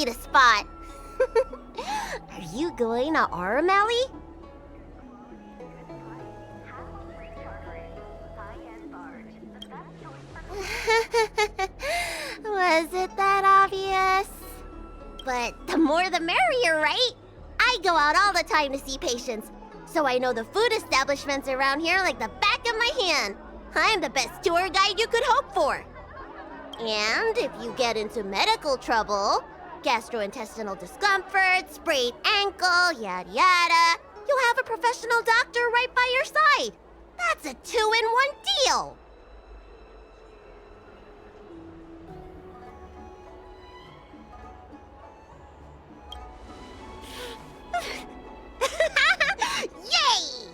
need a spot. Are you going to Aurum Alley? Was it that obvious? But the more the merrier, right? I go out all the time to see patients, so I know the food establishments around here like the back of my hand. I'm the best tour guide you could hope for. And if you get into medical trouble, gastrointestinal discomfort, sprained ankle, yada yada, you'll have a professional doctor right by your side. That's a 2-in-1 deal. Yay!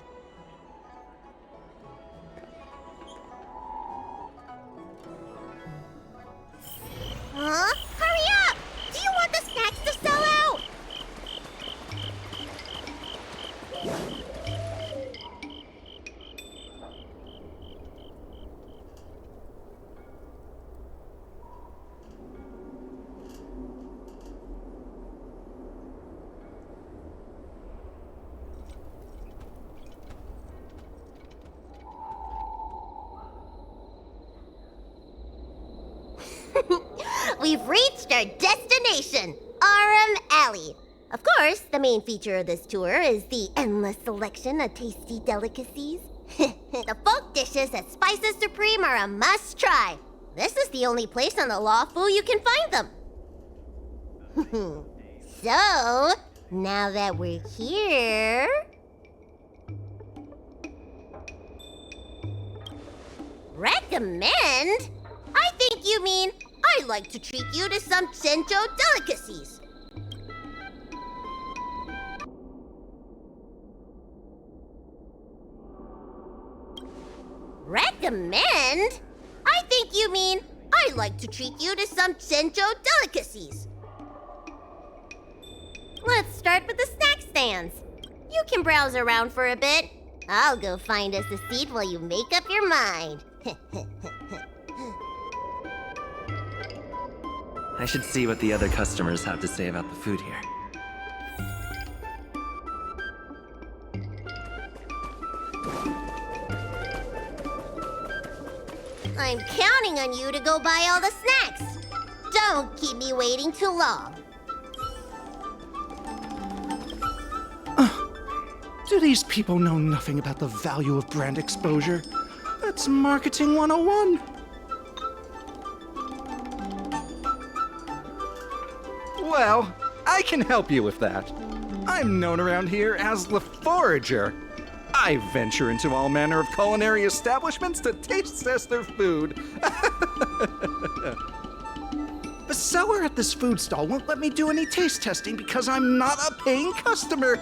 Huh? Hurry up! Do you want the snacks to sell out? We've reached our destination, Aurum Alley. Of course, the main feature of this tour is the endless selection of tasty delicacies. The folk dishes at Spices Supreme are a must-try. This is the only place on the Lawful you can find them. So, now that we're here... Recommend? I think you mean I'd like to treat you to some Senjo delicacies. Recommend? I think you mean I'd like to treat you to some Senjo delicacies. Let's start with the snack stands. You can browse around for a bit. I'll go find us a seat while you make up your mind. I should see what the other customers have to say about the food here. I'm counting on you to go buy all the snacks. Don't keep me waiting too long. Do these people know nothing about the value of brand exposure? That's marketing 101. Well, I can help you with that. I'm known around here as the Forager. I venture into all manner of culinary establishments to taste test their food. The seller at this food stall won't let me do any taste testing because I'm not a paying customer.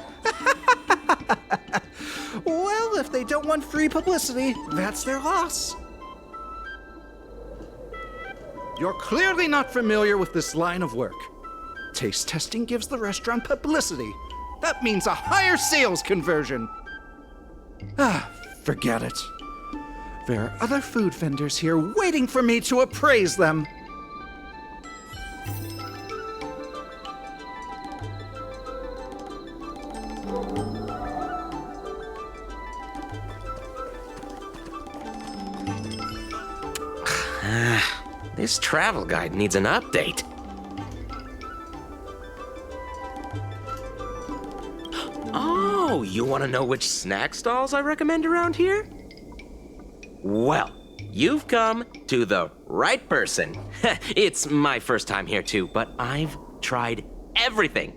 Well, if they don't want free publicity, that's their loss. You're clearly not familiar with this line of work. Taste testing gives the restaurant publicity. That means a higher sales conversion. Forget it. There are other food vendors here waiting for me to appraise them. This travel guide needs an update. Oh, you want to know which snack stalls I recommend around here? Well, you've come to the right person. It's my first time here too, but I've tried everything.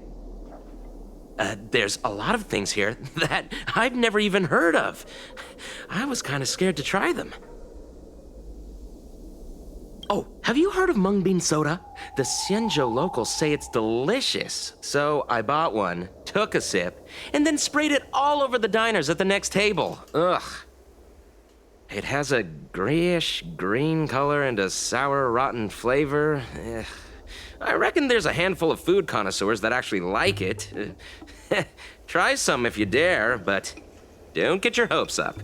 There's a lot of things here that I've never even heard of. I was kind of scared to try them. Oh, have you heard of mung bean soda? The Senjo locals say it's delicious. So I bought one, took a sip, and then sprayed it all over the diners at the next table. Ugh. It has a grayish green color and a sour, rotten flavor. I reckon there's a handful of food connoisseurs that actually like it. Try some if you dare, but don't get your hopes up.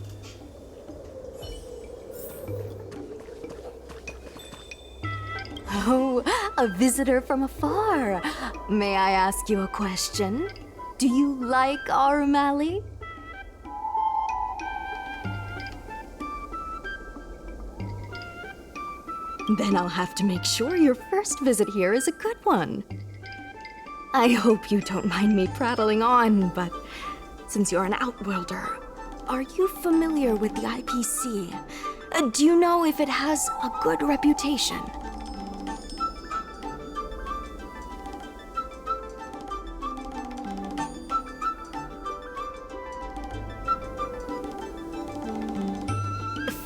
Oh, a visitor from afar. May I ask you a question? Do you like Aurum Alley? Then I'll have to make sure your first visit here is a good one. I hope you don't mind me prattling on, but since you're an outworlder, are you familiar with the IPC? Do you know if it has a good reputation?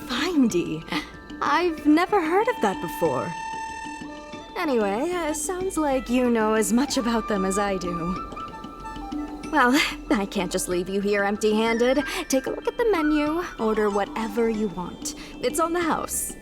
Findy. I've never heard of that before. Anyway, sounds like you know as much about them as I do. Well, I can't just leave you here empty-handed. Take a look at the menu, order whatever you want. It's on the house.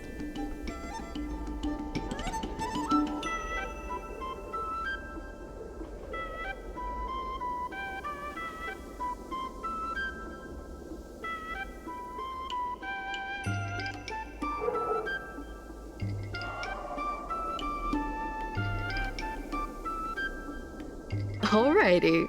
Alrighty.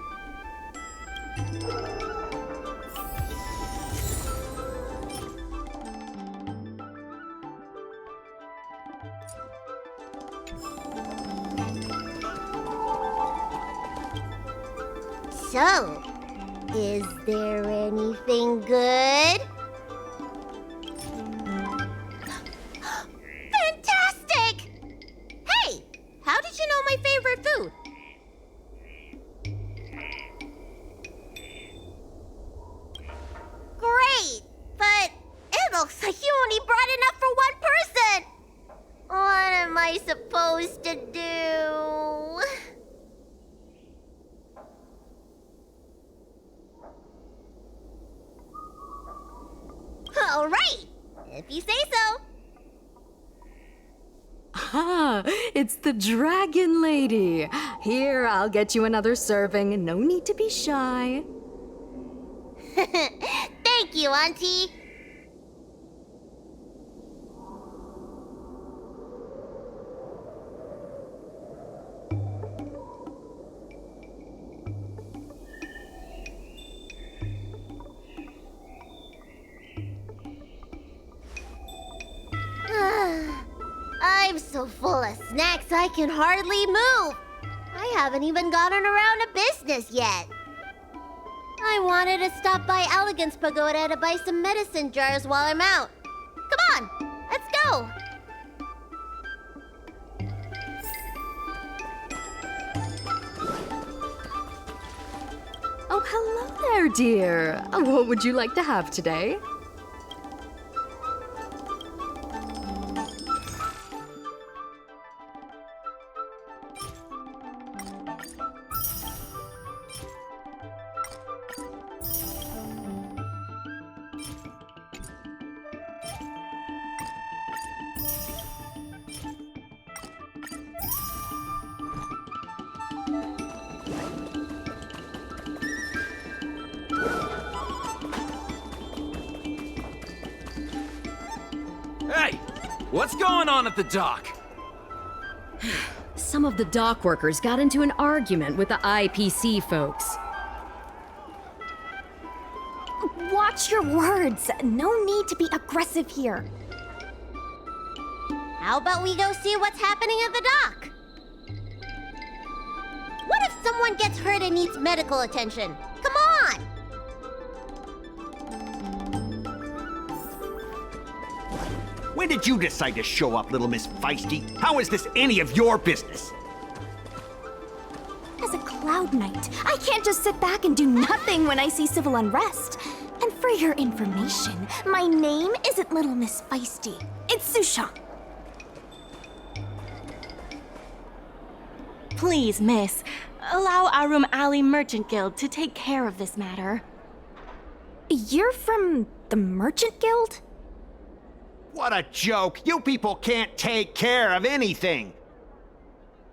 So, is there anything good? Fantastic! Hey, how did you know my favorite food? Great, but it looks like you only brought enough for one person. What am I supposed to do? All right, if you say so. Ah, it's the Dragon Lady. Here, I'll get you another serving. No need to be shy. Thank you, Auntie. I'm so full of snacks I can hardly move. I haven't even gotten around to business yet. I wanted to stop by Elegance Pagoda to buy some medicine jars while I'm out. Come on, let's go. Oh, hello there, dear. What would you like to have today? Hey! What's going on at the dock? Some of the dock workers got into an argument with the IPC folks. Watch your words. No need to be aggressive here. How about we go see what's happening at the dock? What if someone gets hurt and needs medical attention? Come on! When did you decide to show up, little Miss Feisty? How is this any of your business? As a Cloud Knight, I can't just sit back and do nothing when I see civil unrest. And for your information, my name isn't Little Miss Feisty. It's Susha. Please, miss, allow Aurum Alley Merchant Guild to take care of this matter. You're from the Merchant Guild? What a joke! You people can't take care of anything!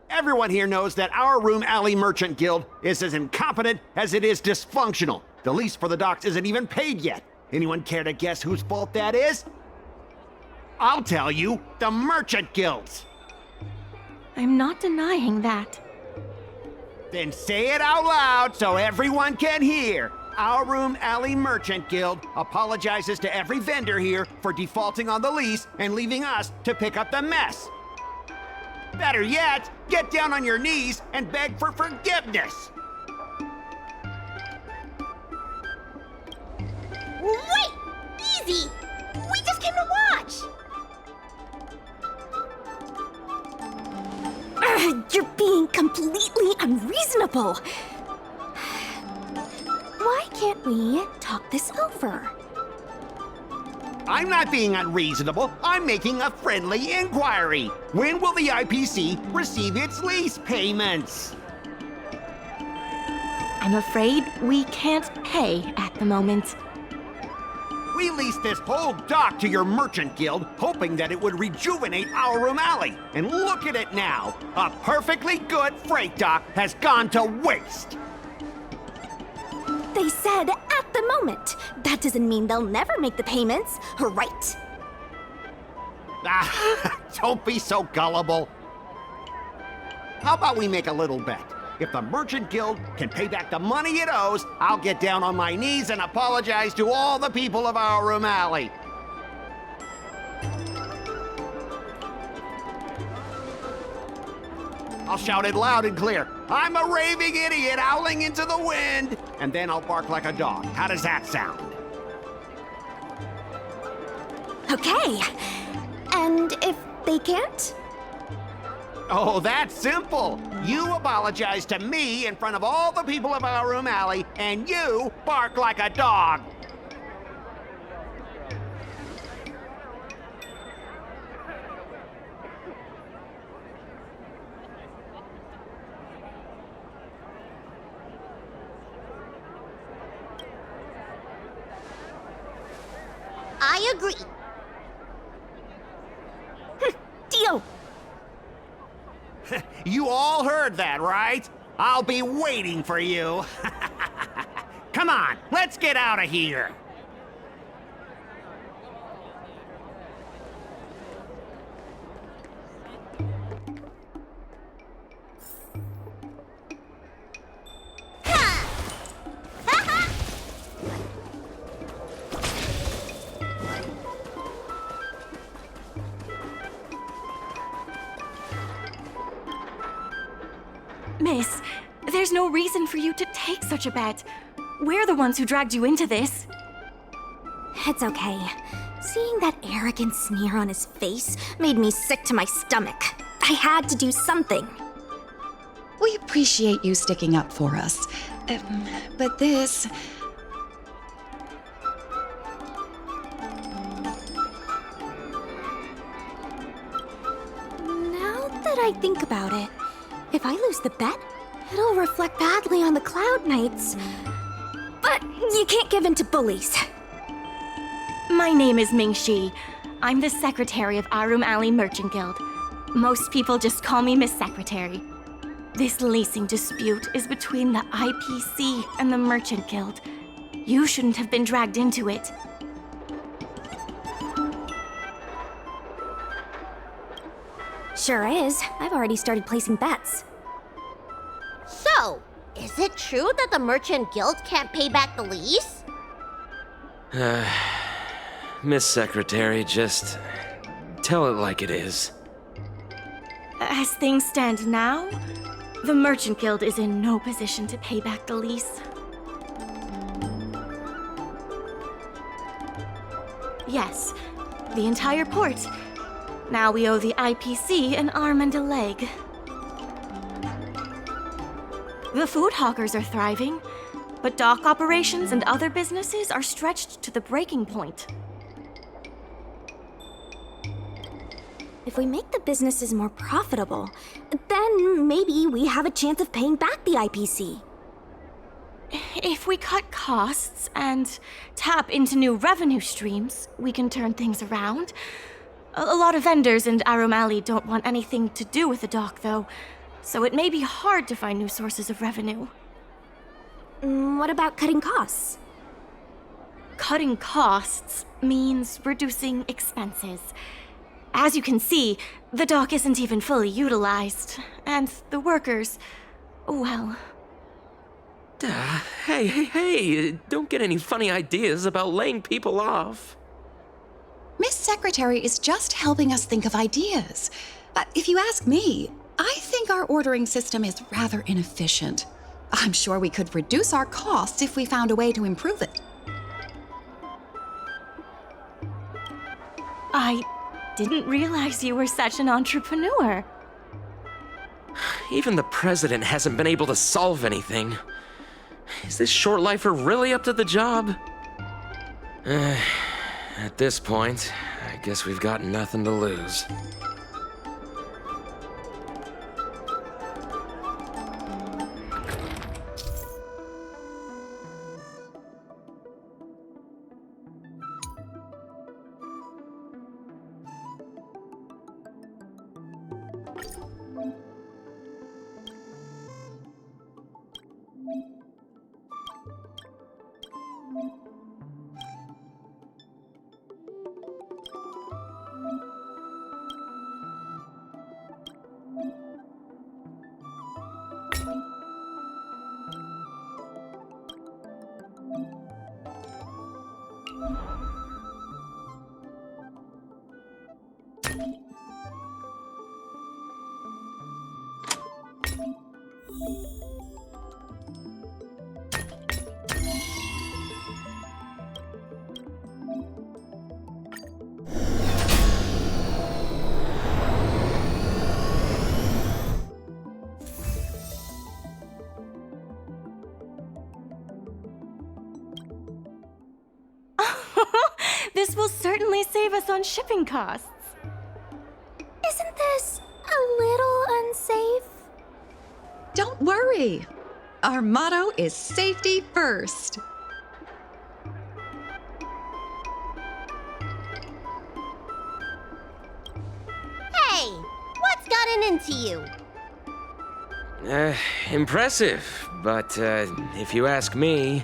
Everyone here knows that our Aurum Alley Merchant Guild is as incompetent as it is dysfunctional. The lease for the docks isn't even paid yet. Anyone care to guess whose fault that is? I'll tell you, the Merchant Guild's. I'm not denying that. Then say it out loud so everyone can hear. Aurum Alley Merchant Guild apologizes to every vendor here for defaulting on the lease and leaving us to pick up the mess. Better yet, get down on your knees and beg for forgiveness. Wait! Easy! We just came to watch! You're being completely unreasonable. Why can't we talk this over? I'm not being unreasonable. I'm making a friendly inquiry. When will the IPC receive its lease payments? I'm afraid we can't pay at the moment. We leased this whole dock to your merchant guild, hoping that it would rejuvenate Aurum Alley. And look at it now. A perfectly good freight dock has gone to waste. They said at the moment. That doesn't mean they'll never make the payments, right? Don't be so gullible. How about we make a little bet? If the Merchant Guild can pay back the money it owes, I'll get down on my knees and apologize to all the people of Aurum Alley. I'll shout it loud and clear. I'm a raving idiot howling into the wind. And then I'll bark like a dog. How does that sound? Okay. And if they can't? Oh, that's simple. You apologize to me in front of all the people of Aurum Alley, and you bark like a dog. I agree. Deal. You all heard that, right? I'll be waiting for you. Come on, let's get out of here. Miss, there's no reason for you to take such a bet. We're the ones who dragged you into this. It's okay. Seeing that arrogant sneer on his face made me sick to my stomach. I had to do something. We appreciate you sticking up for us. But this... Now that I think about it, if I lose the bet, it'll reflect badly on the Cloud Knights. But you can't give in to bullies. My name is Ming-Shi. I'm the secretary of Aurum Alley Merchant Guild. Most people just call me Miss Secretary. This leasing dispute is between the IPC and the Merchant Guild. You shouldn't have been dragged into it. Sure is. I've already started placing bets. So, is it true that the Merchant Guild can't pay back the lease? Miss Secretary, just tell it like it is. As things stand now, the Merchant Guild is in no position to pay back the lease. Yes, the entire port. Now we owe the IPC an arm and a leg. The food hawkers are thriving, but dock operations and other businesses are stretched to the breaking point. If we make the businesses more profitable, then maybe we have a chance of paying back the IPC. If we cut costs and tap into new revenue streams, we can turn things around. A lot of vendors in Aurum Alley don't want anything to do with the dock, though, so it may be hard to find new sources of revenue. What about cutting costs? Cutting costs means reducing expenses. As you can see, the dock isn't even fully utilized, and the workers, well... Hey, don't get any funny ideas about laying people off. Miss Secretary is just helping us think of ideas. If you ask me, I think our ordering system is rather inefficient. I'm sure we could reduce our costs if we found a way to improve it. I didn't realize you were such an entrepreneur. Even the president hasn't been able to solve anything. Is this short lifer really up to the job? At this point, I guess we've got nothing to lose. This will certainly save us on shipping costs. Isn't this a little unsafe? Don't worry. Our motto is safety first. Hey, what's gotten into you? Impressive, but if you ask me,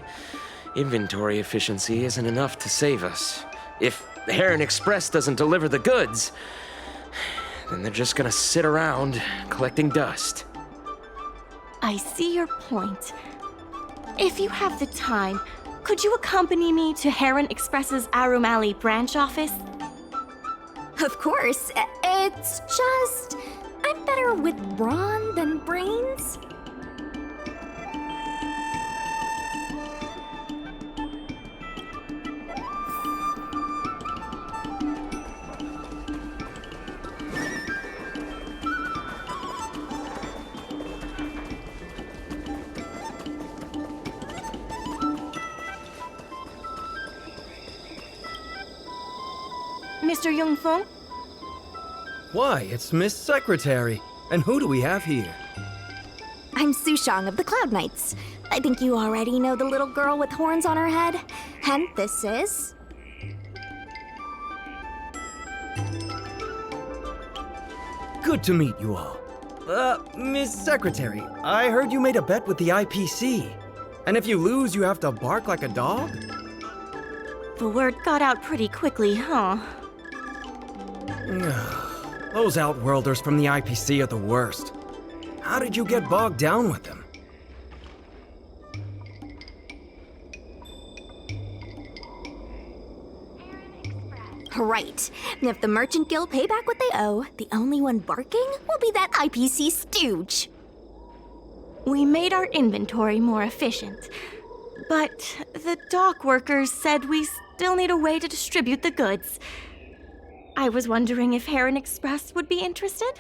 inventory efficiency isn't enough to save us. If the Heron Express doesn't deliver the goods, then they're just gonna sit around collecting dust. I see your point. If you have the time, could you accompany me to Heron Express's Aurum Alley branch office? Of course. It's just... I'm better with brawn than brains. Mr. Yongfeng? Why, it's Miss Secretary. And who do we have here? I'm Sushang of the Cloud Knights. I think you already know the little girl with horns on her head. And this is... Good to meet you all. Miss Secretary, I heard you made a bet with the IPC. And if you lose, you have to bark like a dog? The word got out pretty quickly, huh? Those Outworlders from the IPC are the worst. How did you get bogged down with them? Right. And if the Merchant Guild pay back what they owe, the only one barking will be that IPC stooge. We made our inventory more efficient, but the dock workers said we still need a way to distribute the goods. I was wondering if Heron Express would be interested?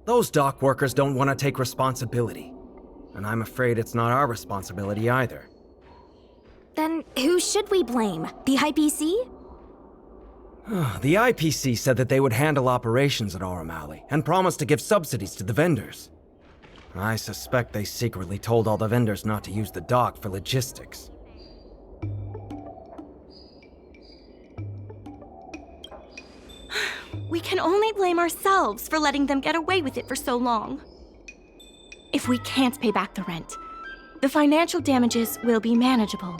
Those dock workers don't want to take responsibility. And I'm afraid it's not our responsibility either. Then who should we blame? The IPC? The IPC said that they would handle operations at Aurum Alley and promised to give subsidies to the vendors. I suspect they secretly told all the vendors not to use the dock for logistics. We can only blame ourselves for letting them get away with it for so long. If we can't pay back the rent, the financial damages will be manageable,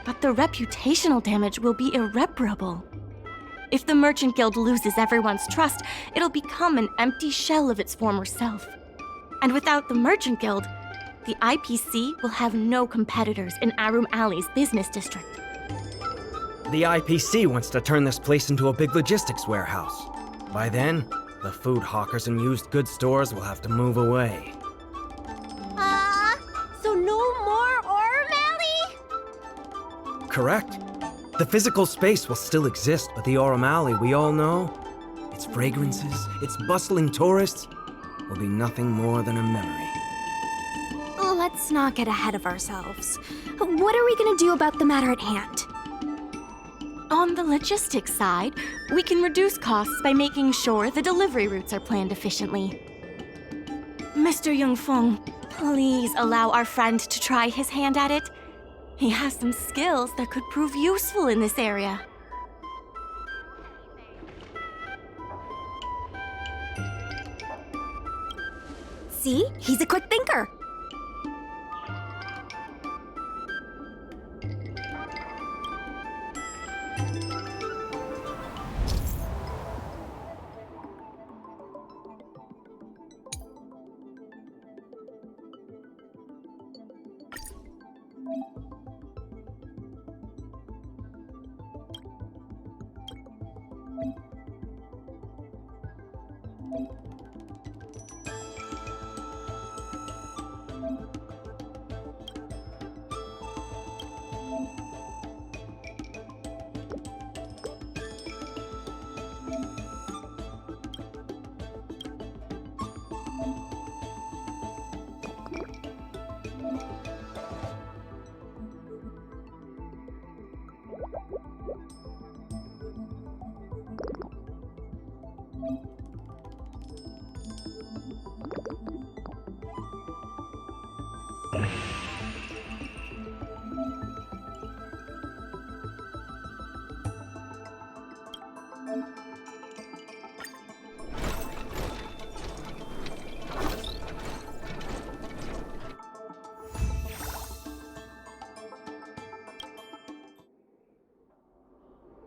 but the reputational damage will be irreparable. If the Merchant Guild loses everyone's trust, it'll become an empty shell of its former self. And without the Merchant Guild, the IPC will have no competitors in Aurum Alley's business district. The IPC wants to turn this place into a big logistics warehouse. By then, the food hawkers and used goods stores will have to move away. So no more Aurum Alley? Correct. The physical space will still exist, but the Aurum Alley we all know, its fragrances, its bustling tourists, will be nothing more than a memory. Let's not get ahead of ourselves. What are we gonna do about the matter at hand? On the logistics side, we can reduce costs by making sure the delivery routes are planned efficiently. Mr. Yongfeng, please allow our friend to try his hand at it. He has some skills that could prove useful in this area. See? He's a quick thinker.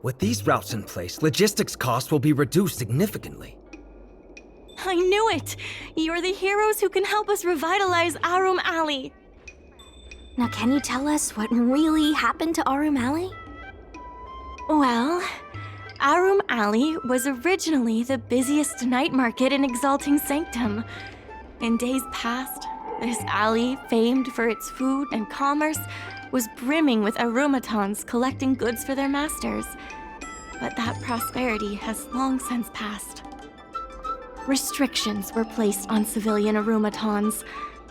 With these routes in place, logistics costs will be reduced significantly. I knew it! You're the heroes who can help us revitalize Aurum Alley. Now, can you tell us what really happened to Aurum Alley? Well, Aurum Alley was originally the busiest night market in Exalting Sanctum. In days past, this alley, famed for its food and commerce, was brimming with aromatons collecting goods for their masters. But that prosperity has long since passed. Restrictions were placed on civilian aromatons,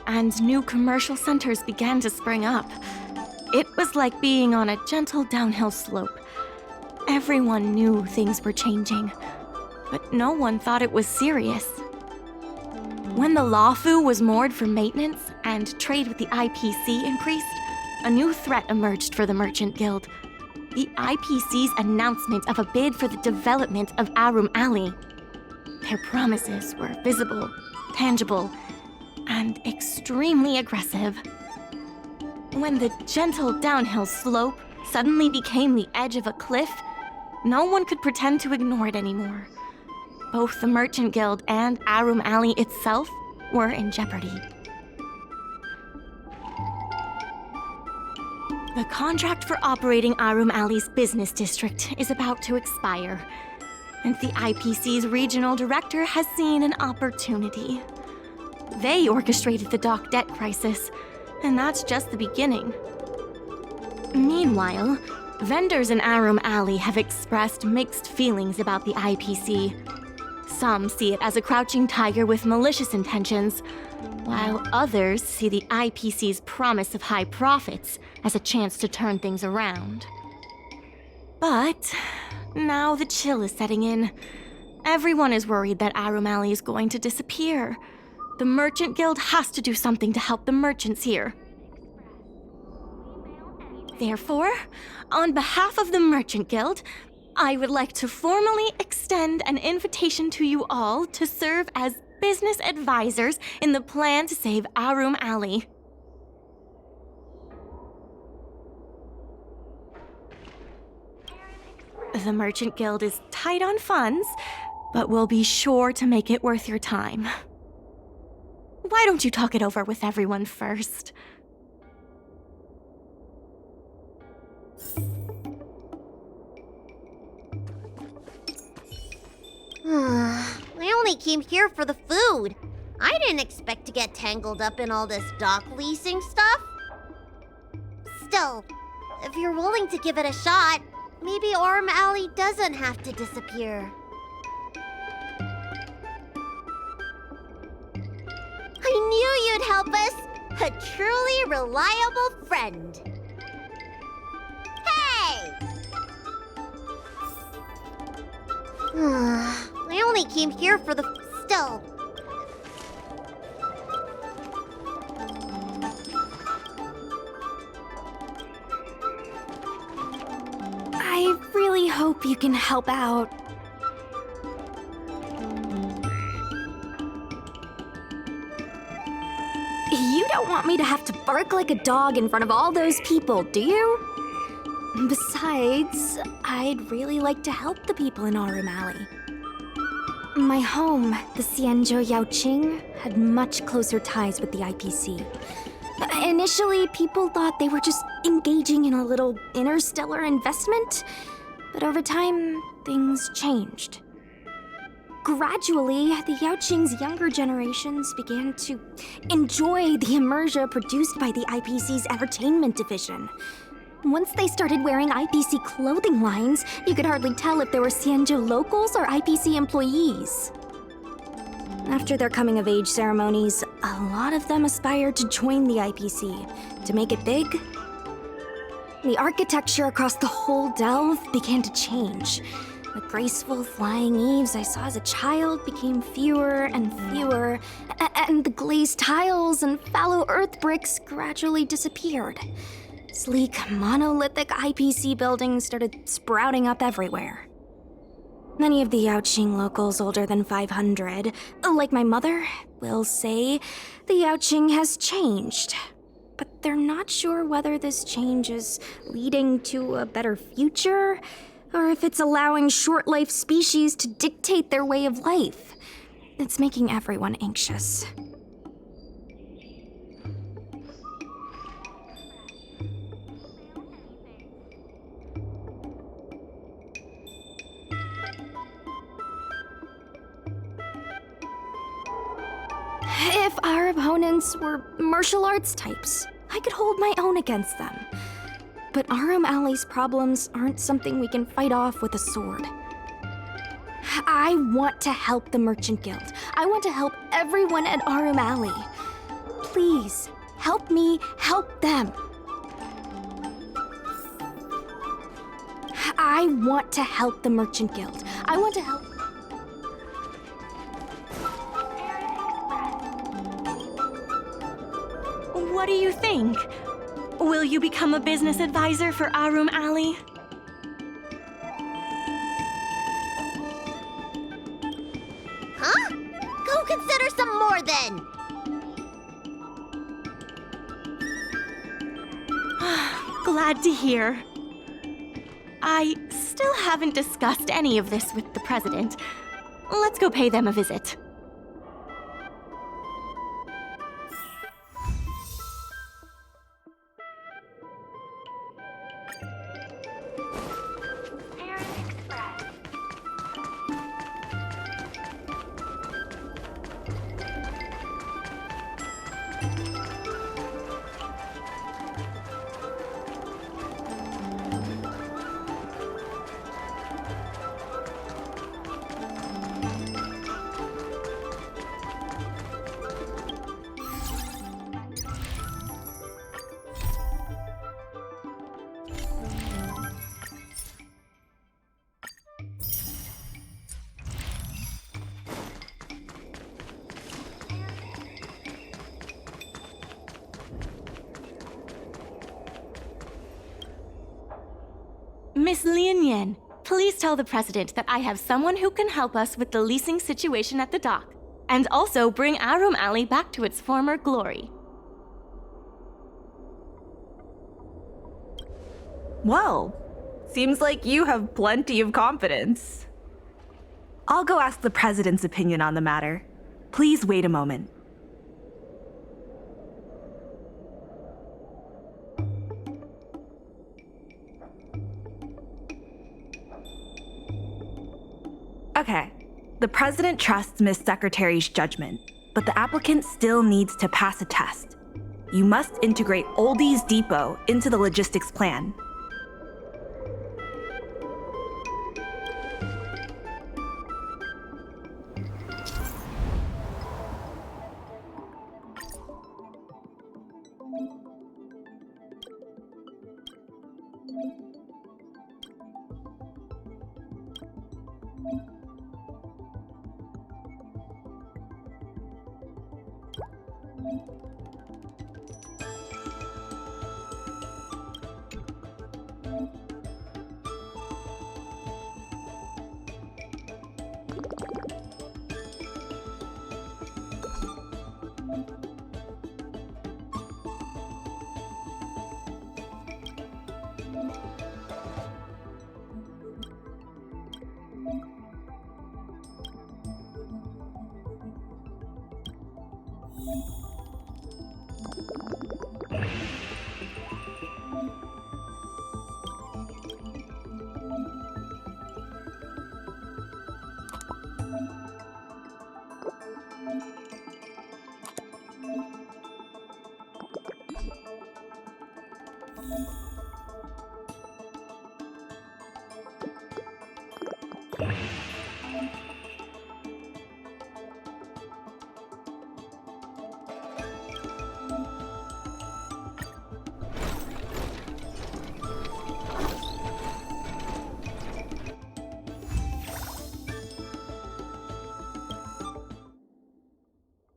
and new commercial centers began to spring up. It was like being on a gentle downhill slope. Everyone knew things were changing, but no one thought it was serious. When the Lawfu was moored for maintenance and trade with the IPC increased, a new threat emerged for the Merchant Guild. The IPC's announcement of a bid for the development of Aurum Alley. Their promises were visible, tangible, and extremely aggressive. When the gentle downhill slope suddenly became the edge of a cliff, no one could pretend to ignore it anymore. Both the Merchant Guild and Aurum Alley itself were in jeopardy. The contract for operating Aurum Alley's business district is about to expire, and the IPC's regional director has seen an opportunity. They orchestrated the dock debt crisis, and that's just the beginning. Meanwhile, vendors in Aurum Alley have expressed mixed feelings about the IPC. Some see it as a crouching tiger with malicious intentions, while others see the IPC's promise of high profits as a chance to turn things around. But now the chill is setting in. Everyone is worried that Aurum Alley is going to disappear. The Merchant Guild has to do something to help the merchants here. Therefore, on behalf of the Merchant Guild, I would like to formally extend an invitation to you all to serve as business advisors in the plan to save Aurum Alley. The Merchant Guild is tight on funds, but we'll be sure to make it worth your time. Why don't you talk it over with everyone first? I only came here for the food. I didn't expect to get tangled up in all this dock leasing stuff. Still, if you're willing to give it a shot, maybe Aurum Alley doesn't have to disappear. I knew you'd help us! A truly reliable friend. Hey! I only came here for the... Still. I really hope you can help out. You don't want me to have to bark like a dog in front of all those people, do you? Besides, I'd really like to help the people in Aurum Alley. My home, the Xianzhou Yaoqing, had much closer ties with the IPC. Initially, people thought they were just engaging in a little interstellar investment, but over time, things changed. Gradually, the Yaoqing's younger generations began to enjoy the immersion produced by the IPC's entertainment division. Once they started wearing IPC clothing lines, you could hardly tell if they were Xianzhou locals or IPC employees. After their coming-of-age ceremonies, a lot of them aspired to join the IPC. To make it big, the architecture across the whole delve began to change. The graceful flying eaves I saw as a child became fewer and fewer, and the glazed tiles and fallow earth bricks gradually disappeared. Sleek, monolithic IPC buildings started sprouting up everywhere. Many of the Yaoqing locals older than 500, like my mother, will say the Yaoqing has changed. But they're not sure whether this change is leading to a better future, or if it's allowing short-life species to dictate their way of life. It's making everyone anxious. If our opponents were martial arts types, I could hold my own against them. But Aurum Alley's problems aren't something we can fight off with a sword. I want to help the Merchant Guild. I want to help everyone at Aurum Alley. Please, help me help them. I want to help the Merchant Guild. I want to help... What do you think? Will you become a business advisor for Aurum Alley? Huh? Go consider some more then! Glad to hear. I still haven't discussed any of this with the president. Let's go pay them a visit. Miss Lian, please tell the president that I have someone who can help us with the leasing situation at the dock, and also bring Aurum Alley back to its former glory. Well, seems like you have plenty of confidence. I'll go ask the president's opinion on the matter. Please wait a moment. Okay, the president trusts Miss Secretary's judgment, but the applicant still needs to pass a test. You must integrate Oldie's Depot into the logistics plan.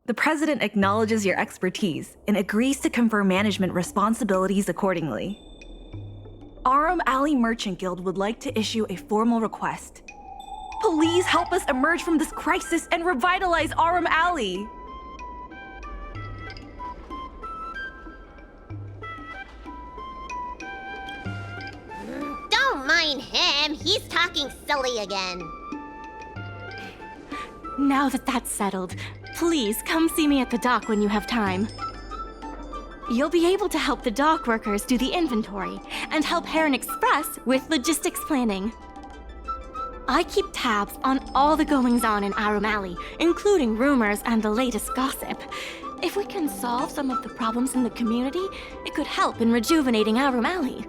The president acknowledges your expertise and agrees to confer management responsibilities accordingly. Aurum Alley Merchant Guild would like to issue a formal request. Please help us emerge from this crisis and revitalize Aurum Alley. Don't mind him. He's talking silly again. Now that that's settled, please come see me at the dock when you have time. You'll be able to help the dock workers do the inventory and help Heron Express with logistics planning. I keep tabs on all the goings-on in Aurum Alley, including rumors and the latest gossip. If we can solve some of the problems in the community, it could help in rejuvenating Aurum Alley.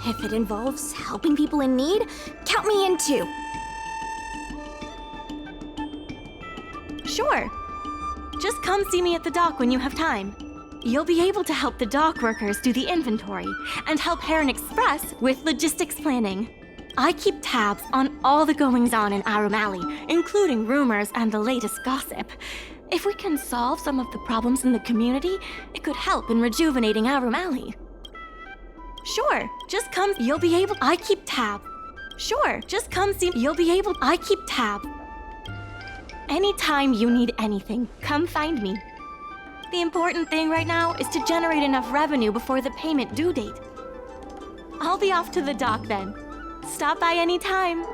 If it involves helping people in need, count me in too. Sure. Just come see me at the dock when you have time. You'll be able to help the dock workers do the inventory and help Heron Express with logistics planning. I keep tabs on all the goings-on in Aurum Alley, including rumors and the latest gossip. If we can solve some of the problems in the community, it could help in rejuvenating Aurum Alley. Sure, just come. You'll be able. I keep tab. Sure, just come see. You'll be able. I keep tab. Anytime you need anything, come find me. The important thing right now is to generate enough revenue before the payment due date. I'll be off to the dock then. Stop by anytime.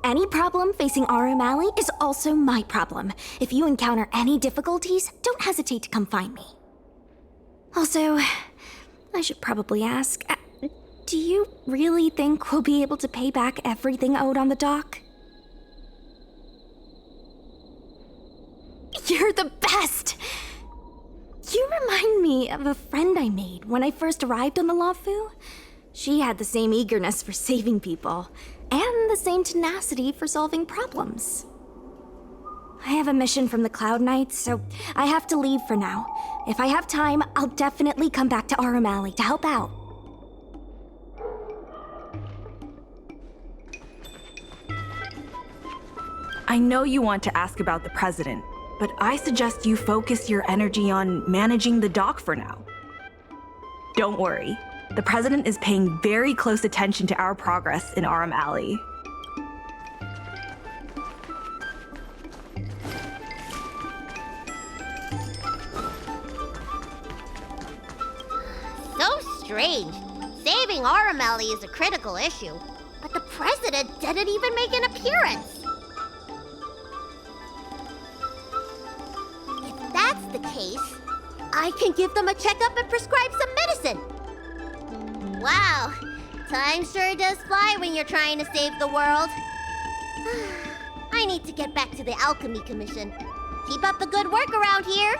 Any problem facing Aurum Alley is also my problem. If you encounter any difficulties, don't hesitate to come find me. Also, I should probably ask, do you really think we'll be able to pay back everything owed on the dock? You're the best! You remind me of a friend I made when I first arrived on the Lafu. She had the same eagerness for saving people, and the same tenacity for solving problems. I have a mission from the Cloud Knights, so I have to leave for now. If I have time, I'll definitely come back to Aurum Alley to help out. I know you want to ask about the president, but I suggest you focus your energy on managing the dock for now. Don't worry, the president is paying very close attention to our progress in Aurum Alley. So strange. Saving Aurum Alley is a critical issue, but the president didn't even make an appearance. If that's the case, I can give them a checkup and prescribe some medicine. Wow, time sure does fly when you're trying to save the world. I need to get back to the Alchemy Commission. Keep up the good work around here.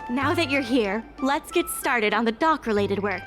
Now that you're here, let's get started on the dock-related work.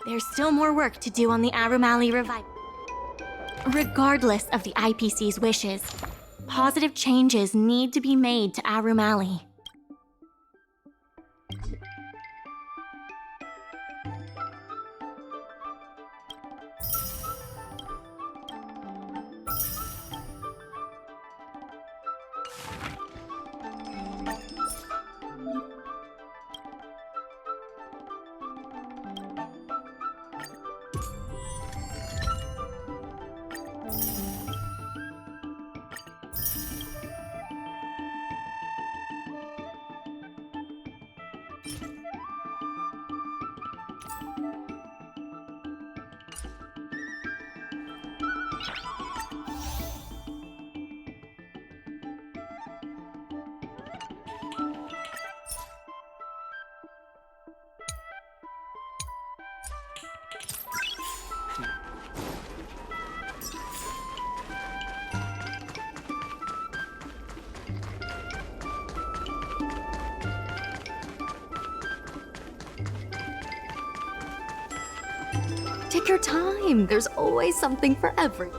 There's still more work to do on the Aurum Alley revival. Regardless of the IPC's wishes, positive changes need to be made to Aurum Alley. Take your time. There's always something for every.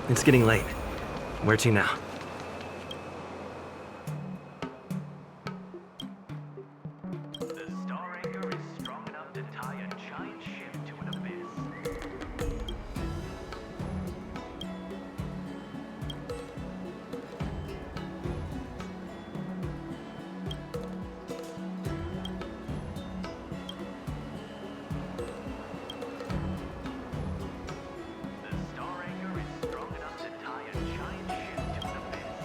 It's getting late. Where to now? The Star Anchor is strong enough to tie a giant ship to an abyss. The Star Anchor is strong enough to tie a giant ship to an abyss.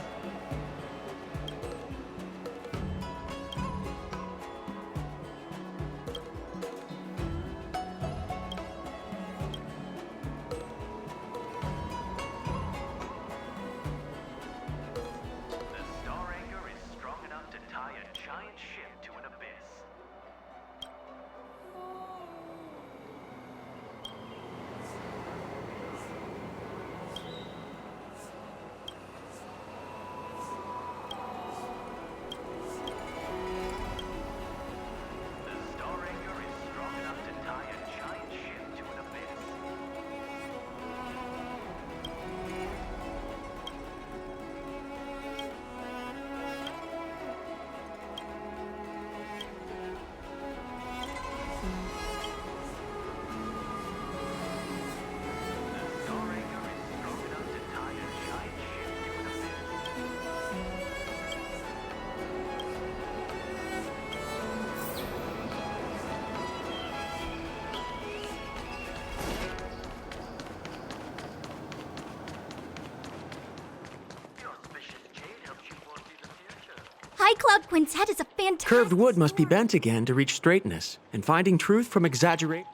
The Star Anchor is strong enough to tie a giant ship to an abyss. The Star Anchor is strong enough to tie a giant ship to an abyss. The Star Anchor is strong enough to tie a giant ship to an abyss. The auspicious jade helps you foresee the future. High Club Quintet is a fantastic. Curved wood must be bent again to reach straightness, and finding truth from exaggeration.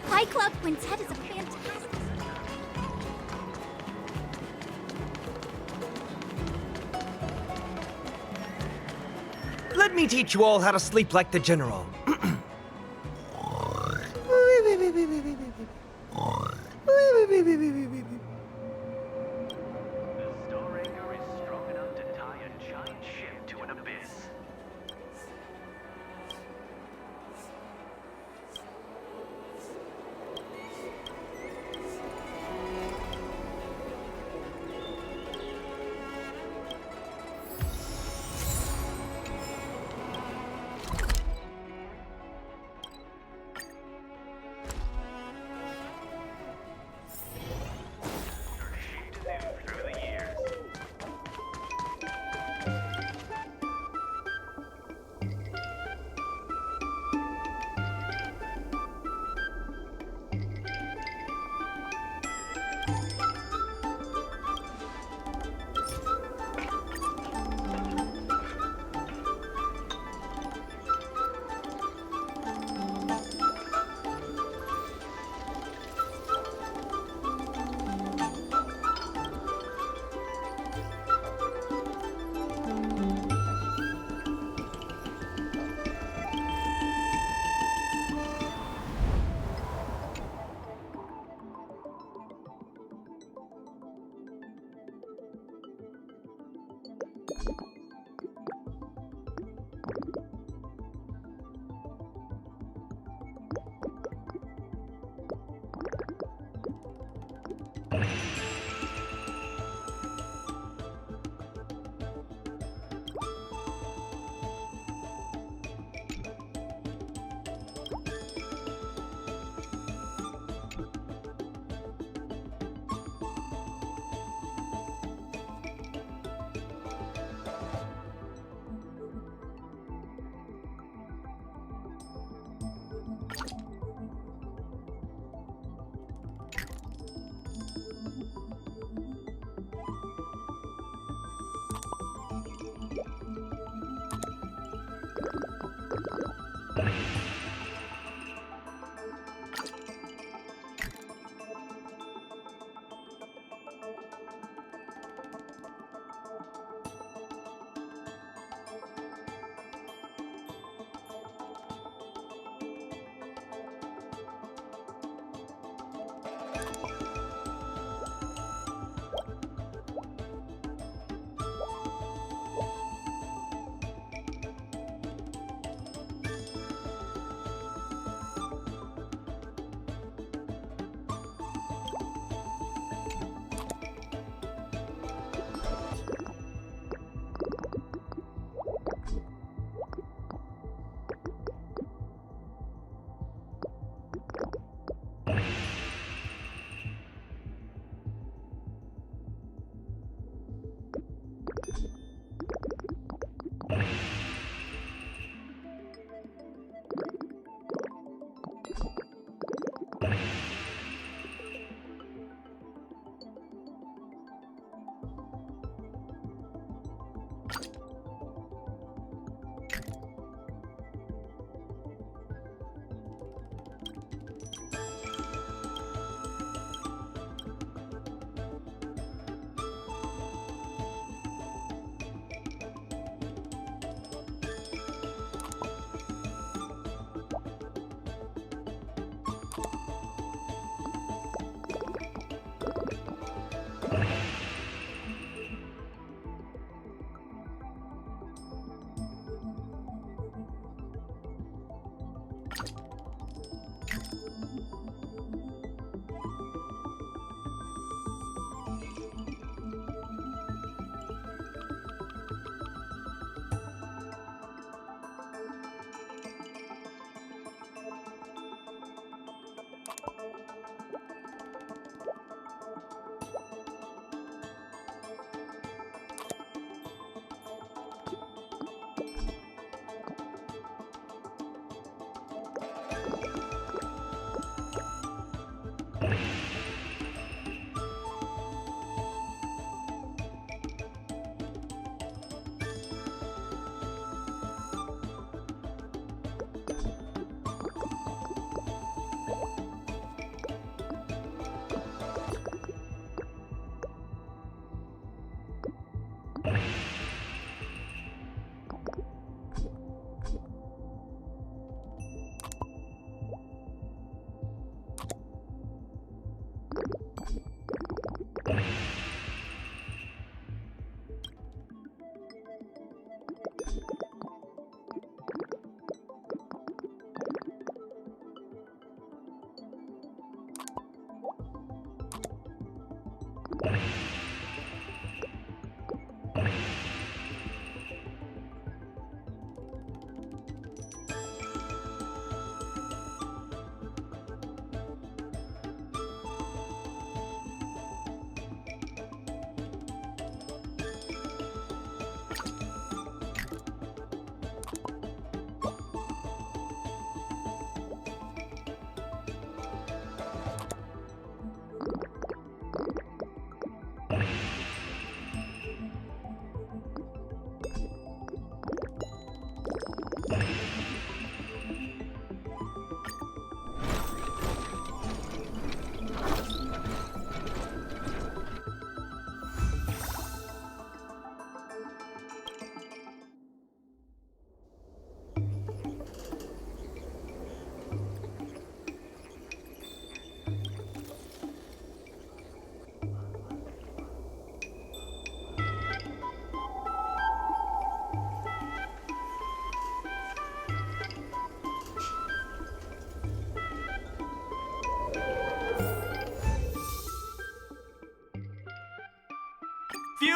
High Club Quintet is a fantastic. Let me teach you all how to sleep like the general. The Star Anchor is strong enough to tie a giant ship to an abyss.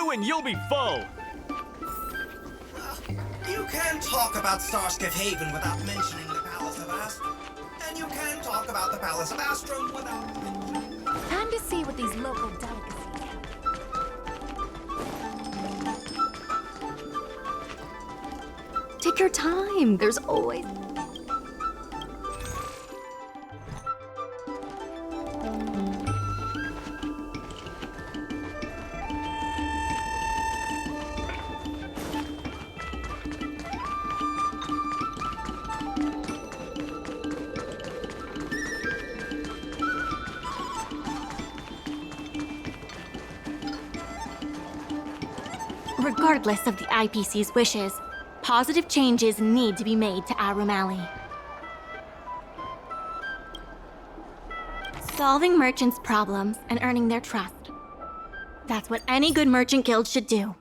2 and you'll be full. You can't talk about Starscape Haven without mentioning the Palace of Astrum. And you can't talk about the Palace of Astrum without mentioning... Time to see what these local delicacies have. Take your time. There's always... Regardless of the IPC's wishes, positive changes need to be made to Aurum Alley. Solving merchants' problems and earning their trust. That's what any good merchant guild should do.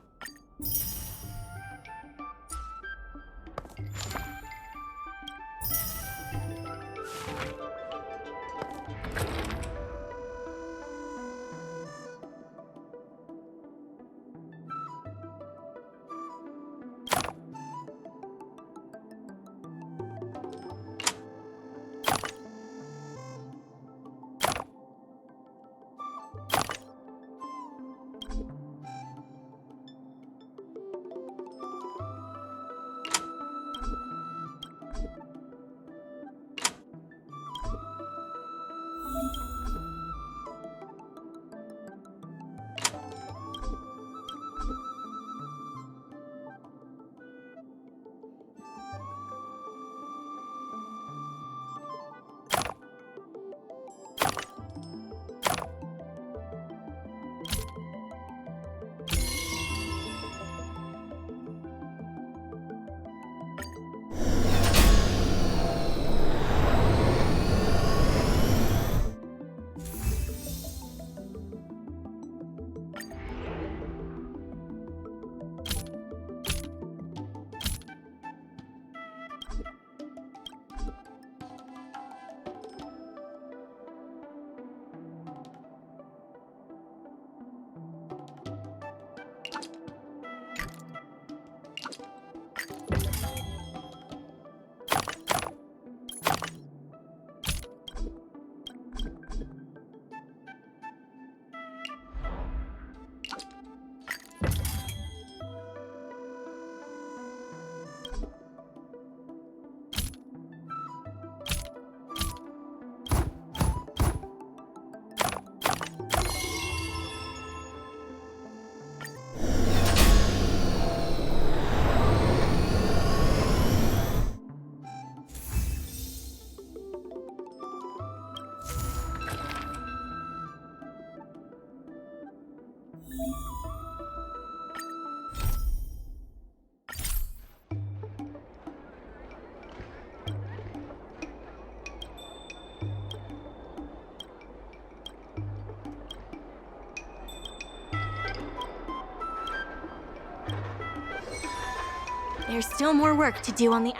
There's still more work to do on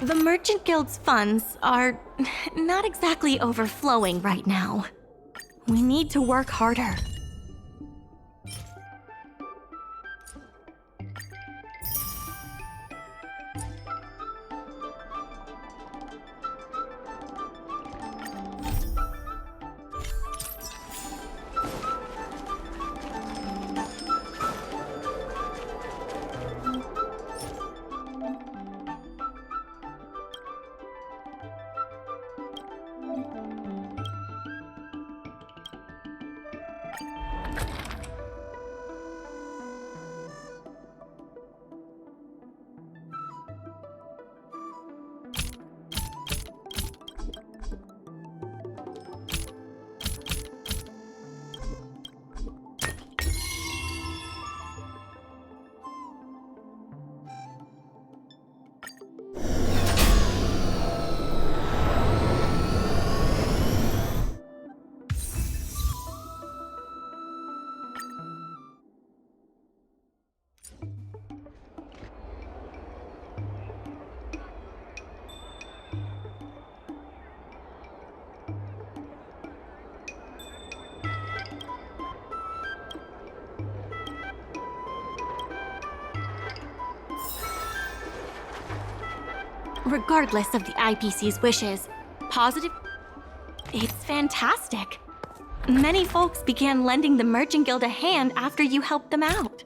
the Merchant Guild's funds are not exactly overflowing right now. We need to work harder. regardless of the IPC's wishes. Positive. It's fantastic. Many folks began lending the Merchant Guild a hand after you helped them out.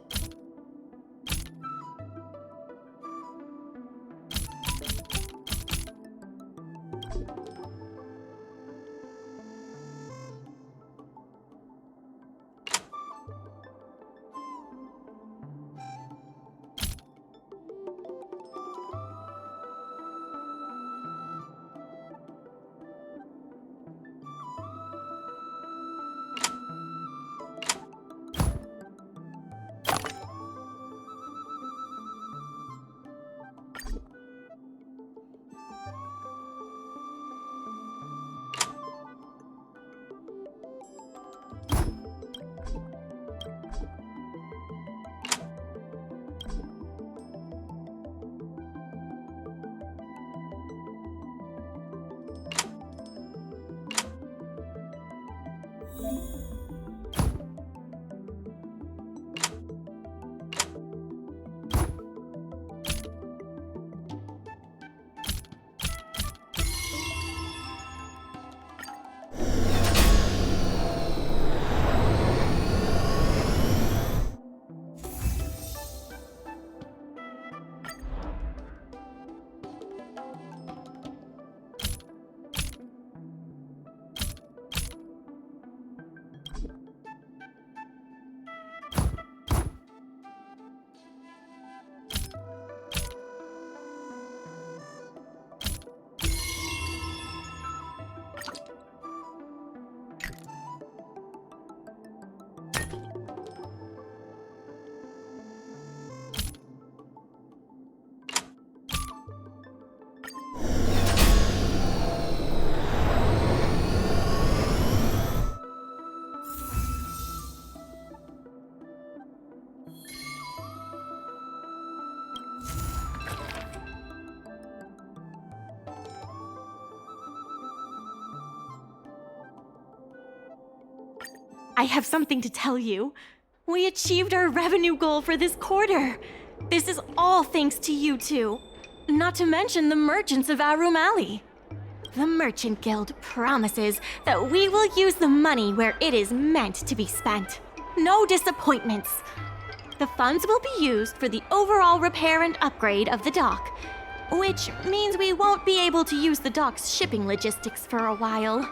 I have something to tell you. We achieved our revenue goal for this quarter. This is all thanks to you two. Not to mention the merchants of Aurum Alley. The Merchant Guild promises that we will use the money where it is meant to be spent. No disappointments. The funds will be used for the overall repair and upgrade of the dock, which means we won't be able to use the dock's shipping logistics for a while.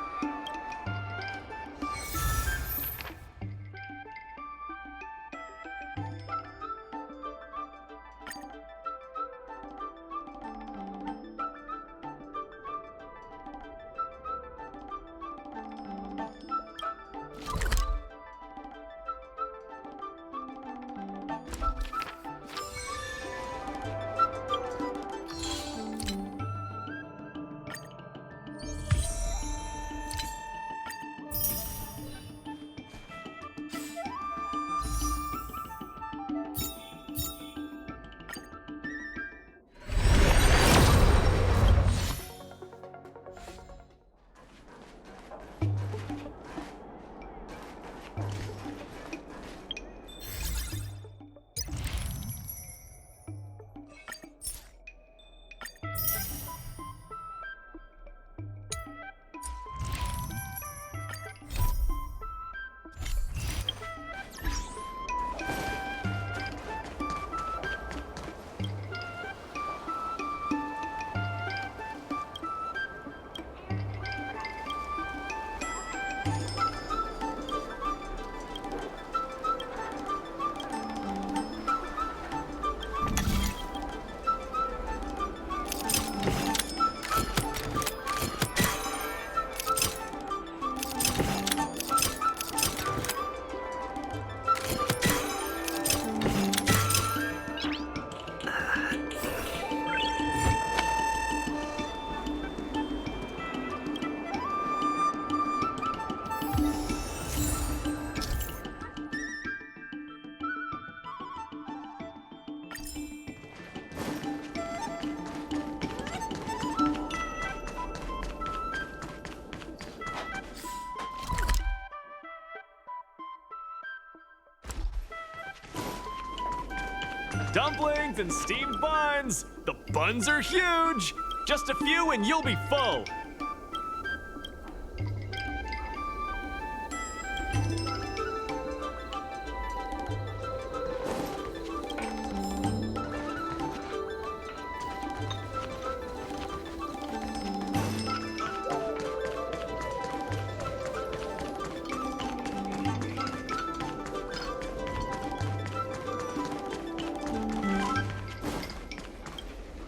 Dumplings and steamed buns! The buns are huge! Just a few and you'll be full.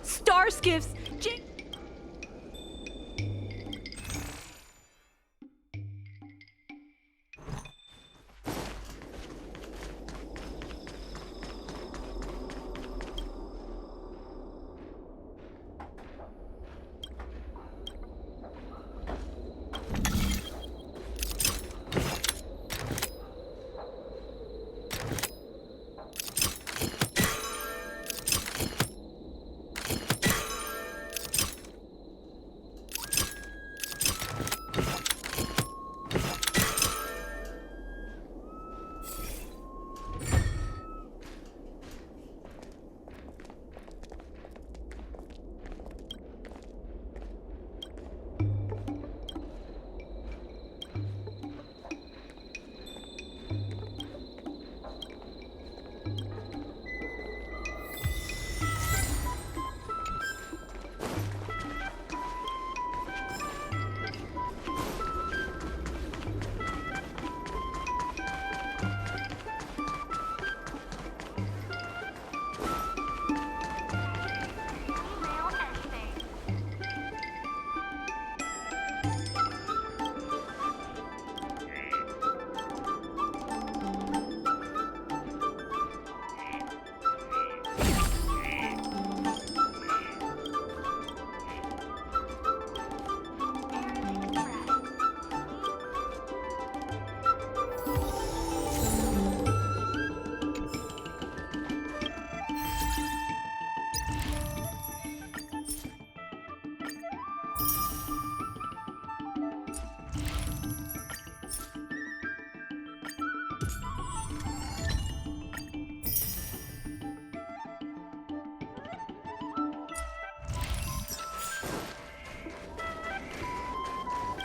Starskiffs!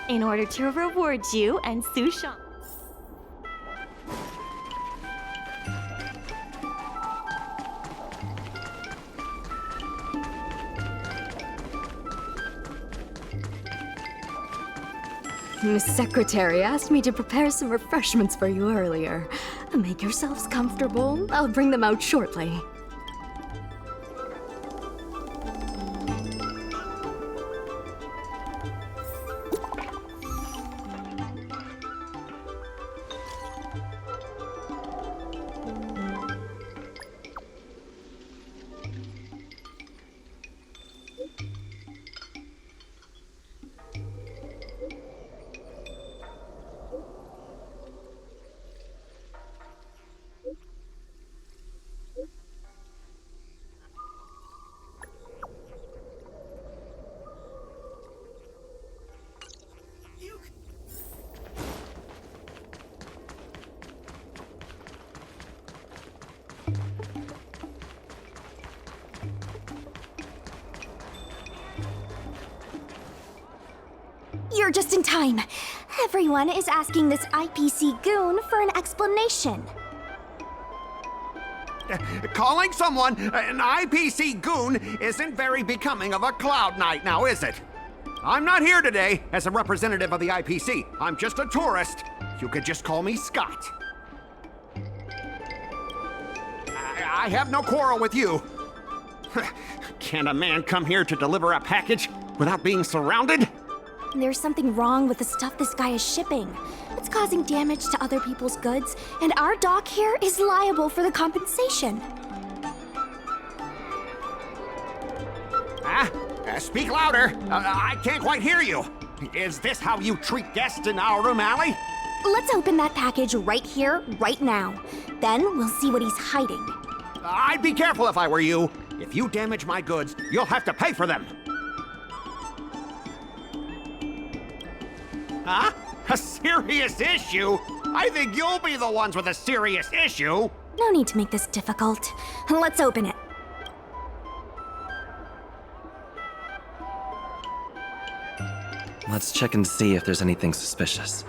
In order to reward you and Sushan. Miss Secretary asked me to prepare some refreshments for you earlier. Make yourselves comfortable. I'll bring them out shortly. You're just in time. Everyone is asking this IPC goon for an explanation. Calling someone an IPC goon isn't very becoming of a Cloud Knight now, is it? I'm not here today as a representative of the IPC. I'm just a tourist. You could just call me Scott. I have no quarrel with you. Can a man come here to deliver a package without being surrounded? There's something wrong with the stuff this guy is shipping. It's causing damage to other people's goods, and our dock here is liable for the compensation. Speak louder. I can't quite hear you. Is this how you treat guests in Aurum Alley? Let's open that package right here, right now. Then we'll see what he's hiding. I'd be careful if I were you. If you damage my goods, you'll have to pay for them. Huh? A serious issue? I think you'll be the ones with a serious issue. No need to make this difficult. Let's open it. Let's check and see if there's anything suspicious.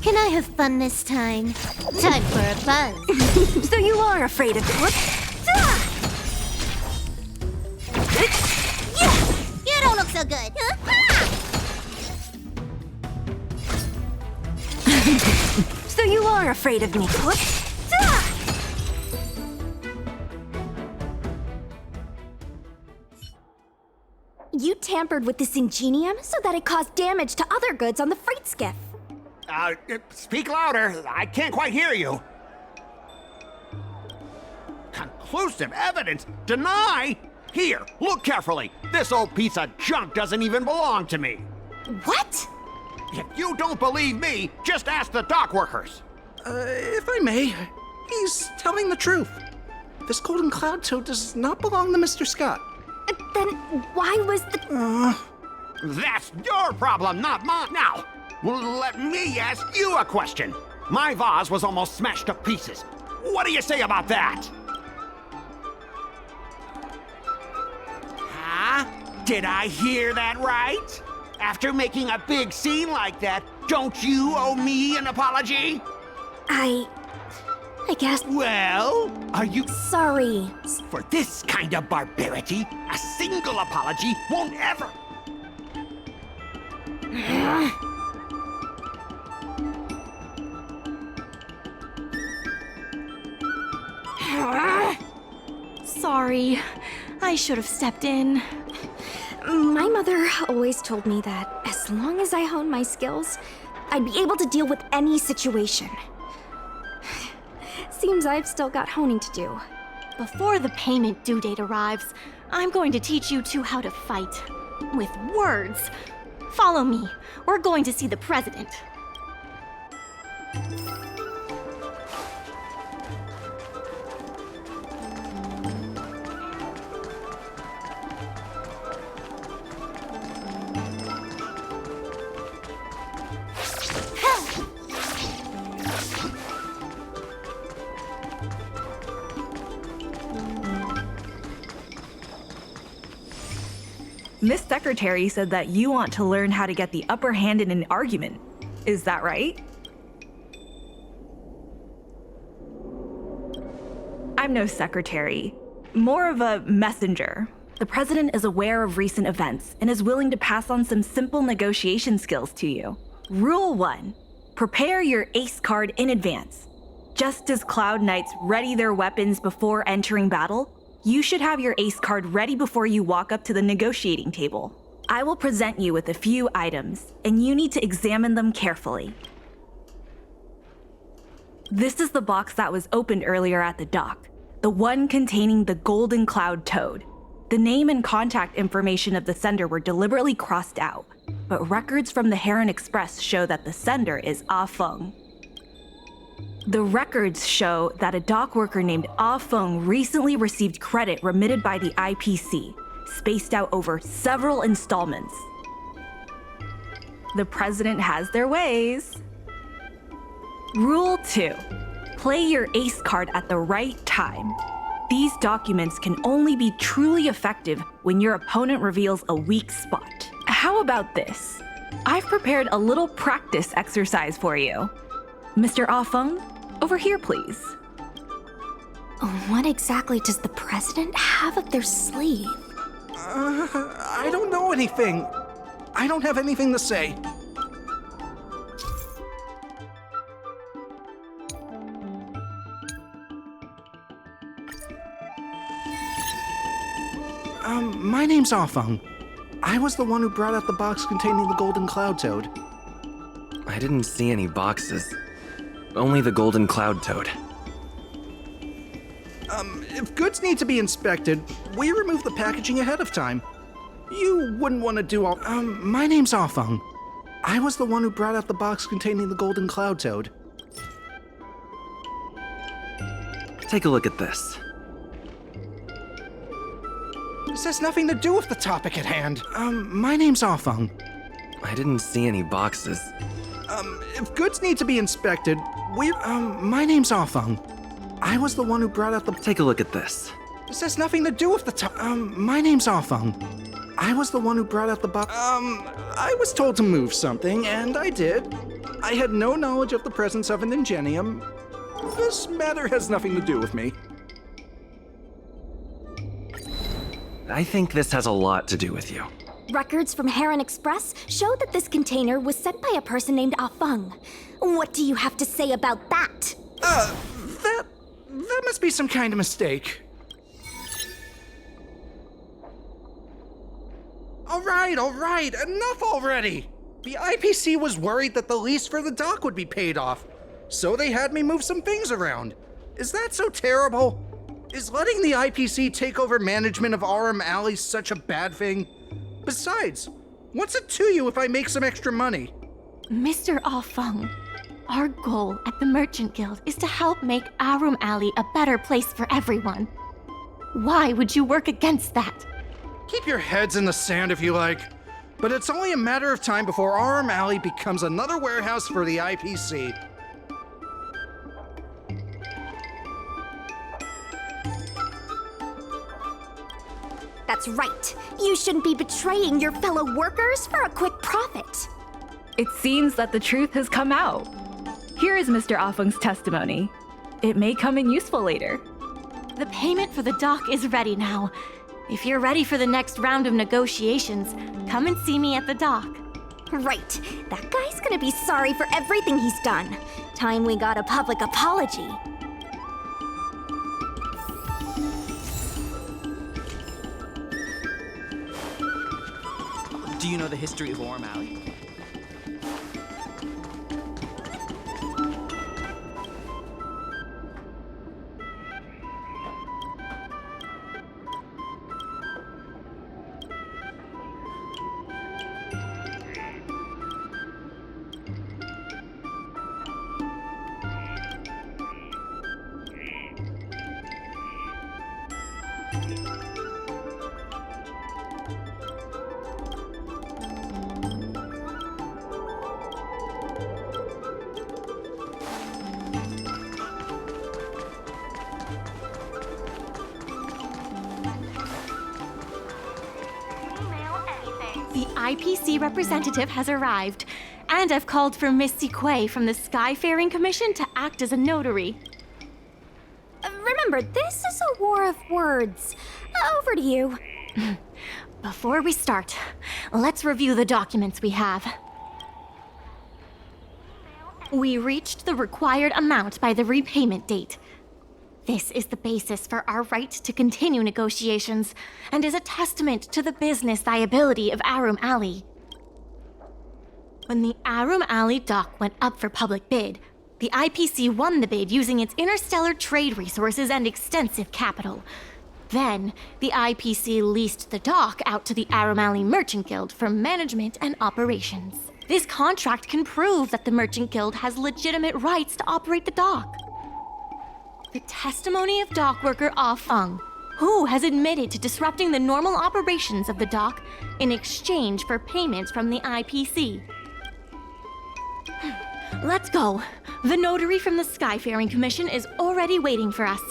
Can I have fun this time? Time for a buzz. So you are afraid of me. You don't look so good. So you are afraid of me. You tampered with this ingenium so that it caused damage to other goods on the freight skiff. Speak louder. I can't quite hear you. Conclusive evidence? Deny? Here, look carefully. This old piece of junk doesn't even belong to me. What? If you don't believe me, just ask the dock workers. If I may, he's telling the truth. This golden cloud toad does not belong to Mr. Scott. Then why was the... That's your problem, not mine. Now, let me ask you a question. My vase was almost smashed to pieces. What do you say about that? Huh? Did I hear that right? After making a big scene like that, don't you owe me an apology? I guess... Well, are you... Sorry. For this kind of barbarity, a single apology won't ever... Sorry. I should have stepped in. My mother always told me that as long as I hone my skills, I'd be able to deal with any situation. Seems I've still got honing to do. Before the payment due date arrives, I'm going to teach you two how to fight. With words. Follow me. We're going to see the president. Miss Secretary said that you want to learn how to get the upper hand in an argument. Is that right? I'm no secretary, more of a messenger. The president is aware of recent events and is willing to pass on some simple negotiation skills to you. Rule 1. Prepare your ace card in advance. Just as Cloud Knights ready their weapons before entering battle, you should have your ace card ready before you walk up to the negotiating table. I will present you with a few items, and you need to examine them carefully. This is the box that was opened earlier at the dock, the one containing the Golden Cloud Toad. The name and contact information of the sender were deliberately crossed out, but records from the Astral Express show that the sender is Ah Feng. The records show that a dock worker named Ah Feng recently received credit remitted by the IPC, spaced out over several installments. The president has their ways. Rule 2. Play your ace card at the right time. These documents can only be truly effective when your opponent reveals a weak spot. How about this? I've prepared a little practice exercise for you. Mr. Ah Feng, over here, please. What exactly does the president have up their sleeve? I don't know anything. I don't have anything to say. My name's Ah Feng. I was the one who brought out the box containing the Golden Cloud Toad. I didn't see any boxes. only the golden cloud toad. If goods need to be inspected, we remove the packaging ahead of time. You wouldn't want to do all. My name's Afeng. I was the one who brought out the box containing the golden cloud toad. Take a look at this. This has nothing to do with the topic at hand. My name's Afeng. I didn't see any boxes. If goods need to be inspected, we. My name's Afeng. I was the one who brought out the. Take a look at this. This has nothing to do with the my name's Afeng. I was the one who brought out the box. I was told to move something, and I did. I had no knowledge of the presence of an ingenium. This matter has nothing to do with me. I think this has a lot to do with you. Records from Astral Express show that this container was sent by a person named Afeng. What do you have to say about that? That must be some kind of mistake. All right, enough already! The IPC was worried that the lease for the dock would be paid off, so they had me move some things around. Is that so terrible? Is letting the IPC take over management of Aurum Alley such a bad thing? Besides, what's it to you if I make some extra money? Mr. Afeng, our goal at the Merchant Guild is to help make Aurum Alley a better place for everyone. Why would you work against that? Keep your heads in the sand if you like, but it's only a matter of time before Aurum Alley becomes another warehouse for the IPC. That's right. You shouldn't be betraying your fellow workers for a quick profit. It seems that the truth has come out. Here is Mr. Afeng's testimony. It may come in useful later. The payment for the dock is ready now. If you're ready for the next round of negotiations, come and see me at the dock. Right. That guy's gonna be sorry for everything he's done. Time we got a public apology. Do you know the history of Aurum Alley? The IPC representative has arrived, and I've called for Miss Siquei from the Skyfaring Commission to act as a notary. Remember, this is a war of words. Over to you. Before we start, let's review the documents we have. We reached the required amount by the repayment date. This is the basis for our right to continue negotiations and is a testament to the business viability of Aurum Alley. When the Aurum Alley dock went up for public bid, the IPC won the bid using its interstellar trade resources and extensive capital. Then, the IPC leased the dock out to the Aurum Alley Merchant Guild for management and operations. This contract can prove that the Merchant Guild has legitimate rights to operate the dock. The testimony of dock worker Afeng, who has admitted to disrupting the normal operations of the dock in exchange for payments from the IPC. Let's go. The notary from the Skyfaring Commission is already waiting for us.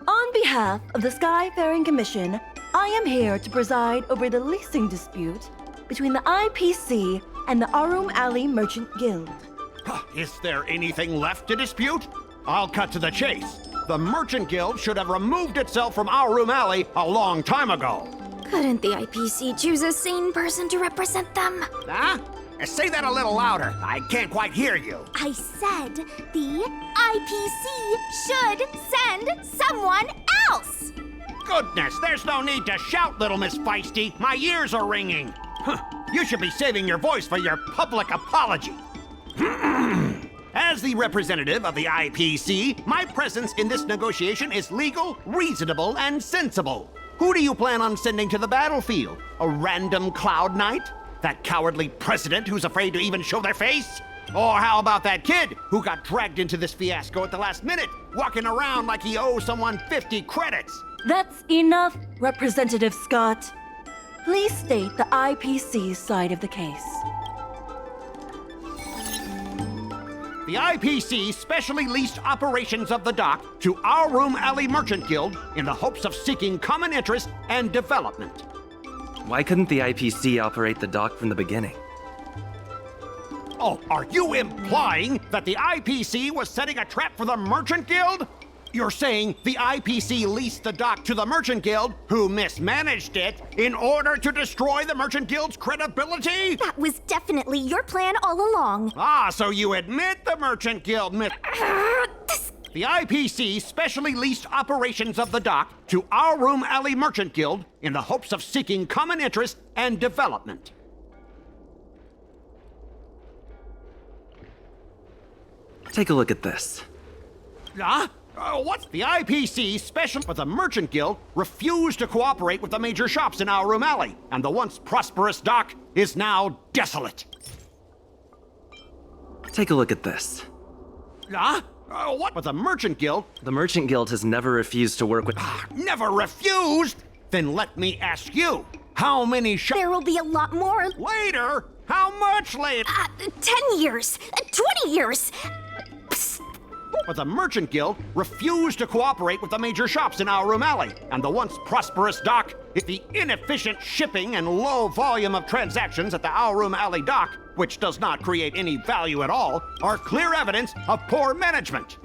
On behalf of the Skyfaring Commission, I am here to preside over the leasing dispute between the IPC and the Aurum Alley Merchant Guild. Is there anything left to dispute? I'll cut to the chase. The Merchant Guild should have removed itself from Aurum Alley a long time ago. Couldn't the IPC choose a sane person to represent them? Huh? Say that a little louder. I can't quite hear you. I said the IPC should send someone else! Goodness, there's no need to shout, little Miss Feisty. My ears are ringing. You should be saving your voice for your public apology. As the representative of the IPC, my presence in this negotiation is legal, reasonable, and sensible. Who do you plan on sending to the battlefield? A random Cloud Knight? That cowardly president who's afraid to even show their face? Or how about that kid who got dragged into this fiasco at the last minute, walking around like he owes someone 50 credits? That's enough, Representative Scott. Please state the IPC's side of the case. The IPC specially leased operations of the dock to Aurum Alley Merchant Guild in the hopes of seeking common interest and development. Why couldn't the IPC operate the dock from the beginning? Oh, are you implying that the IPC was setting a trap for the Merchant Guild? You're saying the IPC leased the dock to the Merchant Guild, who mismanaged it, in order to destroy the Merchant Guild's credibility? That was definitely your plan all along. Ah, so you admit the Merchant Guild The IPC specially leased operations of the dock to Aurum Alley Merchant Guild in the hopes of seeking common interest and development. Take a look at this. What's the IPC special for the Merchant Guild refused to cooperate with the major shops in Aurum Alley, and the once prosperous dock is now desolate. Take a look at this. What with the Merchant Guild? The Merchant Guild has never refused to work with... Never refused? Then let me ask you, how many shops... There will be a lot more. Later? How much later? 10 years. 20 years. But the Merchant Guild refused to cooperate with the major shops in Aurum Alley, and the once prosperous dock, the inefficient shipping and low volume of transactions at the Aurum Alley dock, which does not create any value at all, are clear evidence of poor management.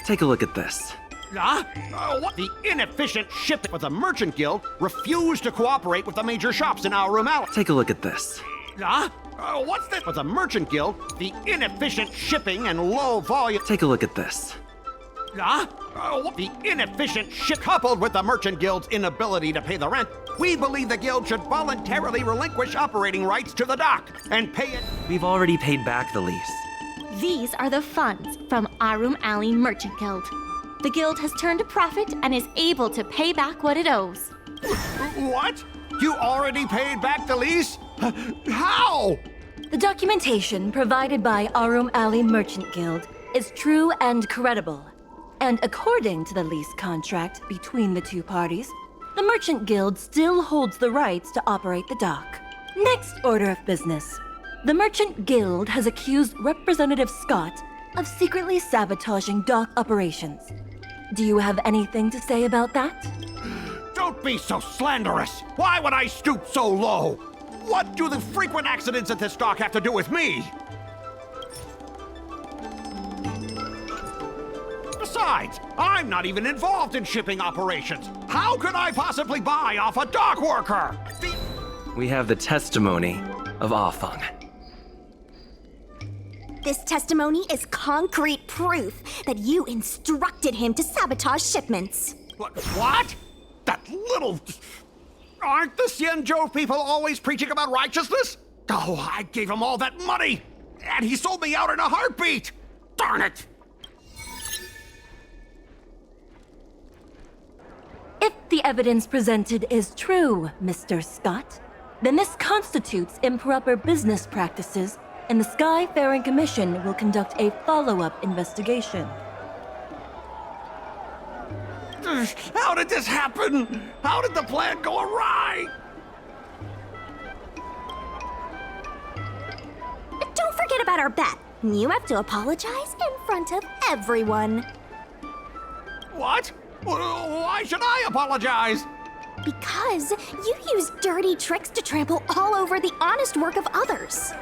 Take a look at this. What? The inefficient shipping. But the Merchant Guild refused to cooperate with the major shops in Aurum Alley. Take a look at this. What's this? But the Merchant Guild, the inefficient shipping and low volume... Take a look at this. The inefficient ship coupled with the Merchant Guild's inability to pay the rent, we believe the guild should voluntarily relinquish operating rights to the dock and pay it... We've already paid back the lease. These are the funds from Aurum Alley Merchant Guild. The guild has turned a profit and is able to pay back what it owes. What? You already paid back the lease? How? The documentation provided by Aurum Alley Merchant Guild is true and credible. And according to the lease contract between the two parties, the Merchant Guild still holds the rights to operate the dock. Next order of business. The Merchant Guild has accused Representative Scott of secretly sabotaging dock operations. Do you have anything to say about that? Don't be so slanderous! Why would I stoop so low? What do the frequent accidents at this dock have to do with me? Besides, I'm not even involved in shipping operations. How could I possibly buy off a dock worker? We have the testimony of Afeng. This testimony is concrete proof that you instructed him to sabotage shipments. What? That little... Aren't the Xianzhou people always preaching about righteousness? Oh, I gave him all that money, and he sold me out in a heartbeat! Darn it! If the evidence presented is true, Mr. Scott, then this constitutes improper business practices, and the Skyfaring Commission will conduct a follow-up investigation. How did this happen? How did the plan go awry? Don't forget about our bet. You have to apologize in front of everyone. What? Why should I apologize? Because you use dirty tricks to trample all over the honest work of others.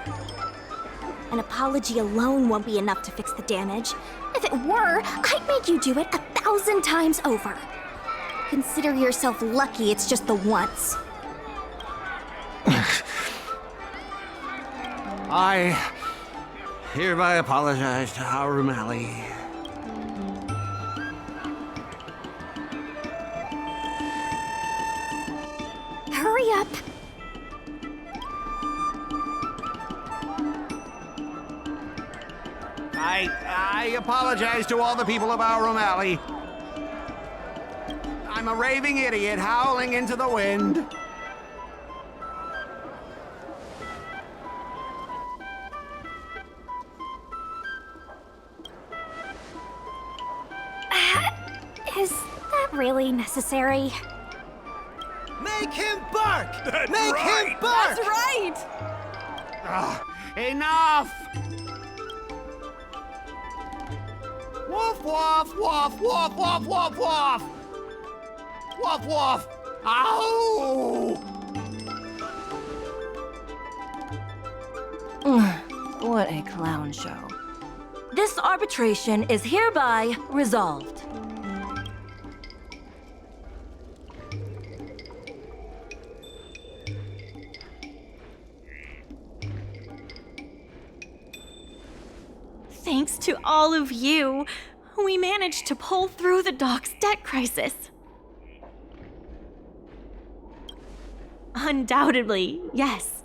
An apology alone won't be enough to fix the damage. If it were, I'd make you do it 1,000 times over. Consider yourself lucky it's just the once. I hereby apologize to Aurum Alley. Hurry up. I apologize to all the people of Aurum Alley. I'm a raving idiot howling into the wind. Is that really necessary? Make him bark! That's Make right! him bark! That's right! Enough! Woof, woof, woof, woof, woof, woof, woof! Woof, woof! Ow! What a clown show. This arbitration is hereby resolved. Thanks to all of you, we managed to pull through the dock's debt crisis. Undoubtedly, yes.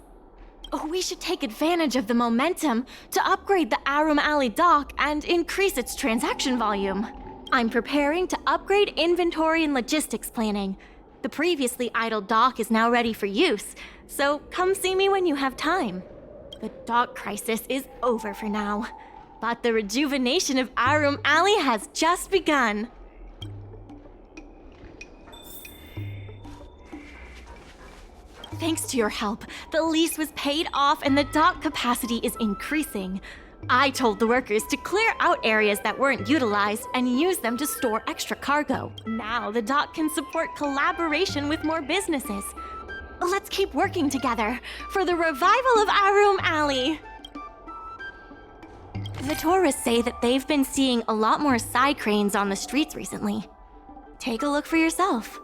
We should take advantage of the momentum to upgrade the Aurum Alley dock and increase its transaction volume. I'm preparing to upgrade inventory and logistics planning. The previously idle dock is now ready for use, so come see me when you have time. The dock crisis is over for now, but the rejuvenation of Aurum Alley has just begun. Thanks to your help, the lease was paid off and the dock capacity is increasing. I told the workers to clear out areas that weren't utilized and use them to store extra cargo. Now the dock can support collaboration with more businesses. Let's keep working together for the revival of Aurum Alley. The tourists say that they've been seeing a lot more side cranes on the streets recently. Take a look for yourself.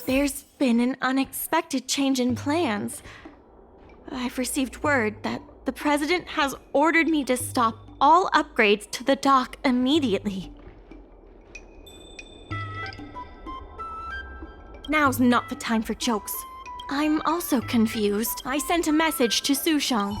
There's been an unexpected change in plans. I've received word that the President has ordered me to stop all upgrades to the dock immediately. Now's not the time for jokes. I'm also confused. I sent a message to Sushang.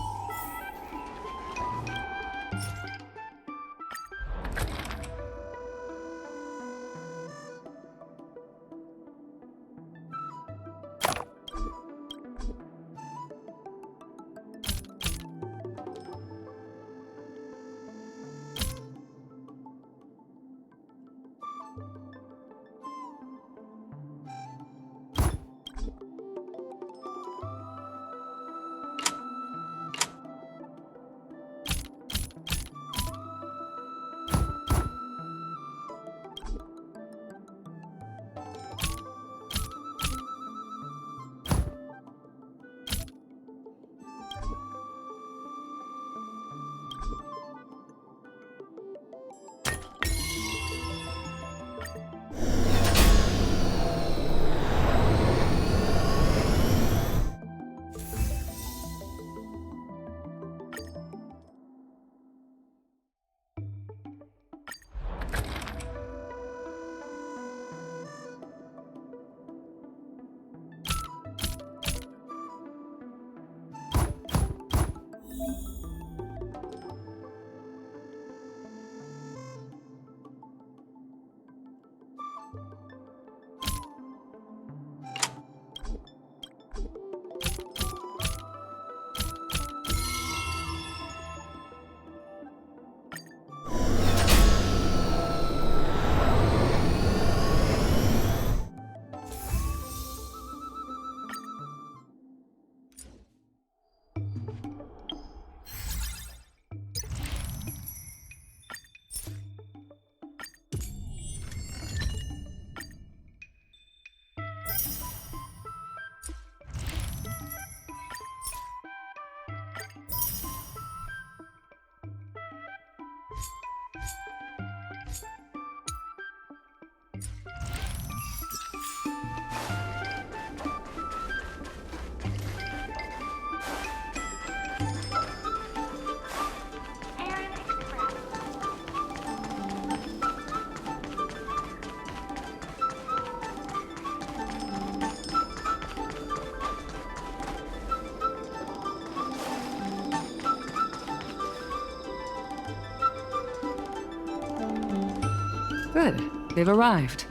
Good. They've arrived.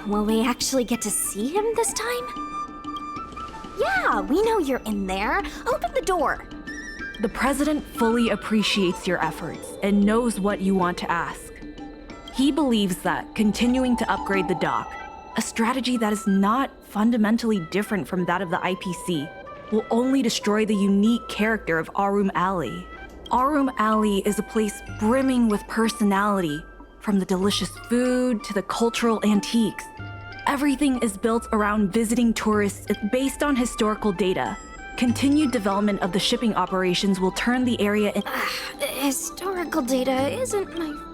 Will we actually get to see him this time? Yeah, we know you're in there. Open the door. The President fully appreciates your efforts and knows what you want to ask. He believes that continuing to upgrade the dock, a strategy that is not fundamentally different from that of the IPC, will only destroy the unique character of Aurum Alley. Aurum Alley is a place brimming with personality, from the delicious food to the cultural antiques. Everything is built around visiting tourists based on historical data. Continued development of the shipping operations will turn the area in. Historical data isn't my.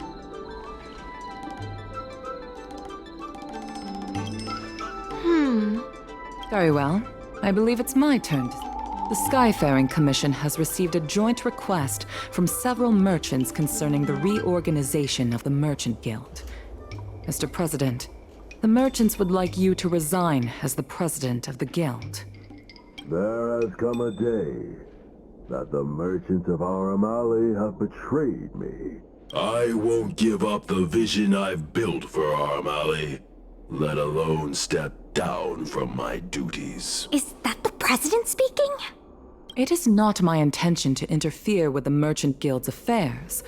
Very well. I believe it's my turn. The Skyfaring Commission has received a joint request from several merchants concerning the reorganization of the Merchant Guild. Mr. President, the merchants would like you to resign as the president of the guild. There has come a day that the merchants of Aurum Alley have betrayed me. I won't give up the vision I've built for Aurum Alley, let alone step down from my duties. Is that the president speaking? It is not my intention to interfere with the Merchant Guild's affairs,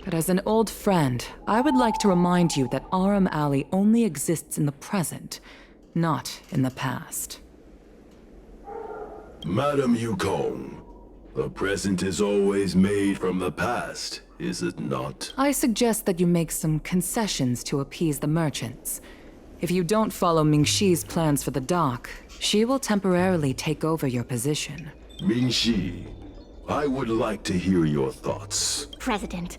but as an old friend, I would like to remind you that Aurum Alley only exists in the present, not in the past. Madam Yukong, the present is always made from the past, is it not? I suggest that you make some concessions to appease the merchants. If you don't follow Mingxi's plans for the dock, she will temporarily take over your position. Mingxi, I would like to hear your thoughts. President,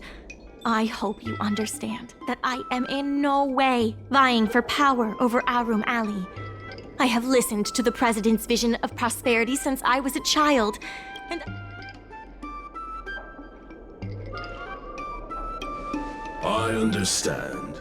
I hope you understand that I am in no way vying for power over Aurum Alley. I have listened to the President's vision of prosperity since I was a child, and I understand.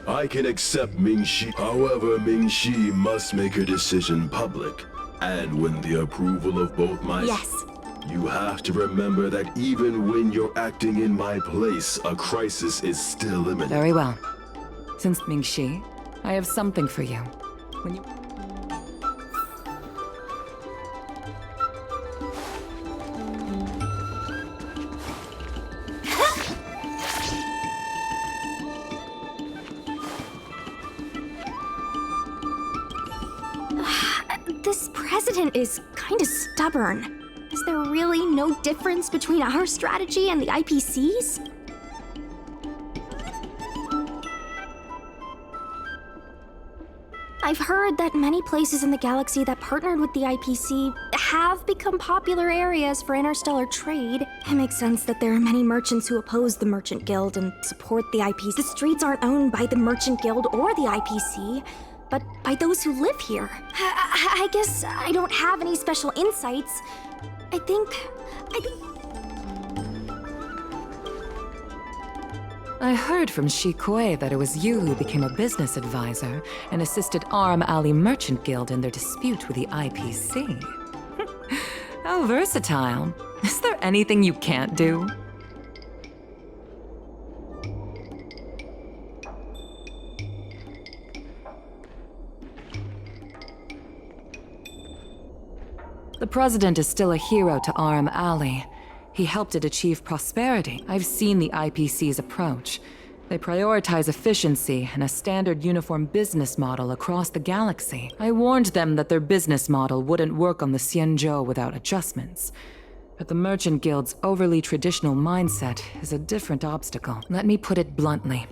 I can accept Mingxi. However, Mingxi must make her decision public and win the approval of both my... Yes. You have to remember that even when you're acting in my place, a crisis is still imminent. Very well. Since Mingxi, I have something for you. When you... This president is kind of stubborn. Is there really no difference between our strategy and the IPC's? I've heard that many places in the galaxy that partnered with the IPC have become popular areas for interstellar trade. It makes sense that there are many merchants who oppose the Merchant Guild and support the IPC. The streets aren't owned by the Merchant Guild or the IPC, but by those who live here. I guess I don't have any special insights. I think... I heard from Shikue that it was you who became a business advisor and assisted Aurum Alley Merchant Guild in their dispute with the IPC. How versatile. Is there anything you can't do? The president is still a hero to Aurum Alley. He helped it achieve prosperity. I've seen the IPC's approach. They prioritize efficiency and a standard uniform business model across the galaxy. I warned them that their business model wouldn't work on the Xianzhou without adjustments. But the Merchant Guild's overly traditional mindset is a different obstacle. Let me put it bluntly.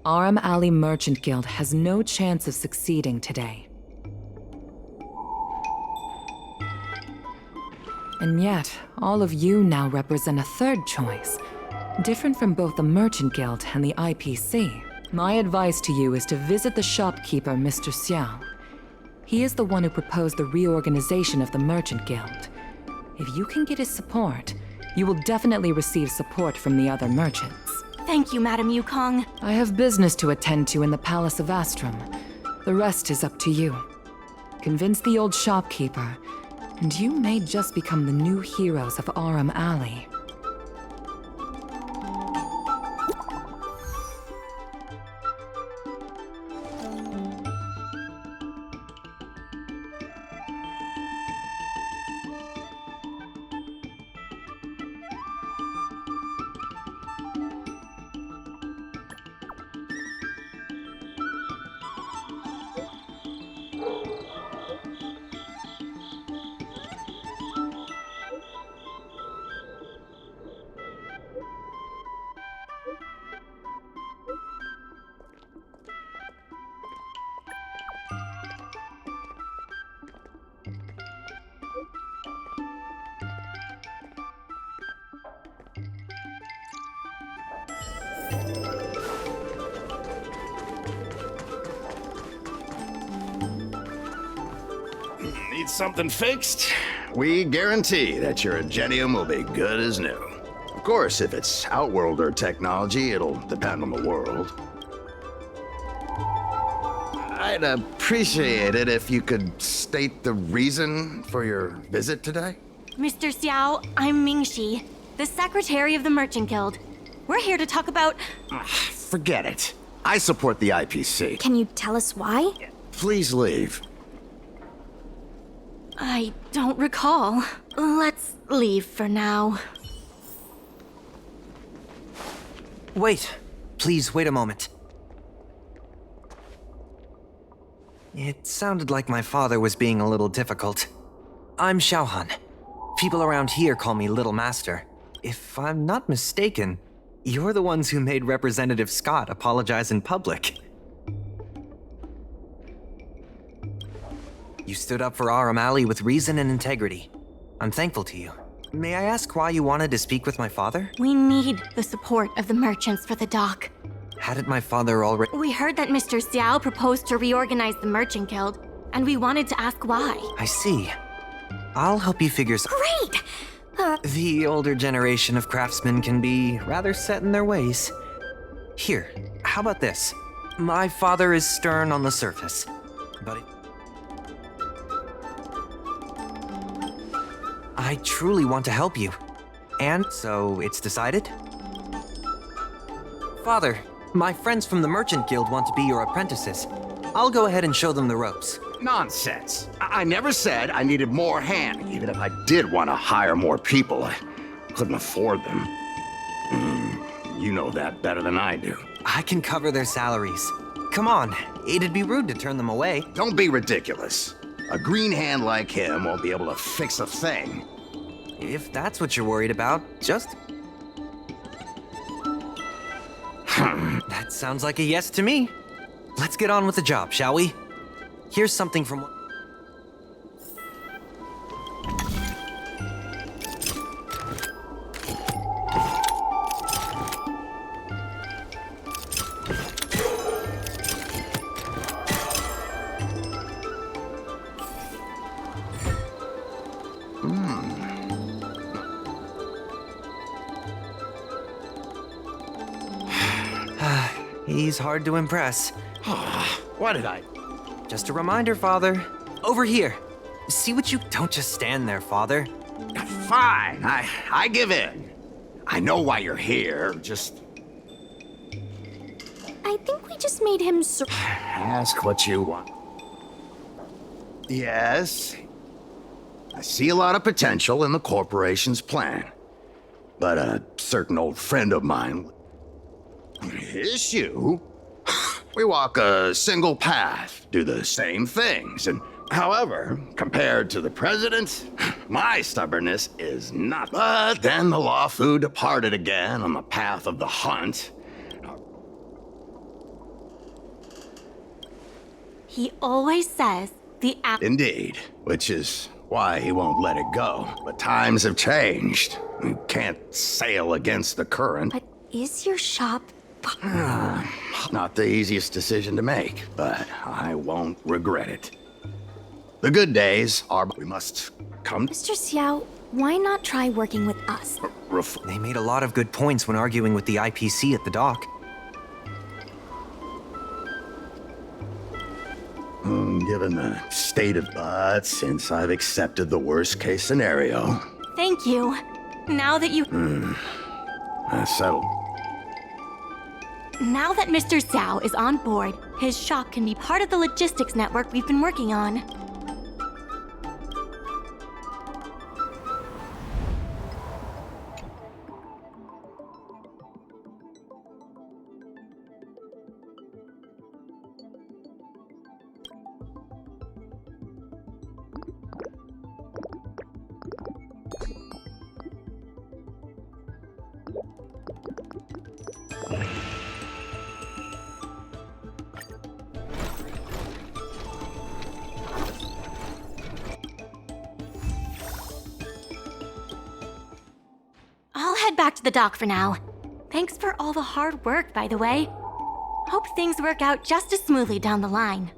Aurum Alley Merchant Guild has no chance of succeeding today. And yet, all of you now represent a third choice, different from both the Merchant Guild and the IPC. My advice to you is to visit the shopkeeper, Mr. Xiao. He is the one who proposed the reorganization of the Merchant Guild. If you can get his support, you will definitely receive support from the other merchants. Thank you, Madam Yukong. I have business to attend to in the Palace of Astrum. The rest is up to you. Convince the old shopkeeper, and you may just become the new heroes of Aurum Alley. Need something fixed? We guarantee that your Ingenium will be good as new. Of course, if it's Outworlder technology, it'll depend on the world. I'd appreciate it if you could state the reason for your visit today. Mr. Xiao, I'm Mingxi, the secretary of the Merchant Guild. We're here to talk about... Forget it. I support the IPC. Can you tell us why? Please leave. I don't recall. Let's leave for now. Wait. Please, wait a moment. It sounded like my father was being a little difficult. I'm Xiaohan. People around here call me Little Master. If I'm not mistaken, you're the ones who made Representative Scott apologize in public. You stood up for Aurum Alley with reason and integrity. I'm thankful to you. May I ask why you wanted to speak with my father? We need the support of the merchants for the dock. Hadn't my father already— We heard that Mr. Xiao proposed to reorganize the Merchant Guild, and we wanted to ask why. I see. I'll help you figure Great! The older generation of craftsmen can be rather set in their ways. Here, how about this? My father is stern on the surface, but I truly want to help you. And so it's decided? Father, my friends from the Merchant Guild want to be your apprentices. I'll go ahead and show them the ropes. Nonsense. I never said I needed more hand. Even if I did want to hire more people, I couldn't afford them. You know that better than I do. I can cover their salaries. Come on, it'd be rude to turn them away. Don't be ridiculous. A green hand like him won't be able to fix a thing. If that's what you're worried about, just... That sounds like a yes to me. Let's get on with the job, shall we? Here's something from... He's hard to impress. What did I... Just a reminder, Father. Over here. See what you... Don't just stand there, Father. Fine, I give in. I know why you're here, just... I think we just made him Ask what you want. Yes. I see a lot of potential in the corporation's plan. But a certain old friend of mine... Issue? We walk a single path, do the same things, and however, compared to the president, my stubbornness is not. But then the Lawfu departed again on the path of the hunt. He always says the Indeed, which is why he won't let it go. But times have changed. You can't sail against the current. But is your shop... Not the easiest decision to make, but I won't regret it. The good days are... We must come... Mr. Xiao, why not try working with us? They made a lot of good points when arguing with the IPC at the dock. Given the state of... But since I've accepted the worst-case scenario... Thank you. Now that you... That's settled. Now that Mr. Xiao is on board, his shop can be part of the logistics network we've been working on. I'll head back to the dock for now. Thanks for all the hard work, by the way. Hope things work out just as smoothly down the line.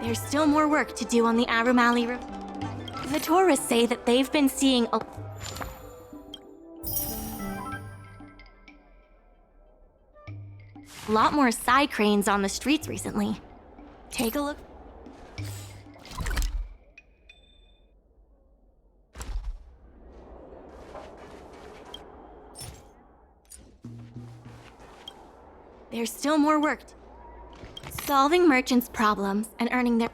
There's still more work to do on the Aurum Alley River. The tourists say that they've been seeing a lot more side cranes on the streets recently. Take a look. There's still more work. Solving merchants' problems and earning their...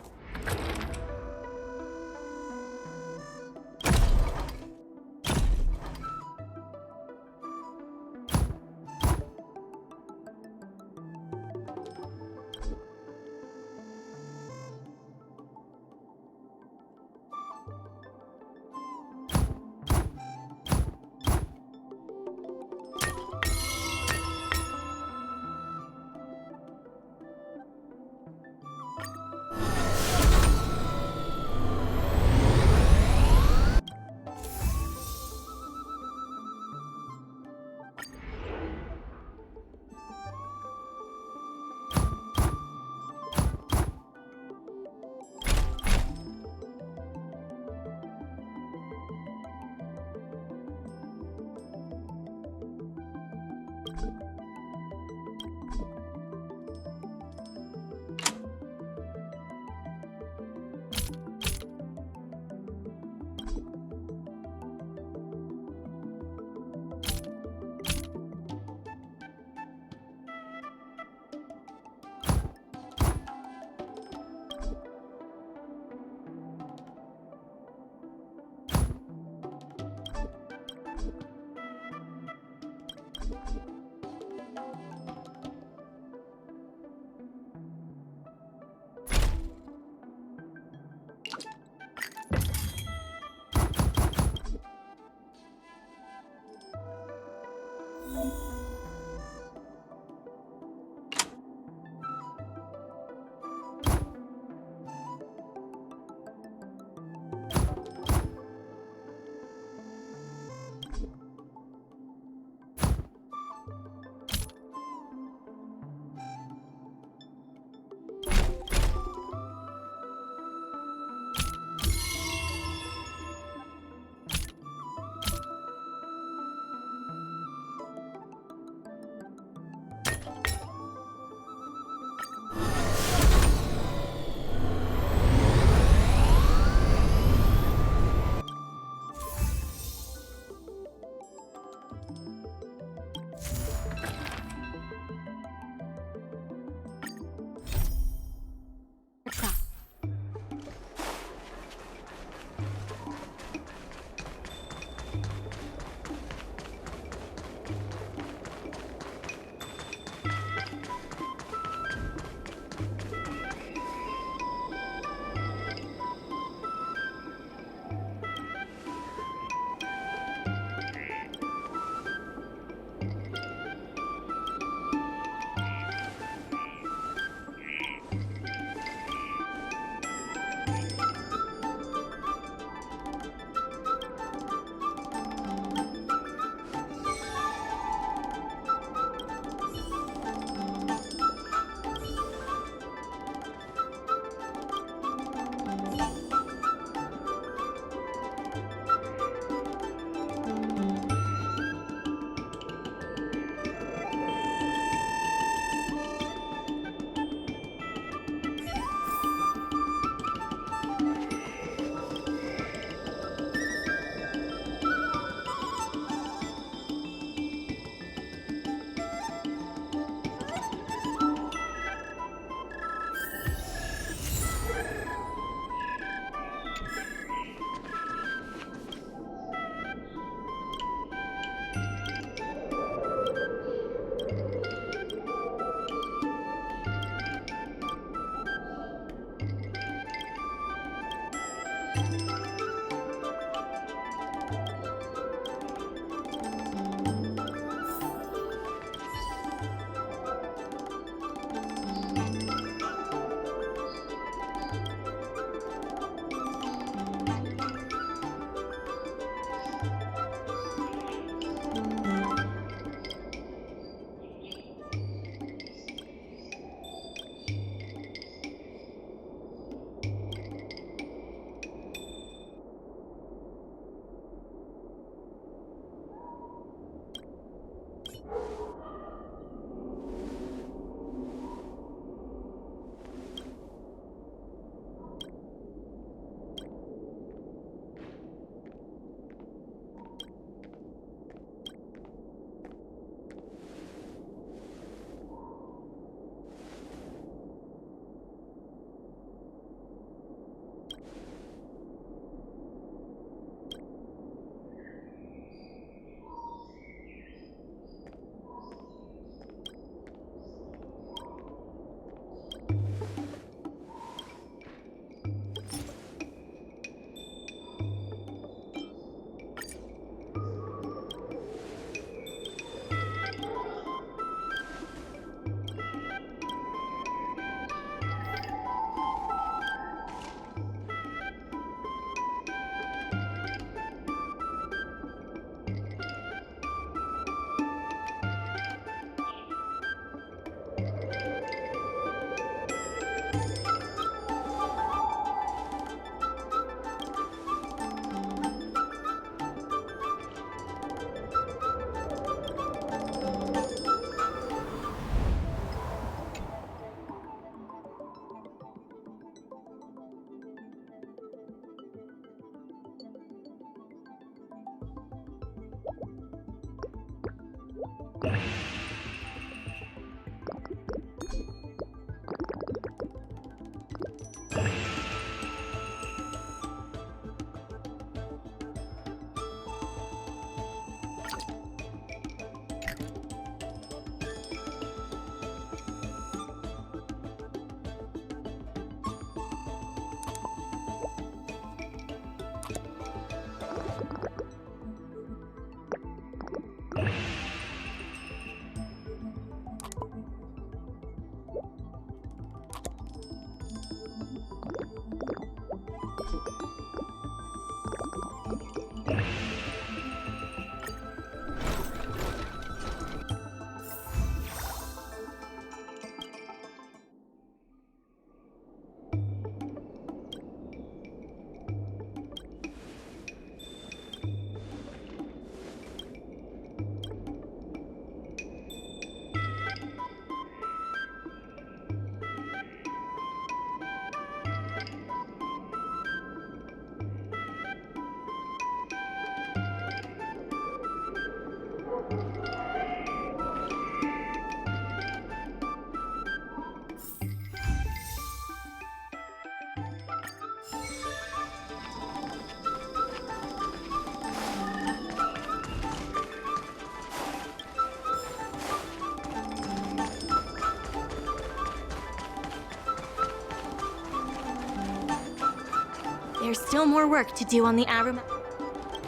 there's still more work to do on the Aurum.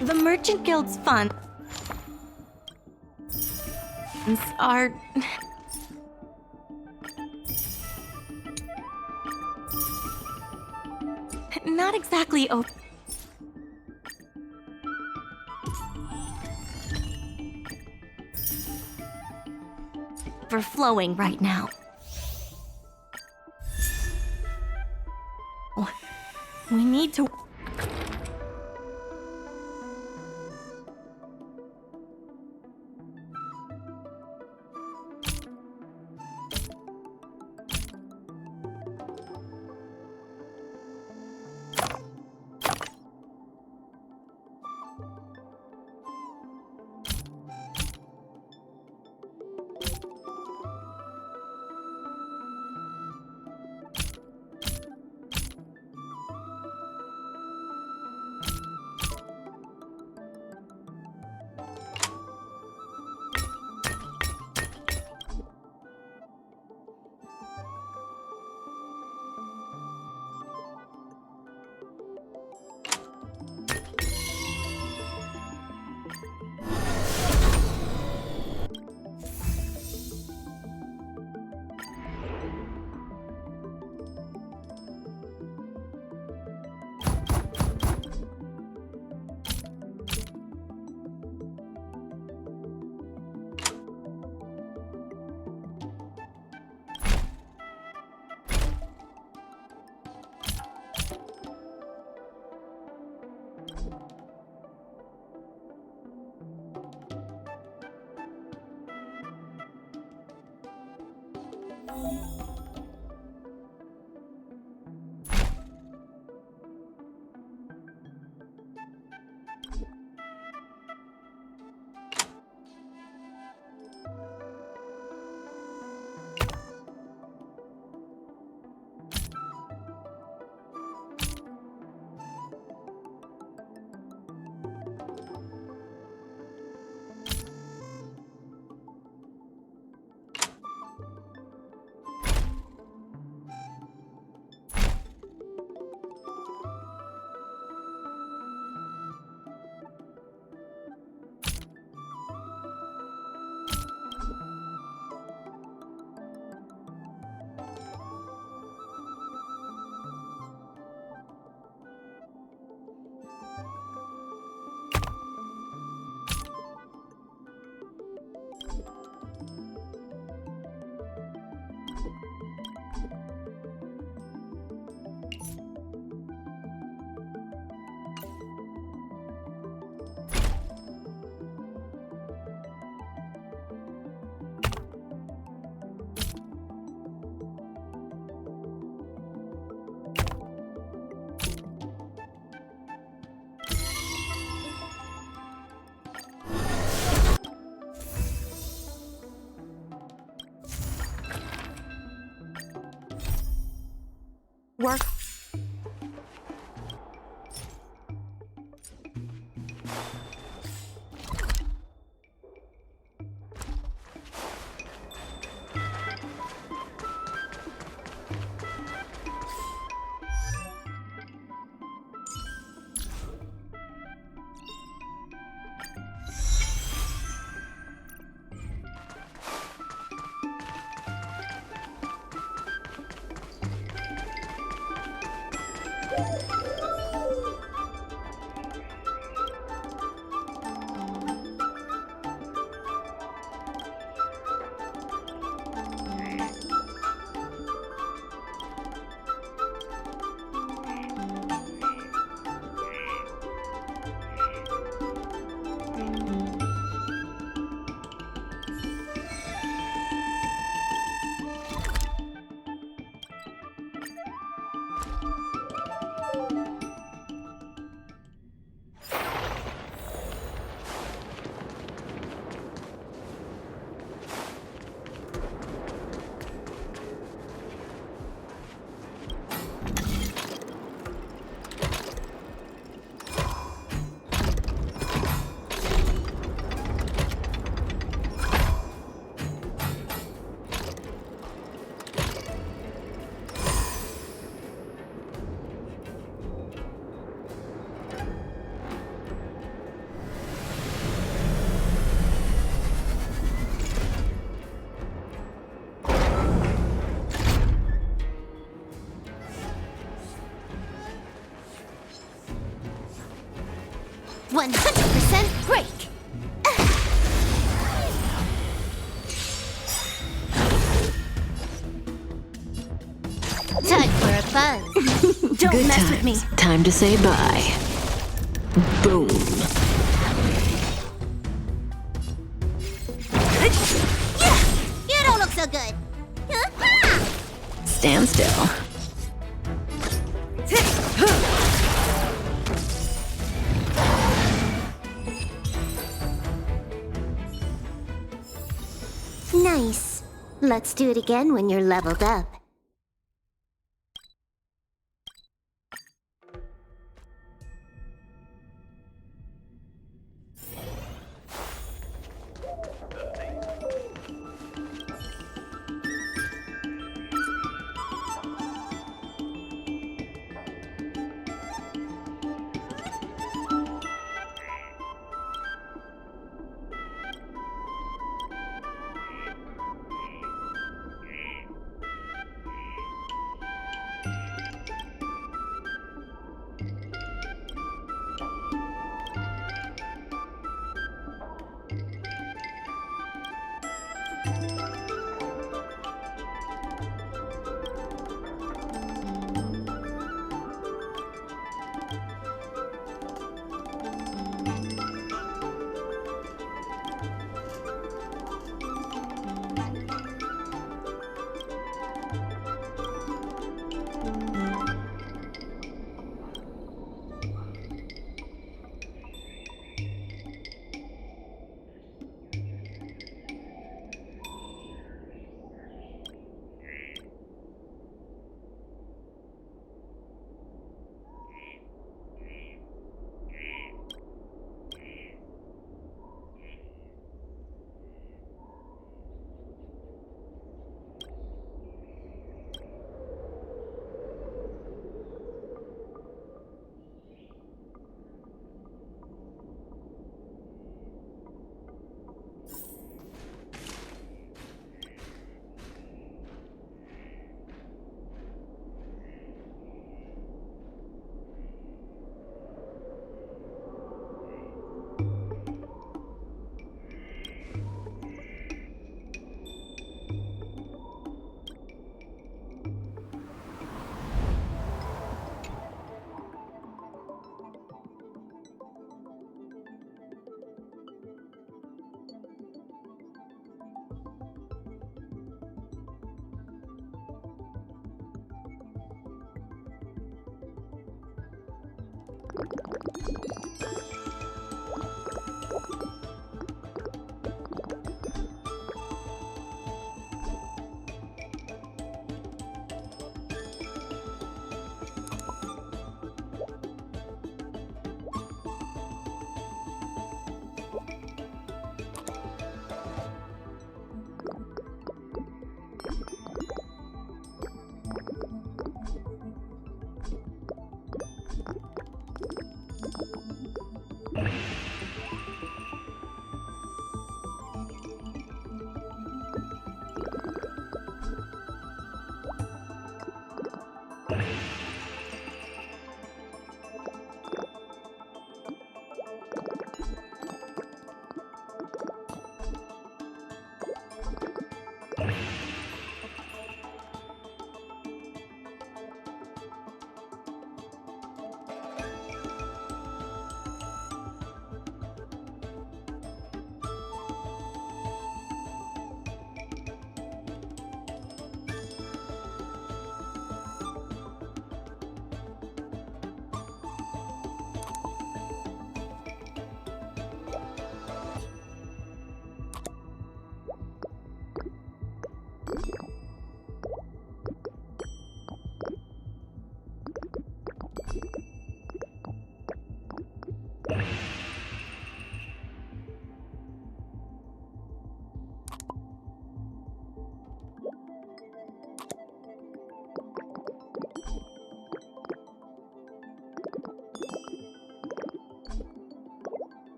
The Merchant Guild's funds are not exactly overflowing right now. We need to... work. 100% break. Time for a buzz. Don't Good mess times. with me. Time to say bye. Boom. You don't look so good. Stand still. Nice. Let's do it again when you're leveled up.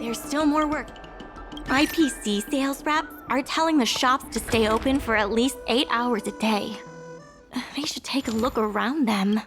There's still more work. IPC sales reps are telling the shops to stay open for at least 8 hours a day. They should take a look around them.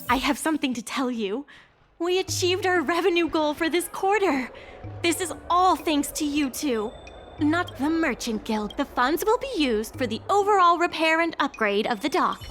I have something to tell you. We achieved our revenue goal for this quarter. This is all thanks to you two. Not the Merchant Guild. The funds will be used for the overall repair and upgrade of the dock.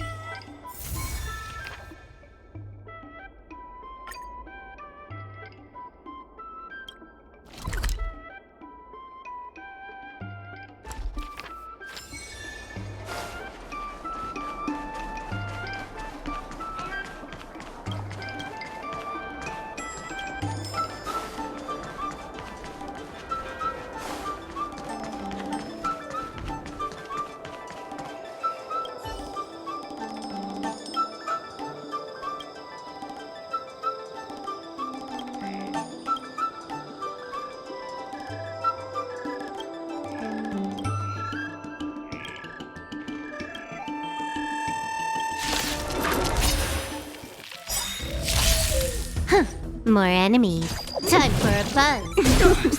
More enemies. Time for a buzz.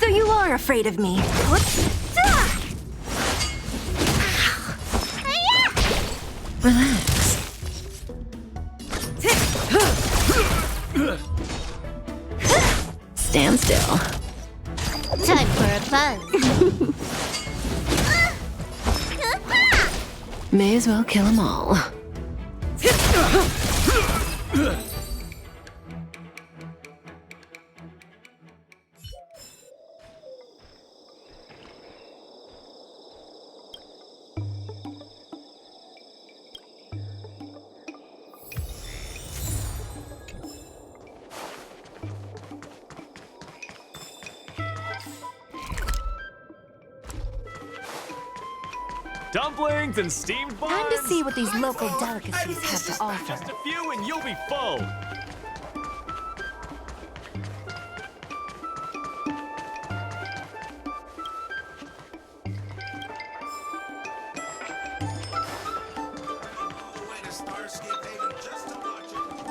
So you are afraid of me. Relax. Stand still. Time for a buzz. May as well kill them all. Dumplings and steamed buns. Time to see what these local delicacies have to offer. Just a few and you'll be full. Starship Haven just to watch it.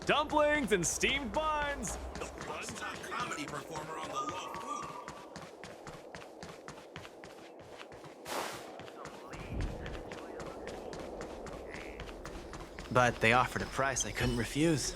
Dumplings and steamed buns! The one-time comedy performer on the low food. But they offered a price I couldn't refuse.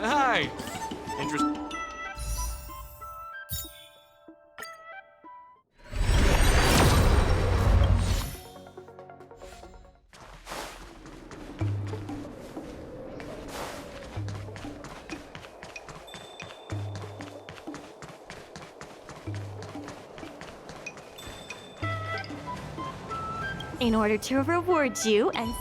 Hi! Interest. In order to reward you and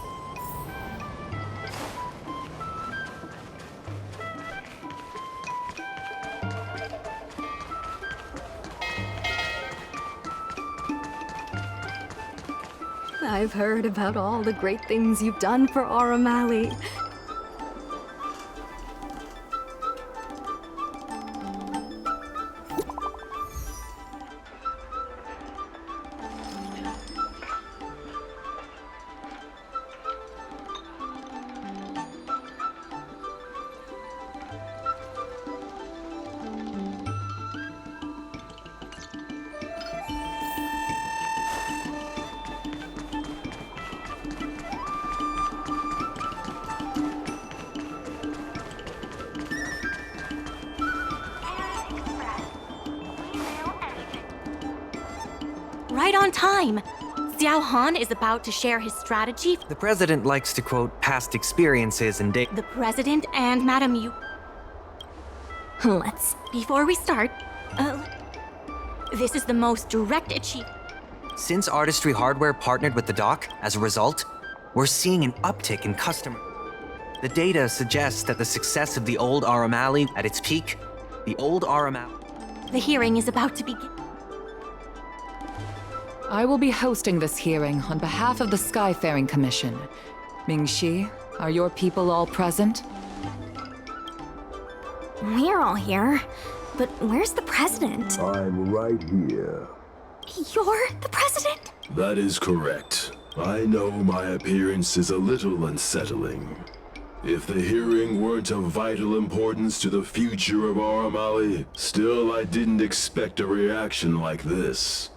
I've heard about all the great things you've done for Aurum Alley. right on time. Xiao Han is about to share his strategy. The president likes to quote past experiences and data. The president and Madam Yu. Before we start, this is the most direct achievement. Since Artistry Hardware partnered with the doc, as a result, We're seeing an uptick in customer. The data suggests that the success of the old Aurum Alley at its peak, the old Aurum Alley. The hearing is about to begin. I will be hosting this hearing on behalf of the Skyfaring Commission. Ming-Shi, are your people all present? We're all here, but where's the president? I'm right here. You're the president? That is correct. I know my appearance is a little unsettling. If the hearing weren't of vital importance to the future of Aurum Alley, still I didn't expect a reaction like this.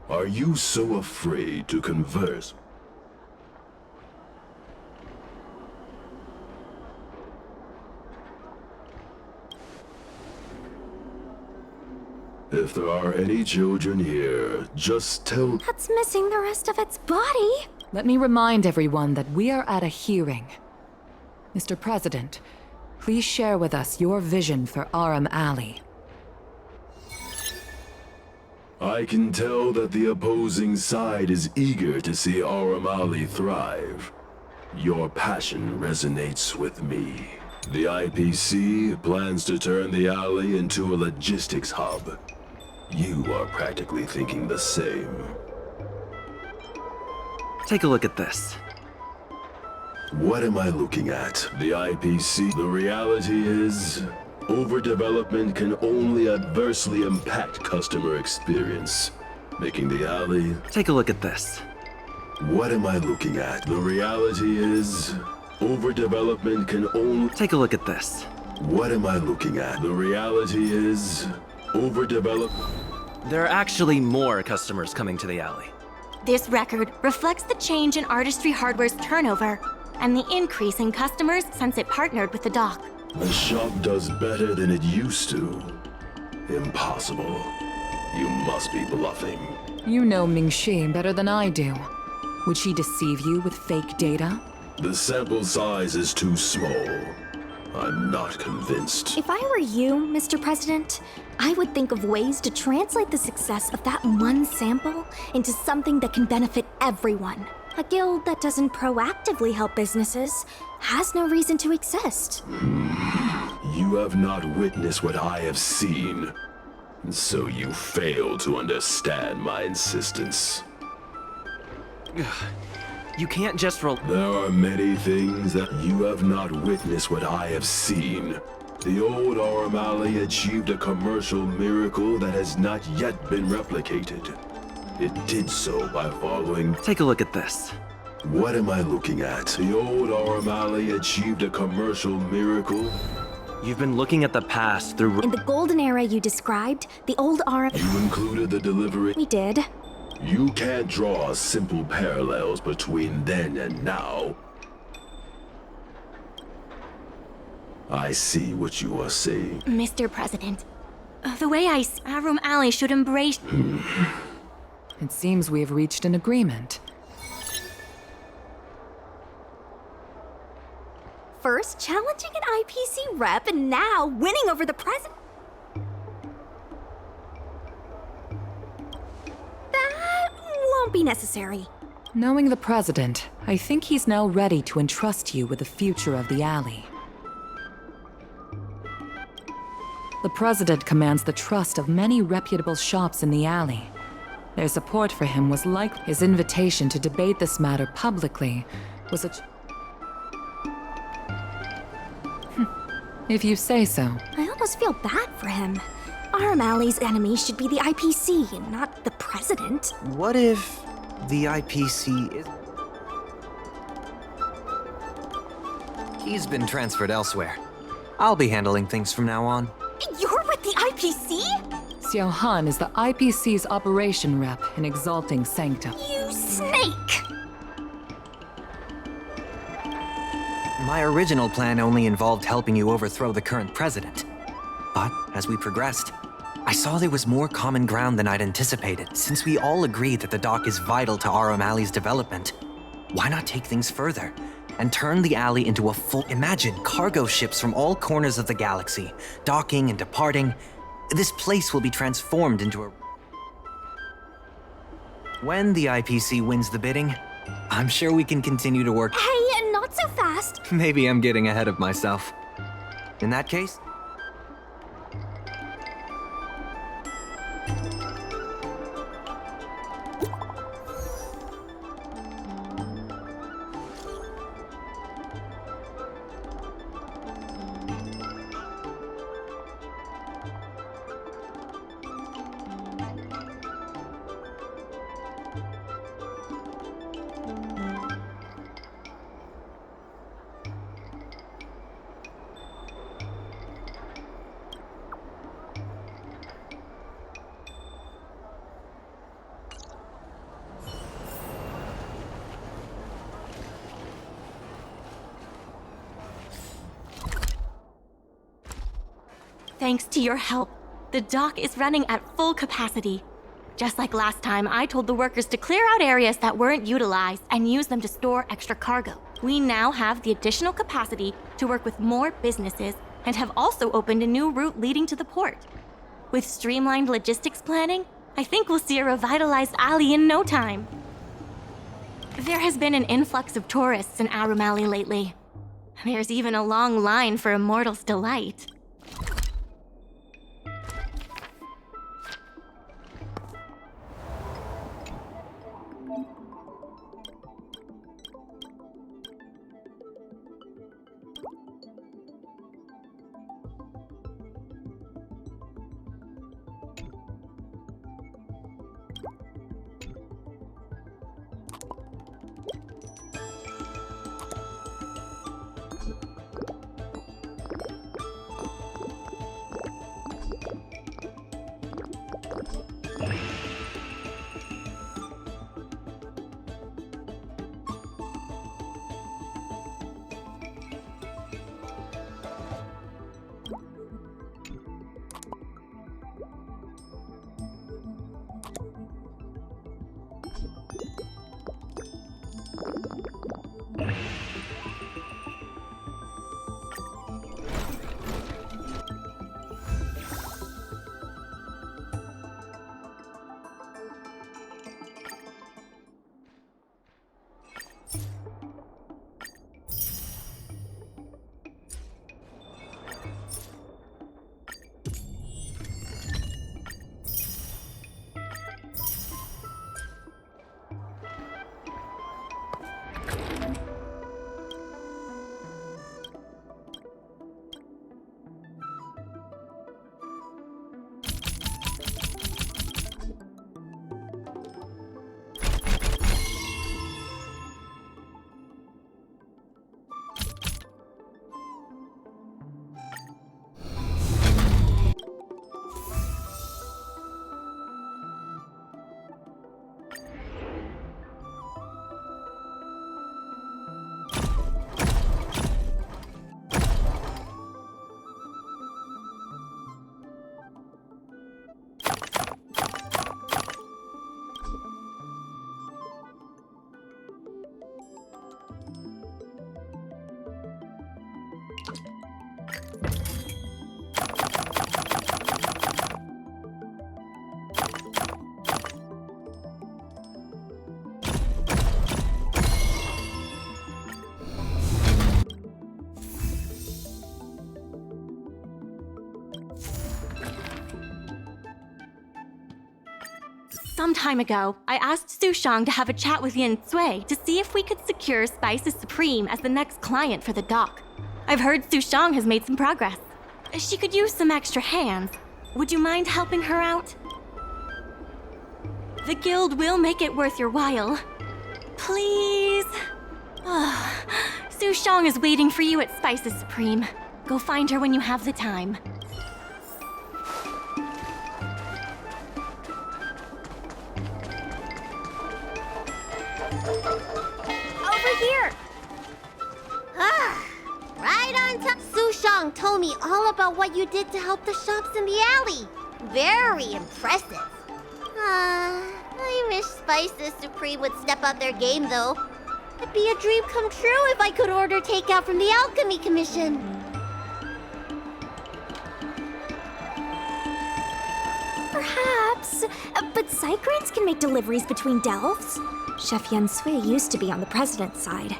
Are you so afraid to converse? If there are any children here, just tell— That's missing the rest of its body. Let me remind everyone that we are at a hearing. Mr. President, please share with us your vision for Aurum Alley. I can tell that the opposing side is eager to see Aurum Alley thrive. Your passion resonates with me. The IPC plans to turn the alley into a logistics hub. You are practically thinking the same. Take a look at this. What am I looking at? The IPC? The reality is, overdevelopment can only adversely impact customer experience, making the alley— Take a look at this. What am I looking at? The reality is, overdevelopment can only— Take a look at this. What am I looking at? The reality is, overdevelopment— There are actually more customers coming to the alley. This record reflects the change in Artistry Hardware's turnover and the increase in customers since it partnered with the dock. The shop does better than it used to. Impossible. You must be bluffing. You know Ming-Shi better than I do. Would she deceive you with fake data? The sample size is too small. I'm not convinced. If I were you, Mr. President, I would think of ways to translate the success of that one sample into something that can benefit everyone. A guild that doesn't proactively help businesses has no reason to exist. You have not witnessed what I have seen, so you fail to understand my insistence. You can't just roll— There are many things that you have not witnessed what I have seen. The old Aurum Alley achieved a commercial miracle that has not yet been replicated. It did so by following— Take a look at this. What am I looking at? The old Aurum Alley achieved a commercial miracle? You've been looking at the past through— In the golden era you described, the old Aurum— You included the delivery— We did. You can't draw simple parallels between then and now. I see what you are saying. Mr. President, the way Aurum Alley should embrace— It seems we have reached an agreement. First challenging an IPC rep and now winning over the president. That won't be necessary. Knowing the president, I think he's now ready to entrust you with the future of the alley. The president commands the trust of many reputable shops in the alley. Their support for him was like his invitation to debate this matter publicly was a— If you say so. I almost feel bad for him. Aurum Alley's enemy should be the IPC, not the president. What if the IPC is— He's been transferred elsewhere. I'll be handling things from now on. You're with the IPC? Xiao Han is the IPC's operation rep in Exalting Sanctum. You snake! My original plan only involved helping you overthrow the current president. But as we progressed, I saw there was more common ground than I'd anticipated. Since we all agree that the dock is vital to Aurum Alley's development, why not take things further and turn the alley into a full— Imagine cargo ships from all corners of the galaxy, docking and departing. This place will be transformed into a— When the IPC wins the bidding, I'm sure we can continue to work. Hey, not so fast. Maybe I'm getting ahead of myself. In that case, Thanks to your help, the dock is running at full capacity. Just like last time, I told the workers to clear out areas that weren't utilized and use them to store extra cargo. We now have the additional capacity to work with more businesses and have also opened a new route leading to the port. With streamlined logistics planning, I think we'll see a revitalized alley in no time. There has been an influx of tourists in Aurum Alley lately. There's even a long line for Immortal's Delight. Some time ago, I asked Sushang to have a chat with Yin Sui to see if we could secure Spices Supreme as the next client for the dock. I've heard Sushang has made some progress. She could use some extra hands. Would you mind helping her out? The guild will make it worth your while. Please? Sushang is waiting for you at Spices Supreme. Go find her when you have the time. Over here! Right on time. Sushang told me all about what you did to help the shops in the alley. Very impressive. I wish Spices Supreme would step up their game, though. It'd be a dream come true if I could order takeout from the Alchemy Commission. Perhaps, but Cycranes can make deliveries between delves. Chef Yen Sui used to be on the president's side.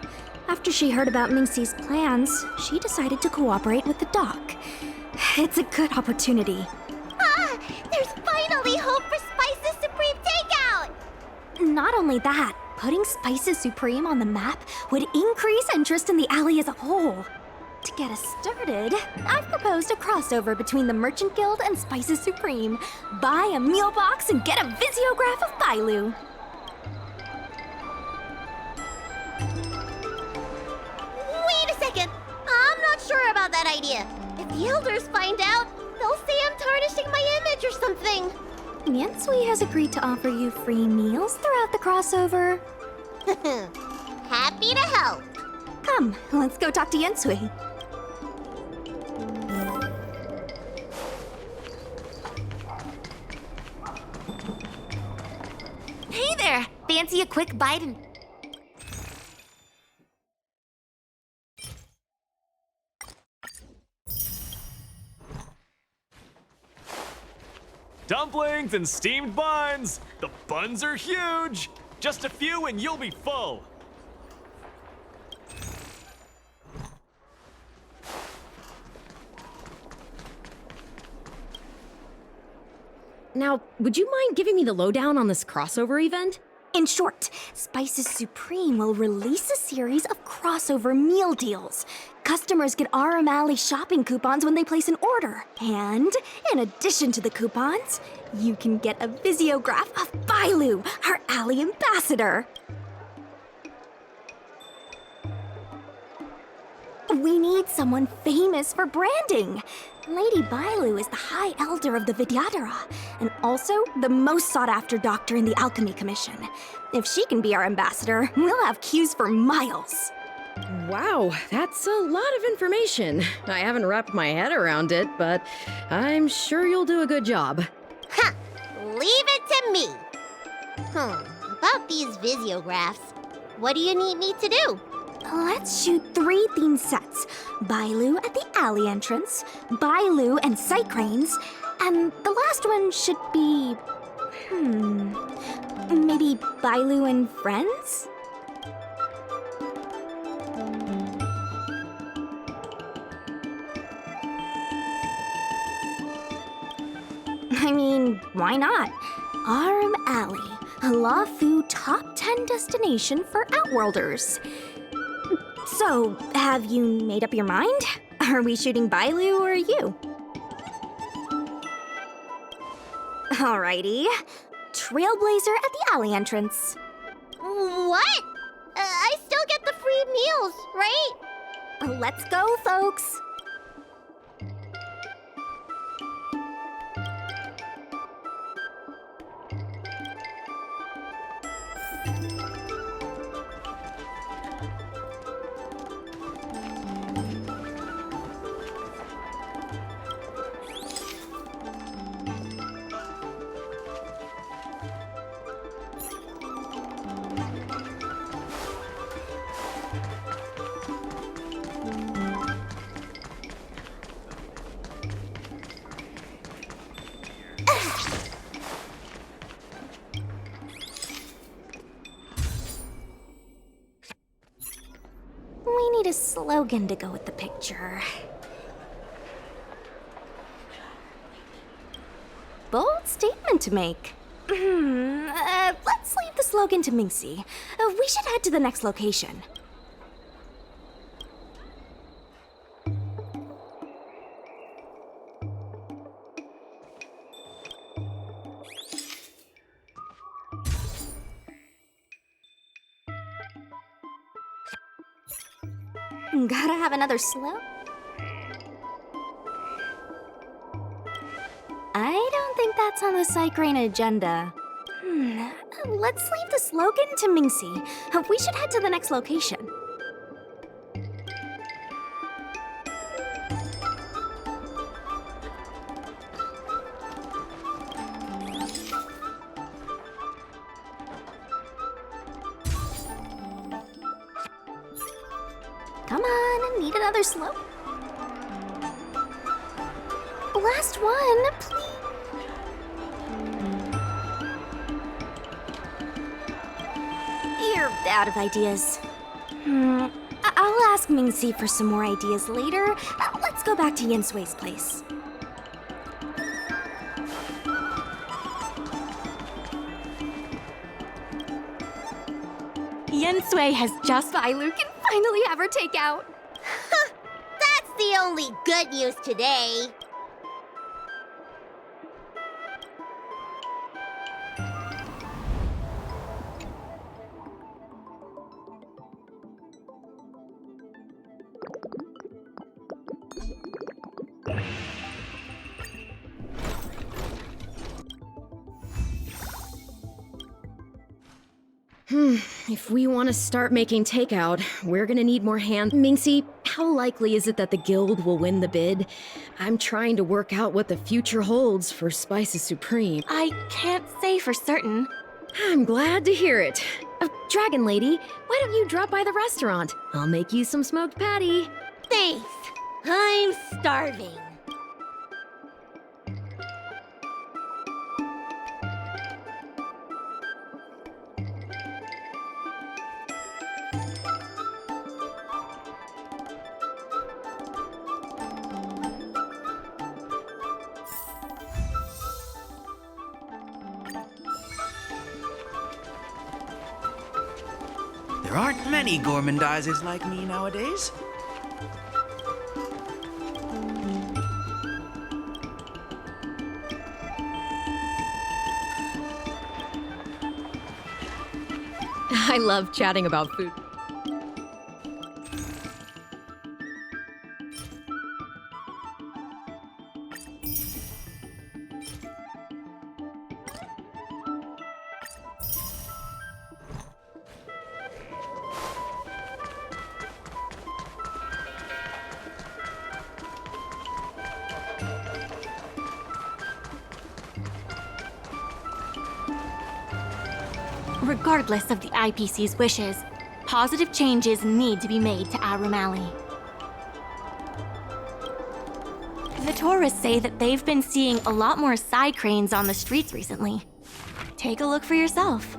After she heard about Mingxi's plans, she decided to cooperate with the doc. It's a good opportunity. Ah! There's finally hope for Spices Supreme takeout! Not only that, putting Spices Supreme on the map would increase interest in the alley as a whole. To get us started, I've proposed a crossover between the Merchant Guild and Spices Supreme. Buy a meal box and get a visiograph of Bailu. Wait a second! I'm not sure about that idea. If the elders find out, they'll say I'm tarnishing my image or something. Yansui has agreed to offer you free meals throughout the crossover. Happy to help. Come, let's go talk to Yansui. Hey there! Fancy a quick bite and... Dumplings and steamed buns! The buns are huge! Just a few and you'll be full! Now, would you mind giving me the lowdown on this crossover event? In short, Spices Supreme will release a series of crossover meal deals. Customers get Aurum Alley shopping coupons when they place an order. And, in addition to the coupons, you can get a visiograph of Bailu, our alley ambassador. We need someone famous for branding. Lady Bailu is the High Elder of the Vidyadhara, and also the most sought-after doctor in the Alchemy Commission. If she can be our ambassador, we'll have queues for miles. Wow, that's a lot of information. I haven't wrapped my head around it, but I'm sure you'll do a good job. Ha! Leave it to me. About these visiographs, what do you need me to do? Let's shoot 3 theme sets. Bailu at the alley entrance, Bailu and sight cranes, and the last one should be... maybe Bailu and friends? I mean, why not? Aurum Alley, a Lafu top 10 destination for Outworlders. So, have you made up your mind? Are we shooting Bailu or you? Alrighty. Trailblazer at the alley entrance. What? I still get the free meals, right? Let's go, folks. We need a slogan to go with the picture. Bold statement to make. Let's leave the slogan to Mingxi. We should head to the next location. Gotta have another slow? I don't think that's on the Psycrane agenda. Let's leave the slogan to Mingxi. We should head to the next location. Come on, need another slope. Last one, please. out of ideas. I'll ask Mingxi for some more ideas later. Let's go back to Yin Sui's place. Yen Sui has just Lu can finally have her takeout. That's the only good news today. If we want to start making takeout, we're gonna need more hands. Mingxi, how likely is it that the guild will win the bid? I'm trying to work out what the future holds for Spices Supreme. I can't say for certain. I'm glad to hear it. Dragon Lady, why don't you drop by the restaurant? I'll make you some smoked patty. Thanks. I'm starving. There aren't many gourmandizers like me nowadays. I love chatting about food. Regardless of the IPC's wishes, positive changes need to be made to Aurum Alley. The tourists say that they've been seeing a lot more side cranes on the streets recently. Take a look for yourself.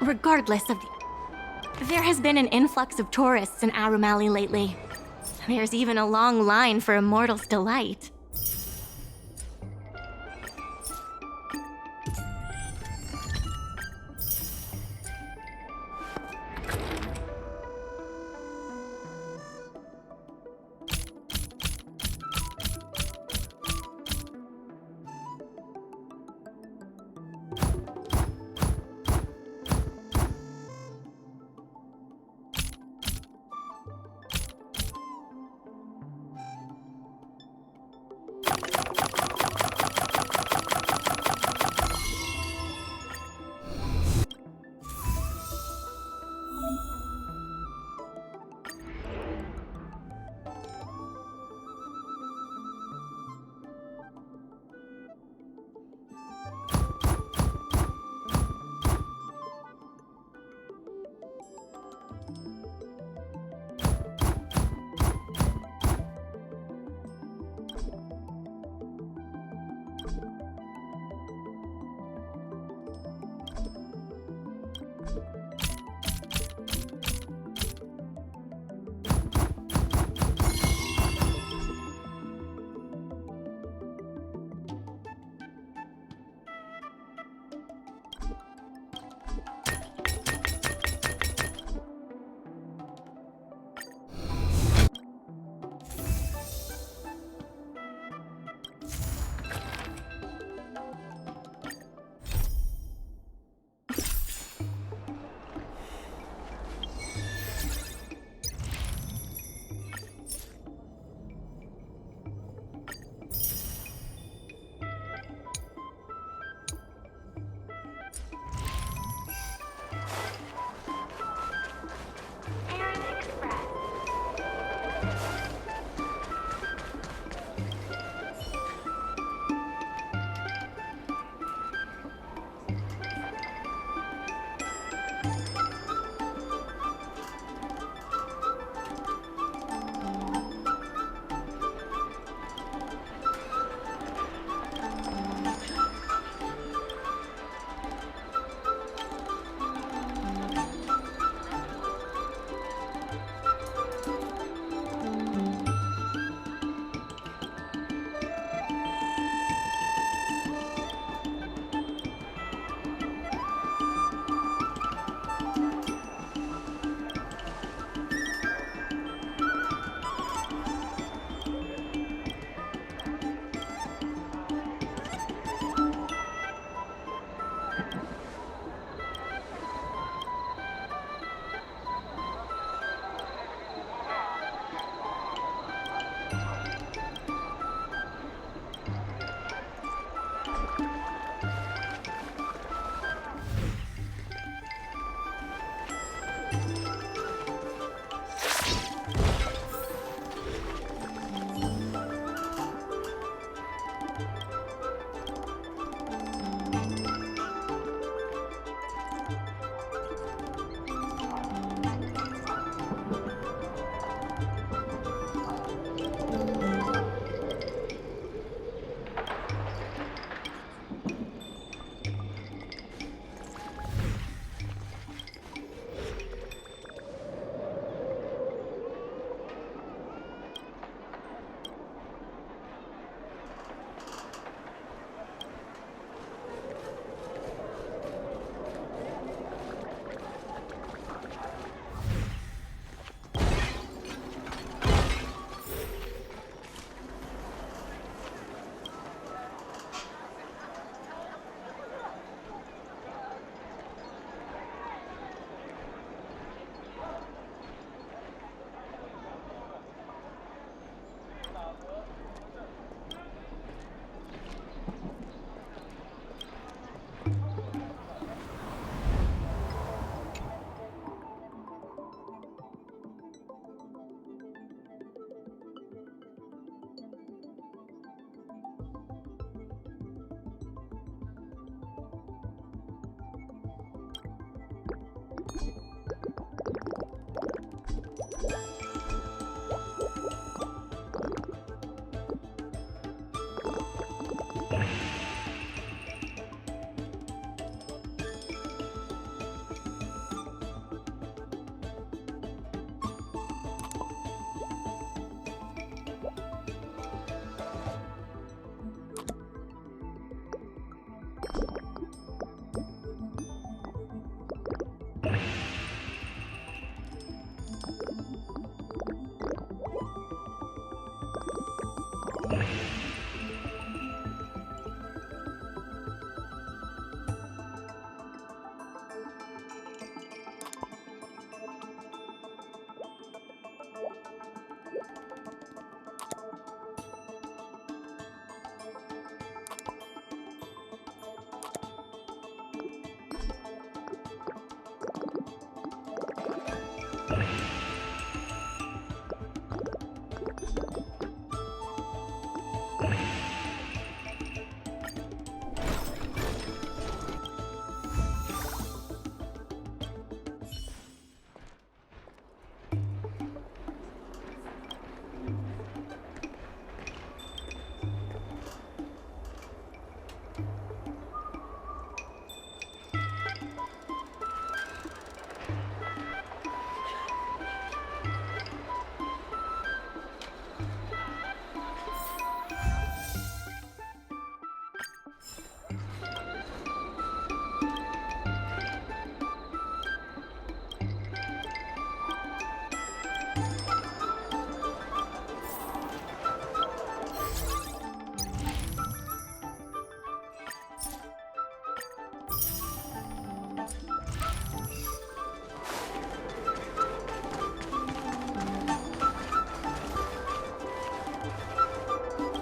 Regardless of there has been an influx of tourists in Aurum Alley lately. There's even a long line for Immortal's Delight.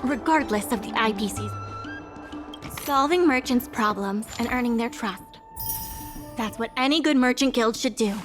regardless of the IPC's. Solving merchants' problems and earning their trust. That's what any good merchant guild should do.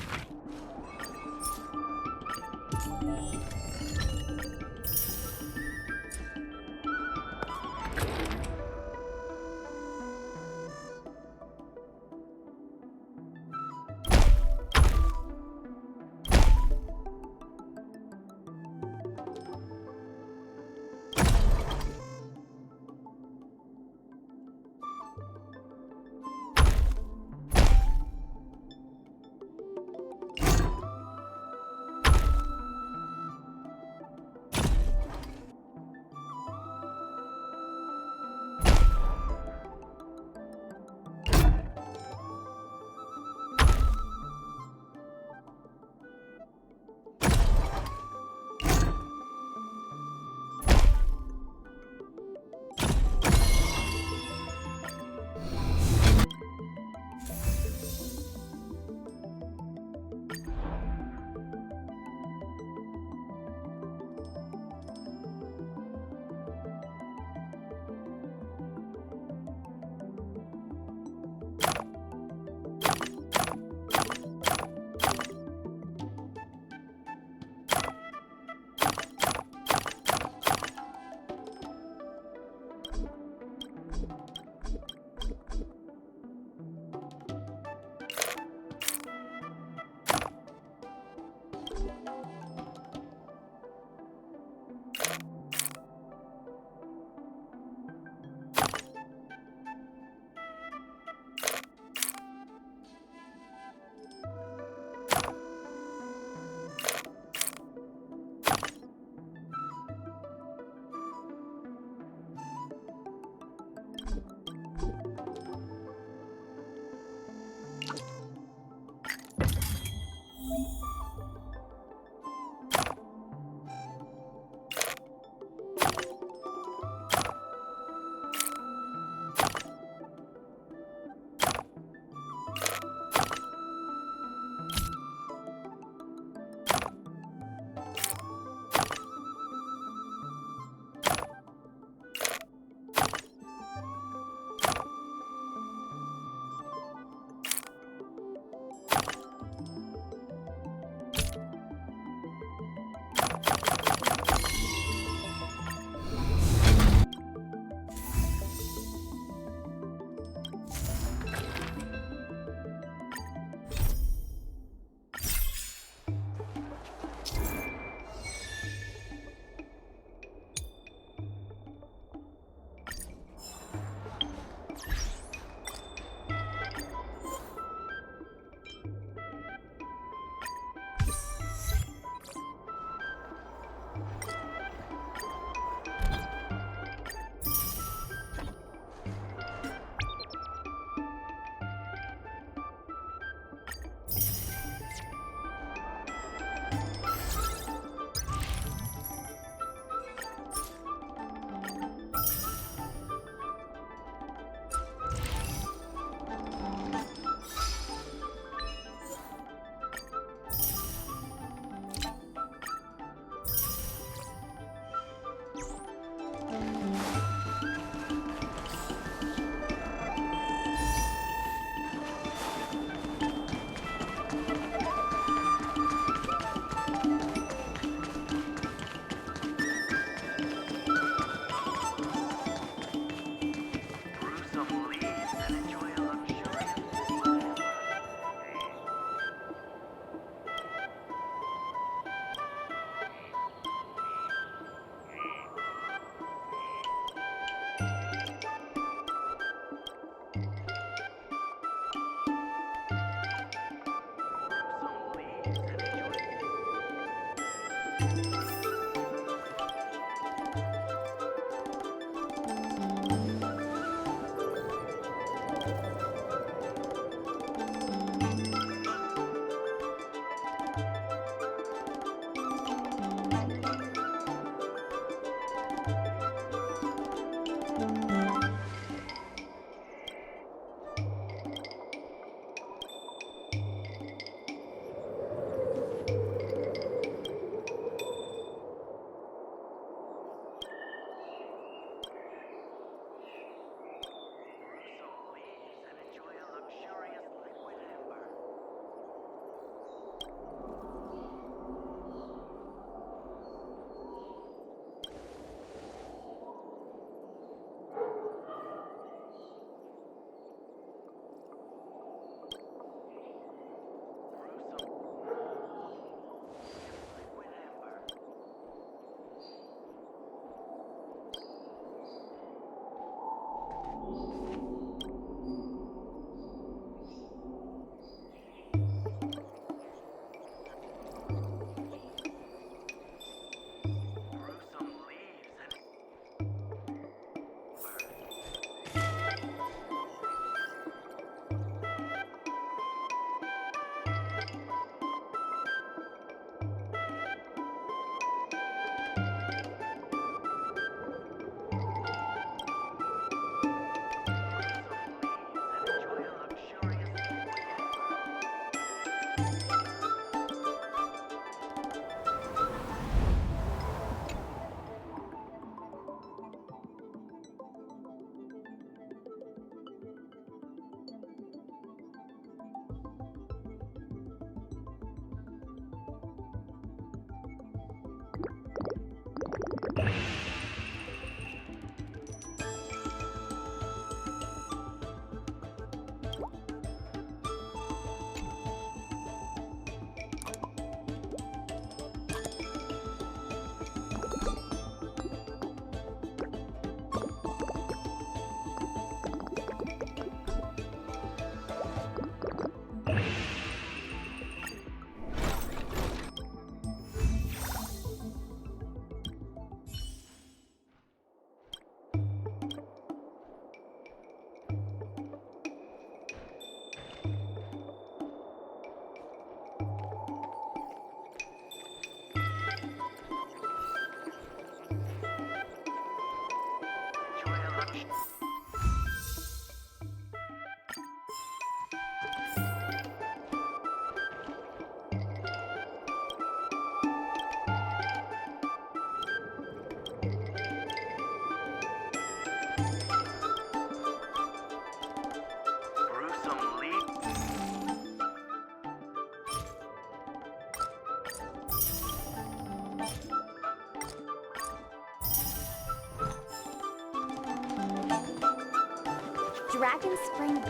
Dragon Spring.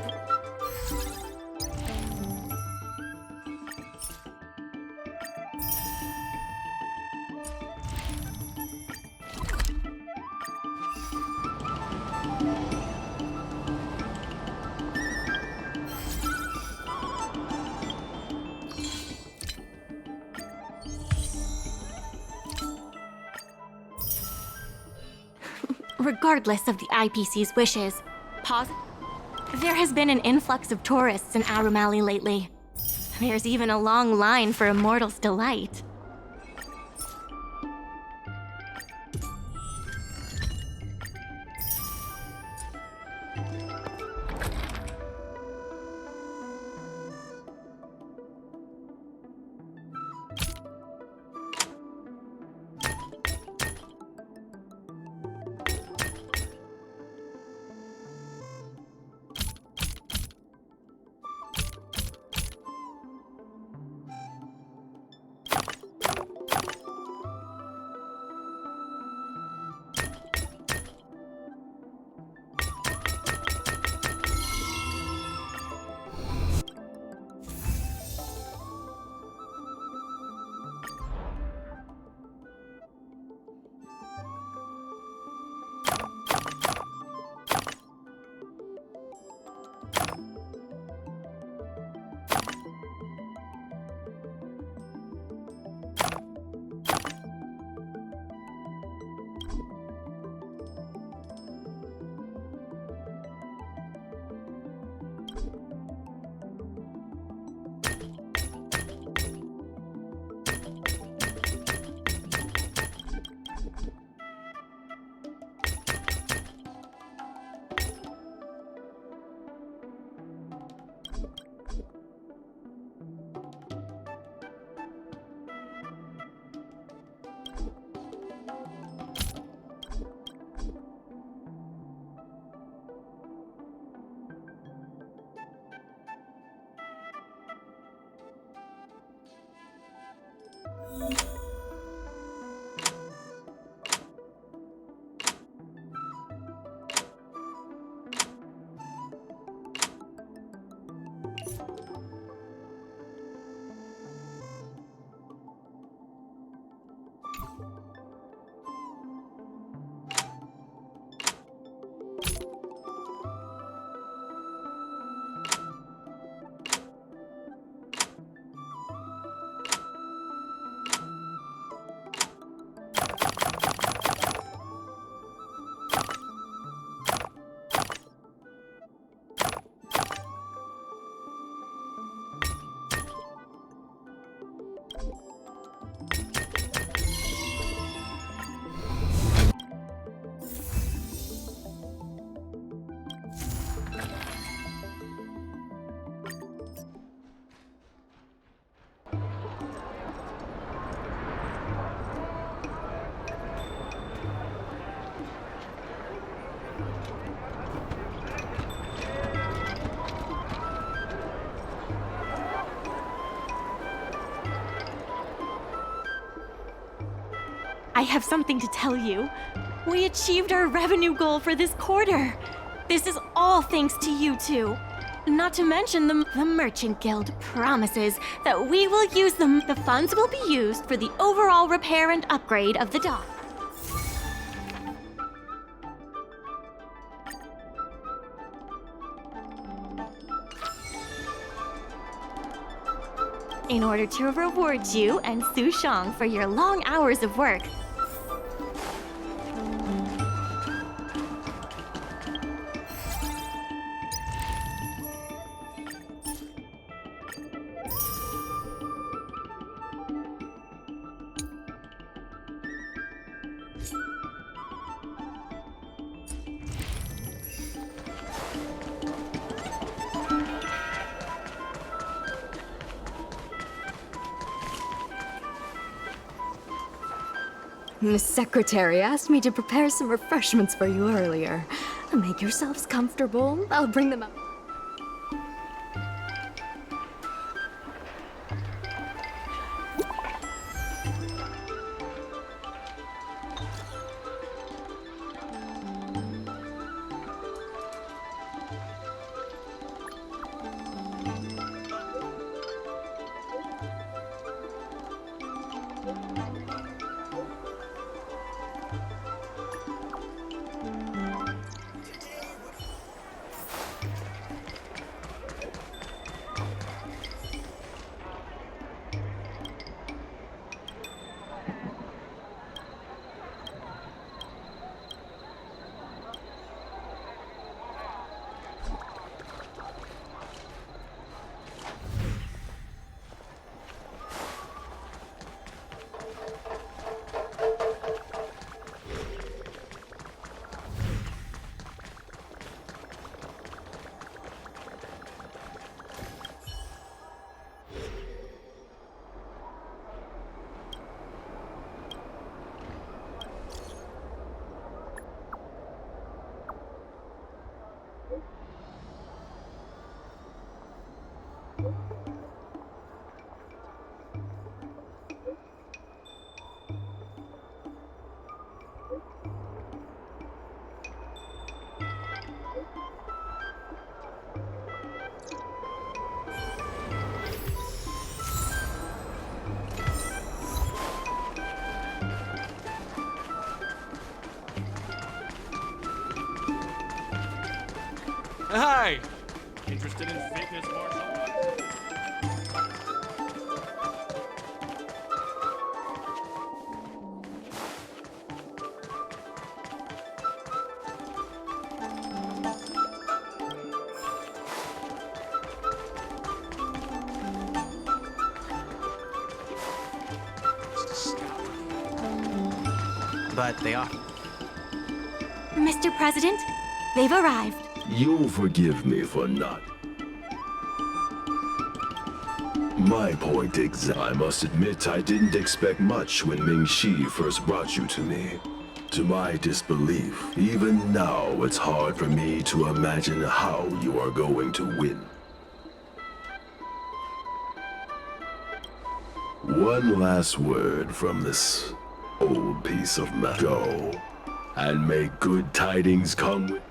Regardless of the IPC's wishes, there has been an influx of tourists in Aurum Alley lately. There's even a long line for Immortal's Delight. I have something to tell you. We achieved our revenue goal for this quarter. This is all thanks to you two. Not to mention the Merchant Guild promises that we will use them. The funds will be used for the overall repair and upgrade of the dock. In order to reward you and Su Shang for your long hours of work, Miss Secretary asked me to prepare some refreshments for you earlier. Make yourselves comfortable. I'll bring them up. Hi! Interested in fitness, Marshall? But they are. Mr. President, they've arrived. You'll forgive me for not. My point I must admit I didn't expect much when Ming-Shi first brought you to me. To my disbelief, even now it's hard for me to imagine how you are going to win. One last word from this old piece of metal. Go, and may good tidings come with.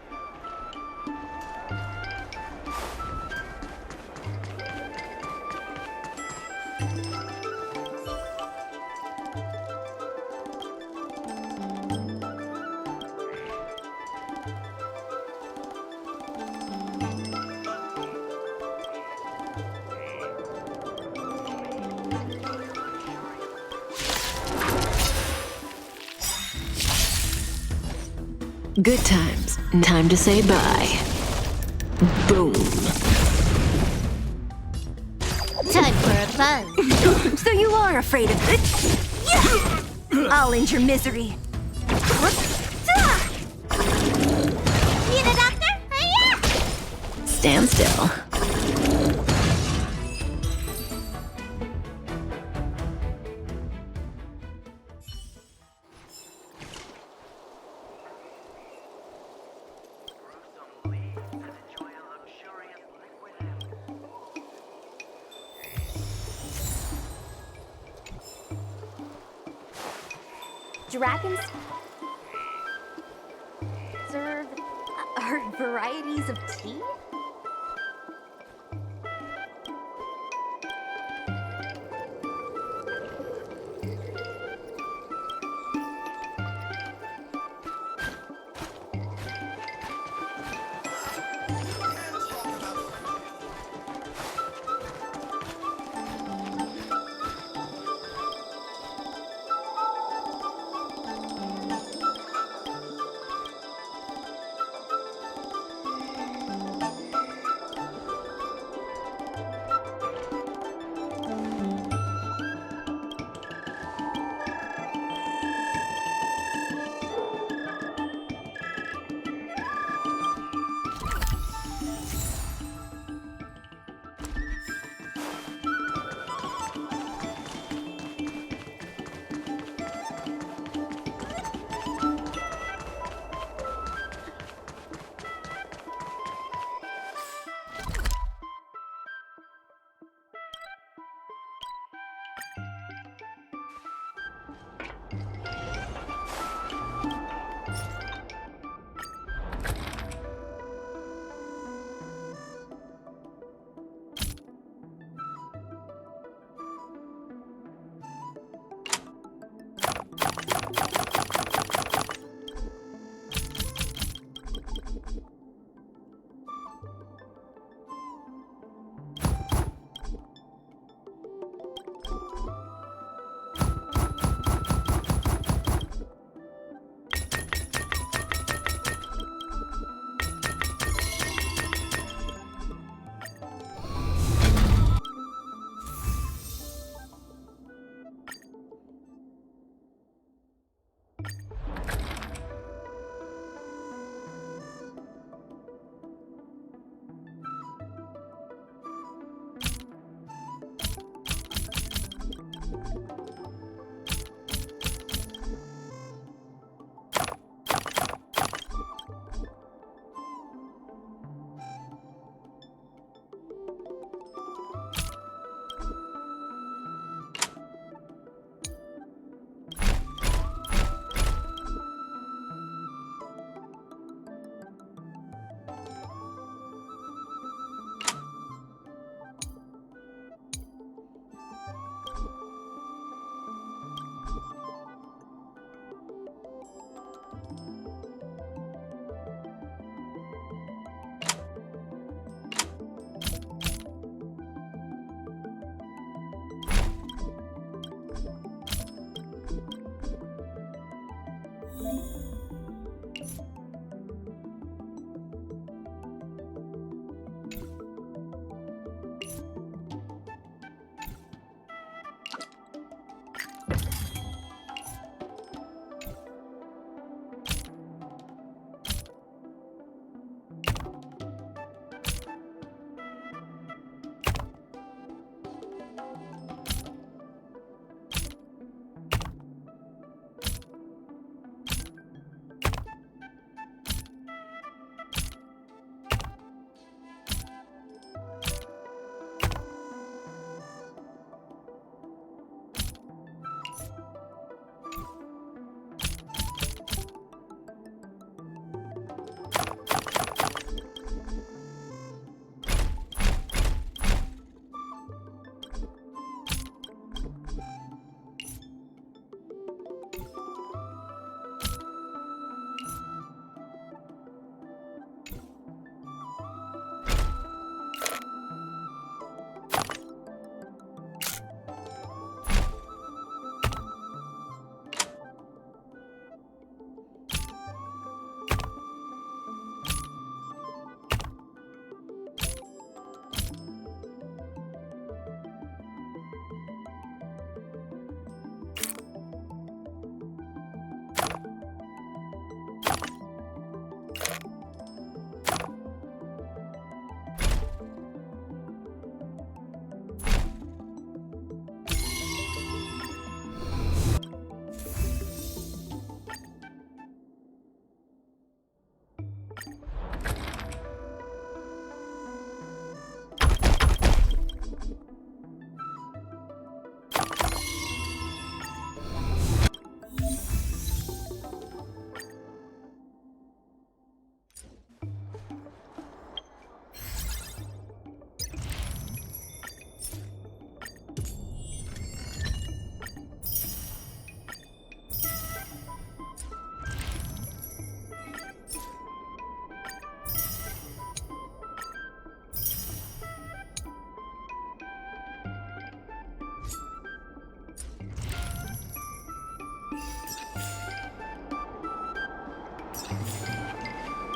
Good times. Time to say bye. Boom. Time for a fun. So you are afraid of it? Yeah! I'll end your misery. Need a doctor? Yeah! Stand still. Dragons serve varieties of tea?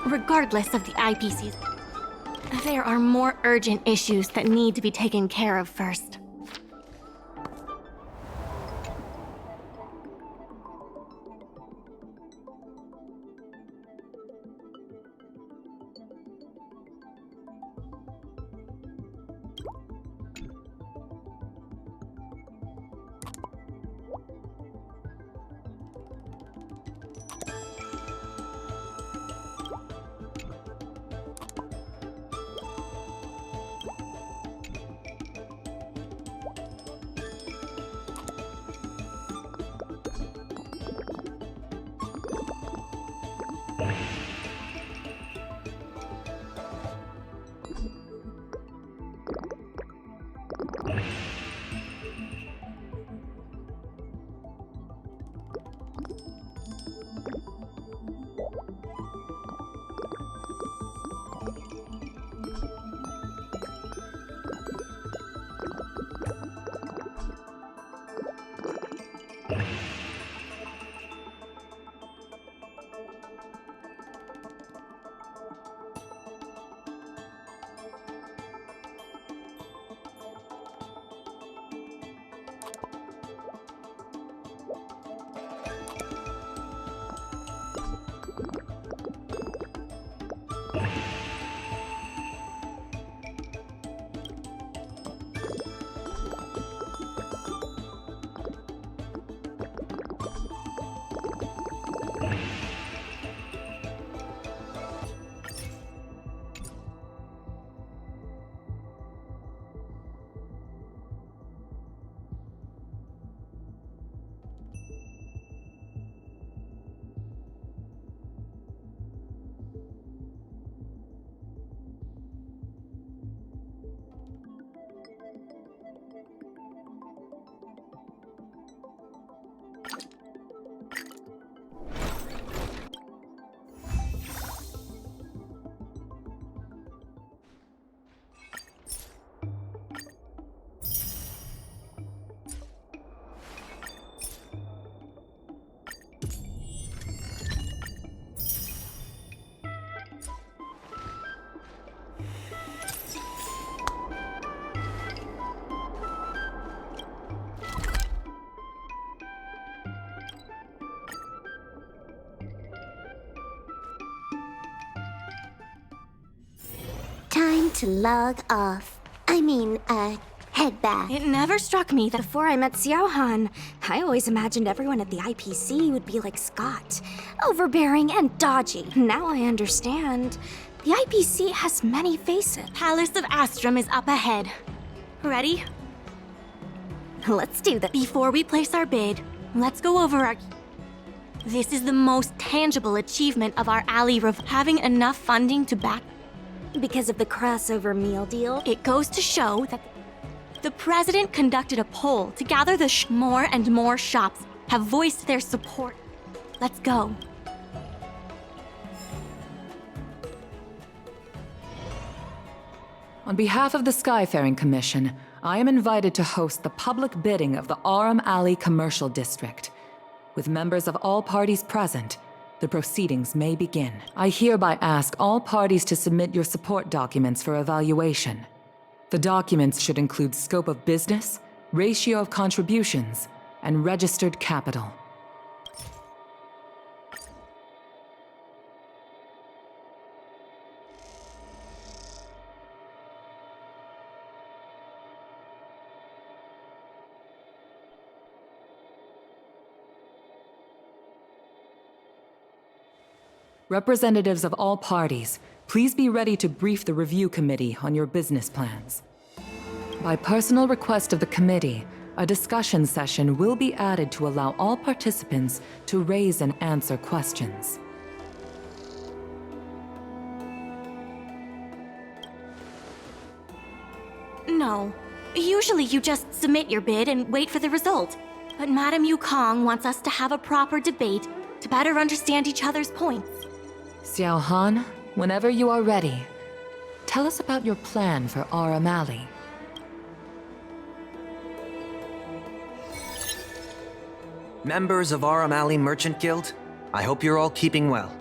regardless of the IPCs, there are more urgent issues that need to be taken care of first. Time to log off. Head back. It never struck me that Before I met Xiaohan, I always imagined everyone at the IPC would be like Scott, overbearing and dodgy. Now I understand. The IPC has many faces. Palace of Astrum is up ahead. Ready? Let's do that. Before we place our bid, let's go over our... This is the most tangible achievement of our alley having enough funding to back... Because of the crossover meal deal? It goes to show that the president conducted a poll to gather the more and more shops have voiced their support. Let's go. On behalf of the Skyfaring Commission, I am invited to host the public bidding of the Aurum Alley Commercial District. With members of all parties present, the proceedings may begin. I hereby ask all parties to submit your support documents for evaluation. The documents should include scope of business, ratio of contributions, and registered capital. Representatives of all parties, please be ready to brief the review committee on your business plans. By personal request of the committee, a discussion session will be added to allow all participants to raise and answer questions. No. Usually you just submit your bid and wait for the result. But Madame Yukong wants us to have a proper debate to better understand each other's points. Xiaohan, whenever you are ready, tell us about your plan for Aurum Alley. Members of Aurum Alley Merchant Guild, I hope you're all keeping well.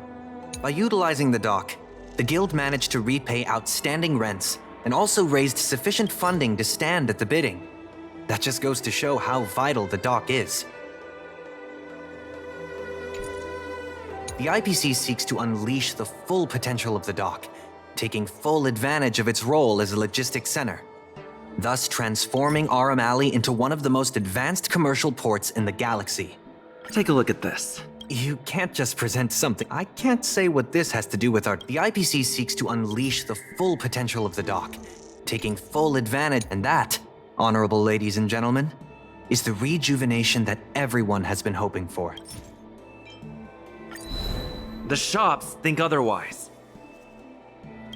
By utilizing the dock, The guild managed to repay outstanding rents and also raised sufficient funding to stand at the bidding. That just goes to show how vital the dock is. The IPC seeks to unleash the full potential of the dock, taking full advantage of its role as a logistics center, thus transforming Aurum Alley into one of the most advanced commercial ports in the galaxy. Take a look at this. You can't just present something. I can't say what this has to do with our... The IPC seeks to unleash the full potential of the dock, taking full advantage, and that, honorable ladies and gentlemen, is the rejuvenation that everyone has been hoping for. The shops think otherwise.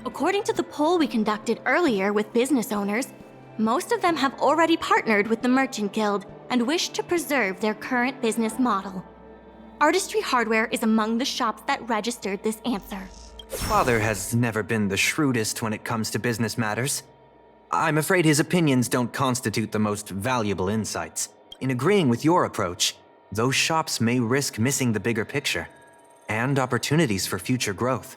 According to the poll we conducted earlier with business owners, most of them have already partnered with the Merchant Guild and wish to preserve their current business model. Artistry Hardware is among the shops that registered this answer. Father has never been the shrewdest when it comes to business matters. I'm afraid his opinions don't constitute the most valuable insights. In agreeing with your approach, those shops may risk missing the bigger picture and opportunities for future growth.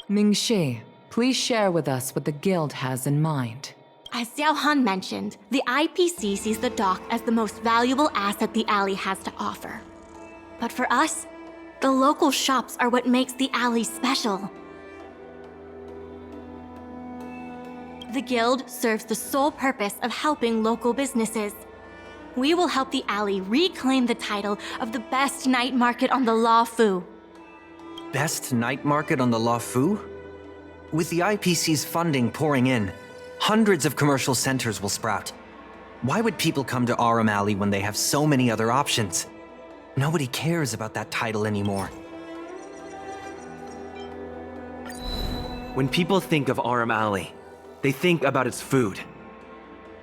Ming-Shi, please share with us what the guild has in mind. As Xiao Han mentioned, the IPC sees the dock as the most valuable asset the alley has to offer. But for us, the local shops are what makes the alley special. The guild serves the sole purpose of helping local businesses. We will help the alley reclaim the title of the best night market on the Law Fu. Best night market on the Law Fu? With the IPC's funding pouring in, hundreds of commercial centers will sprout. Why would people come to Aurum Alley when they have so many other options? Nobody cares about that title anymore. When people think of Aurum Alley, they think about its food.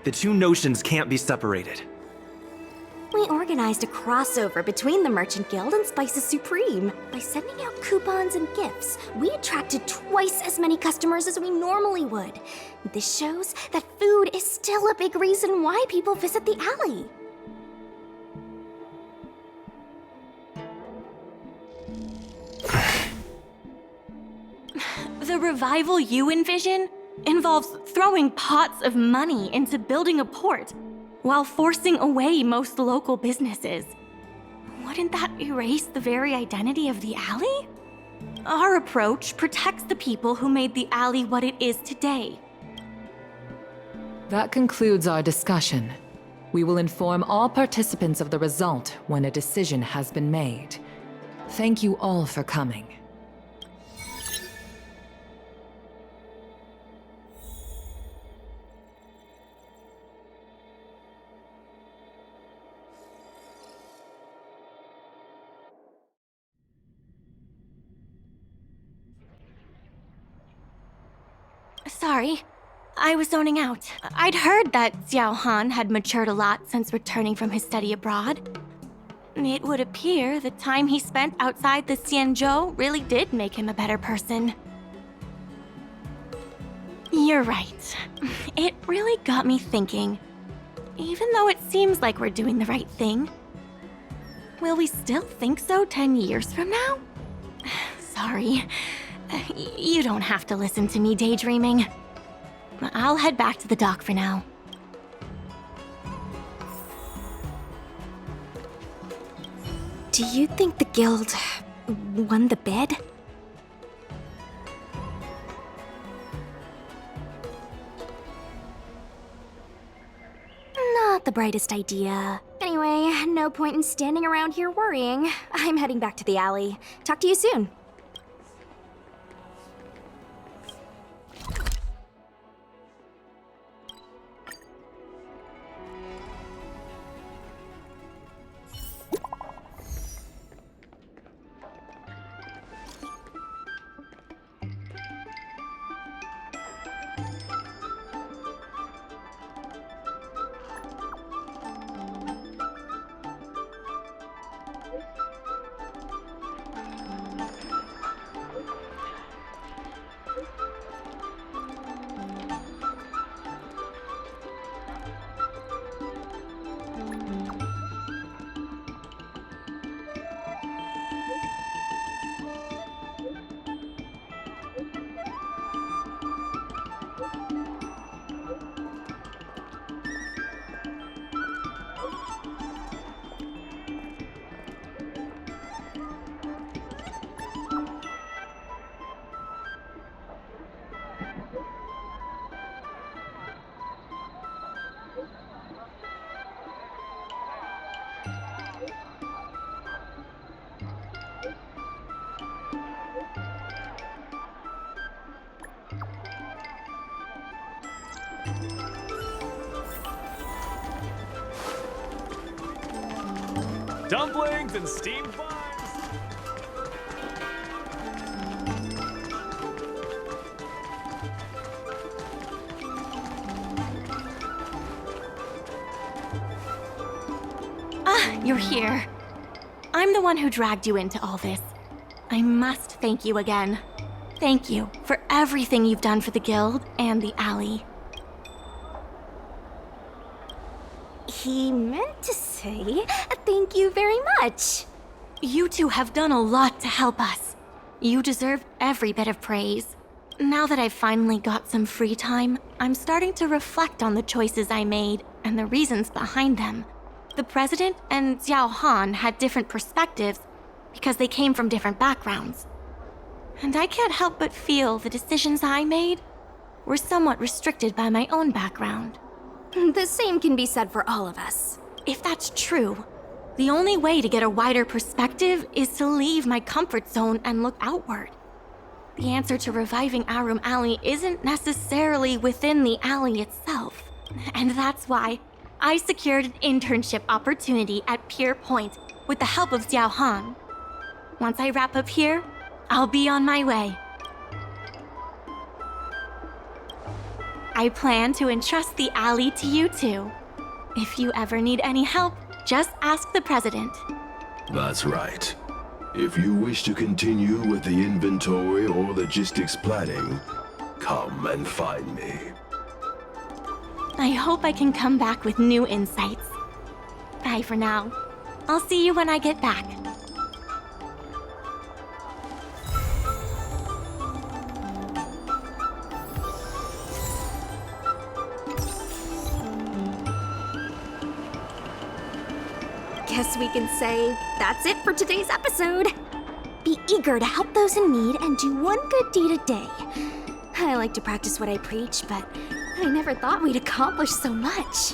The two notions can't be separated. We organized a crossover between the Merchant Guild and Spices Supreme. By sending out coupons and gifts, we attracted twice as many customers as we normally would. This shows that food is still a big reason why people visit the alley. The revival you envision involves throwing pots of money into building a port while forcing away most local businesses. Wouldn't that erase the very identity of the alley? Our approach protects the people who made the alley what it is today. That concludes our discussion. We will inform all participants of the result when a decision has been made. Thank you all for coming. Sorry, I was zoning out. I'd heard that Xiao Han had matured a lot since returning from his study abroad. It would appear the time he spent outside the Xianzhou really did make him a better person. You're right. It really got me thinking. Even though it seems like we're doing the right thing, will we still think so 10 years from now? Sorry. You don't have to listen to me daydreaming. I'll head back to the dock for now. Do you think the guild won the bid? Not the brightest idea. Anyway, no point in standing around here worrying. I'm heading back to the alley. Talk to you soon. Dumplings and steamed buns! Ah, you're here. I'm the one who dragged you into all this. I must thank you again. Thank you for everything you've done for the guild and the alley. He meant to say thank you very much. You two have done a lot to help us. You deserve every bit of praise. Now that I've finally got some free time, I'm starting to reflect on the choices I made and the reasons behind them. The president and Xiao Han had different perspectives because they came from different backgrounds. And I can't help but feel the decisions I made were somewhat restricted by my own background. The same can be said for all of us. If that's true, the only way to get a wider perspective is to leave my comfort zone and look outward. The answer to reviving Aurum Alley isn't necessarily within the alley itself. And that's why I secured an internship opportunity at Pier Point with the help of Xiao Han. Once I wrap up here, I'll be on my way. I plan to entrust the alley to you two. If you ever need any help, just ask the president. That's right. If you wish to continue with the inventory or logistics planning, come and find me. I hope I can come back with new insights. Bye for now. I'll see you when I get back. Guess we can say that's it for today's episode. Be eager to help those in need and do one good deed a day. I like to practice what I preach, but I never thought we'd accomplish so much.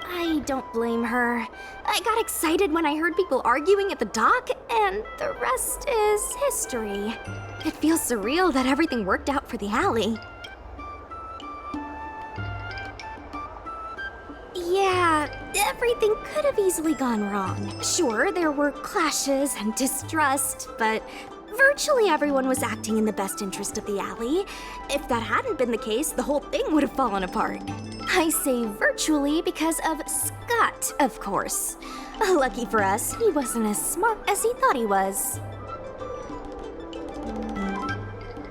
I don't blame her. I got excited when I heard people arguing at the dock, and the rest is history. It feels surreal that everything worked out for the alley. Yeah, everything could have easily gone wrong. Sure, there were clashes and distrust, but virtually everyone was acting in the best interest of the alley. If that hadn't been the case, the whole thing would have fallen apart. I say virtually because of Scott, of course. Lucky for us, he wasn't as smart as he thought he was.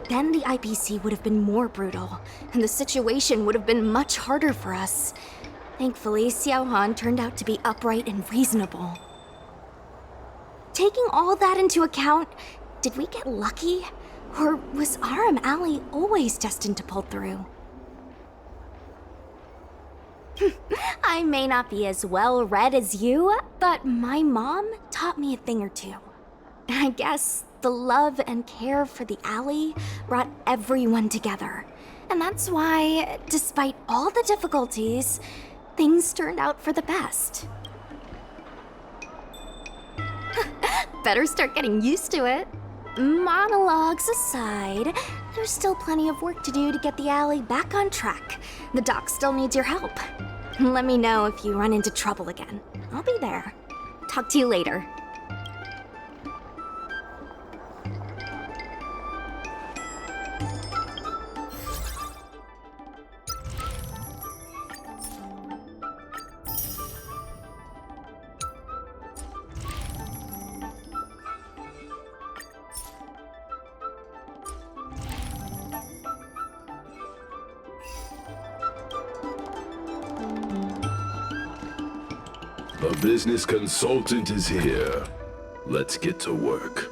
Then the IPC would have been more brutal, and the situation would have been much harder for us. Thankfully, Xiao Han turned out to be upright and reasonable. Taking all that into account, did we get lucky? Or was Aurum Alley always destined to pull through? I may not be as well read as you, but my mom taught me a thing or two. I guess the love and care for the alley brought everyone together. And that's why, despite all the difficulties, things turned out for the best. Better start getting used to it. Monologues aside, there's still plenty of work to do to get the alley back on track. The doc still needs your help. Let me know if you run into trouble again. I'll be there. Talk to you later. The business consultant is here. Let's get to work.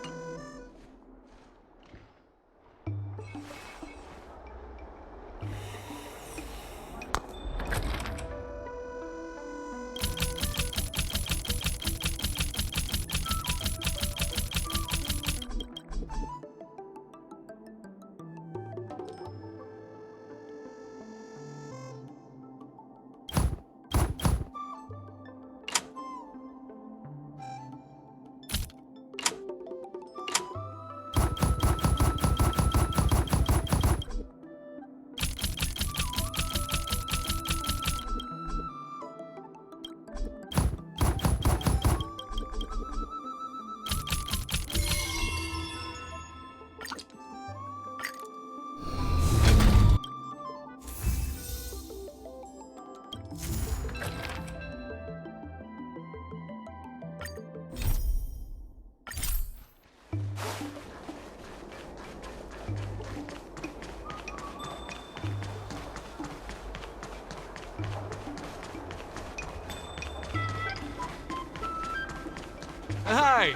Hi!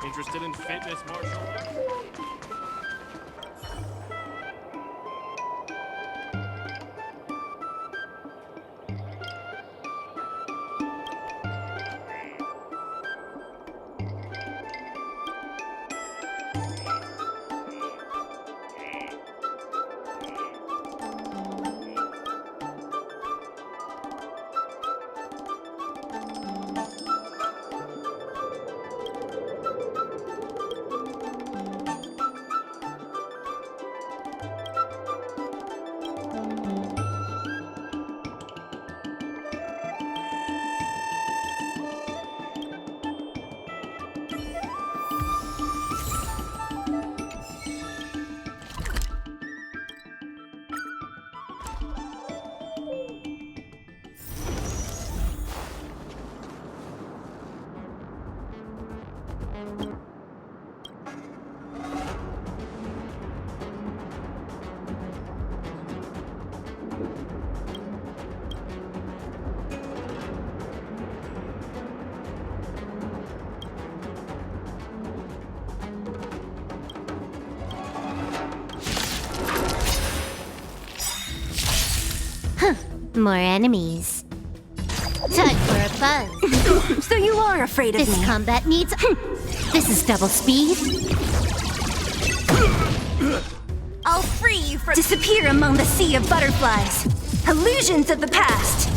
Interested in fitness martial arts? More enemies. Time for a buzz. So you are afraid of me? This combat needs... This is double speed. I'll free you from... Disappear among the sea of butterflies. Illusions of the past.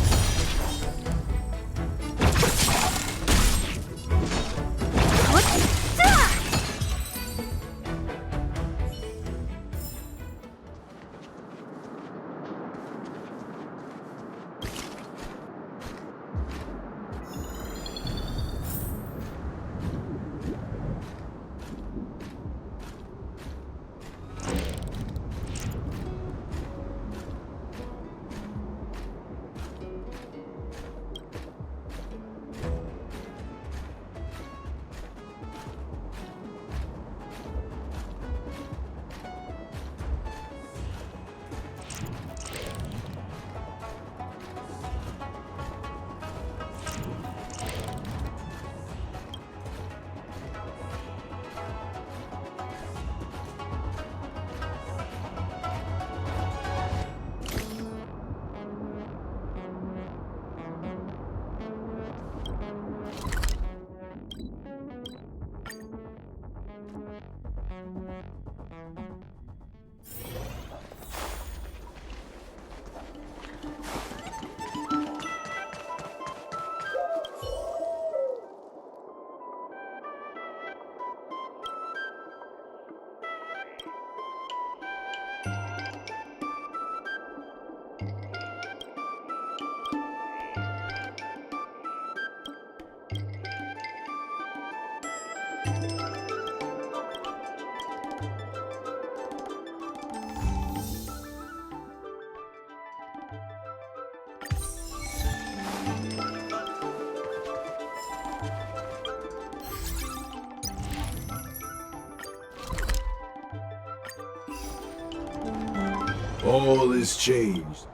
All is changed.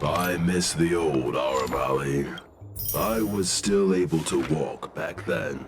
I miss the old Aurum Alley. I was still able to walk back then.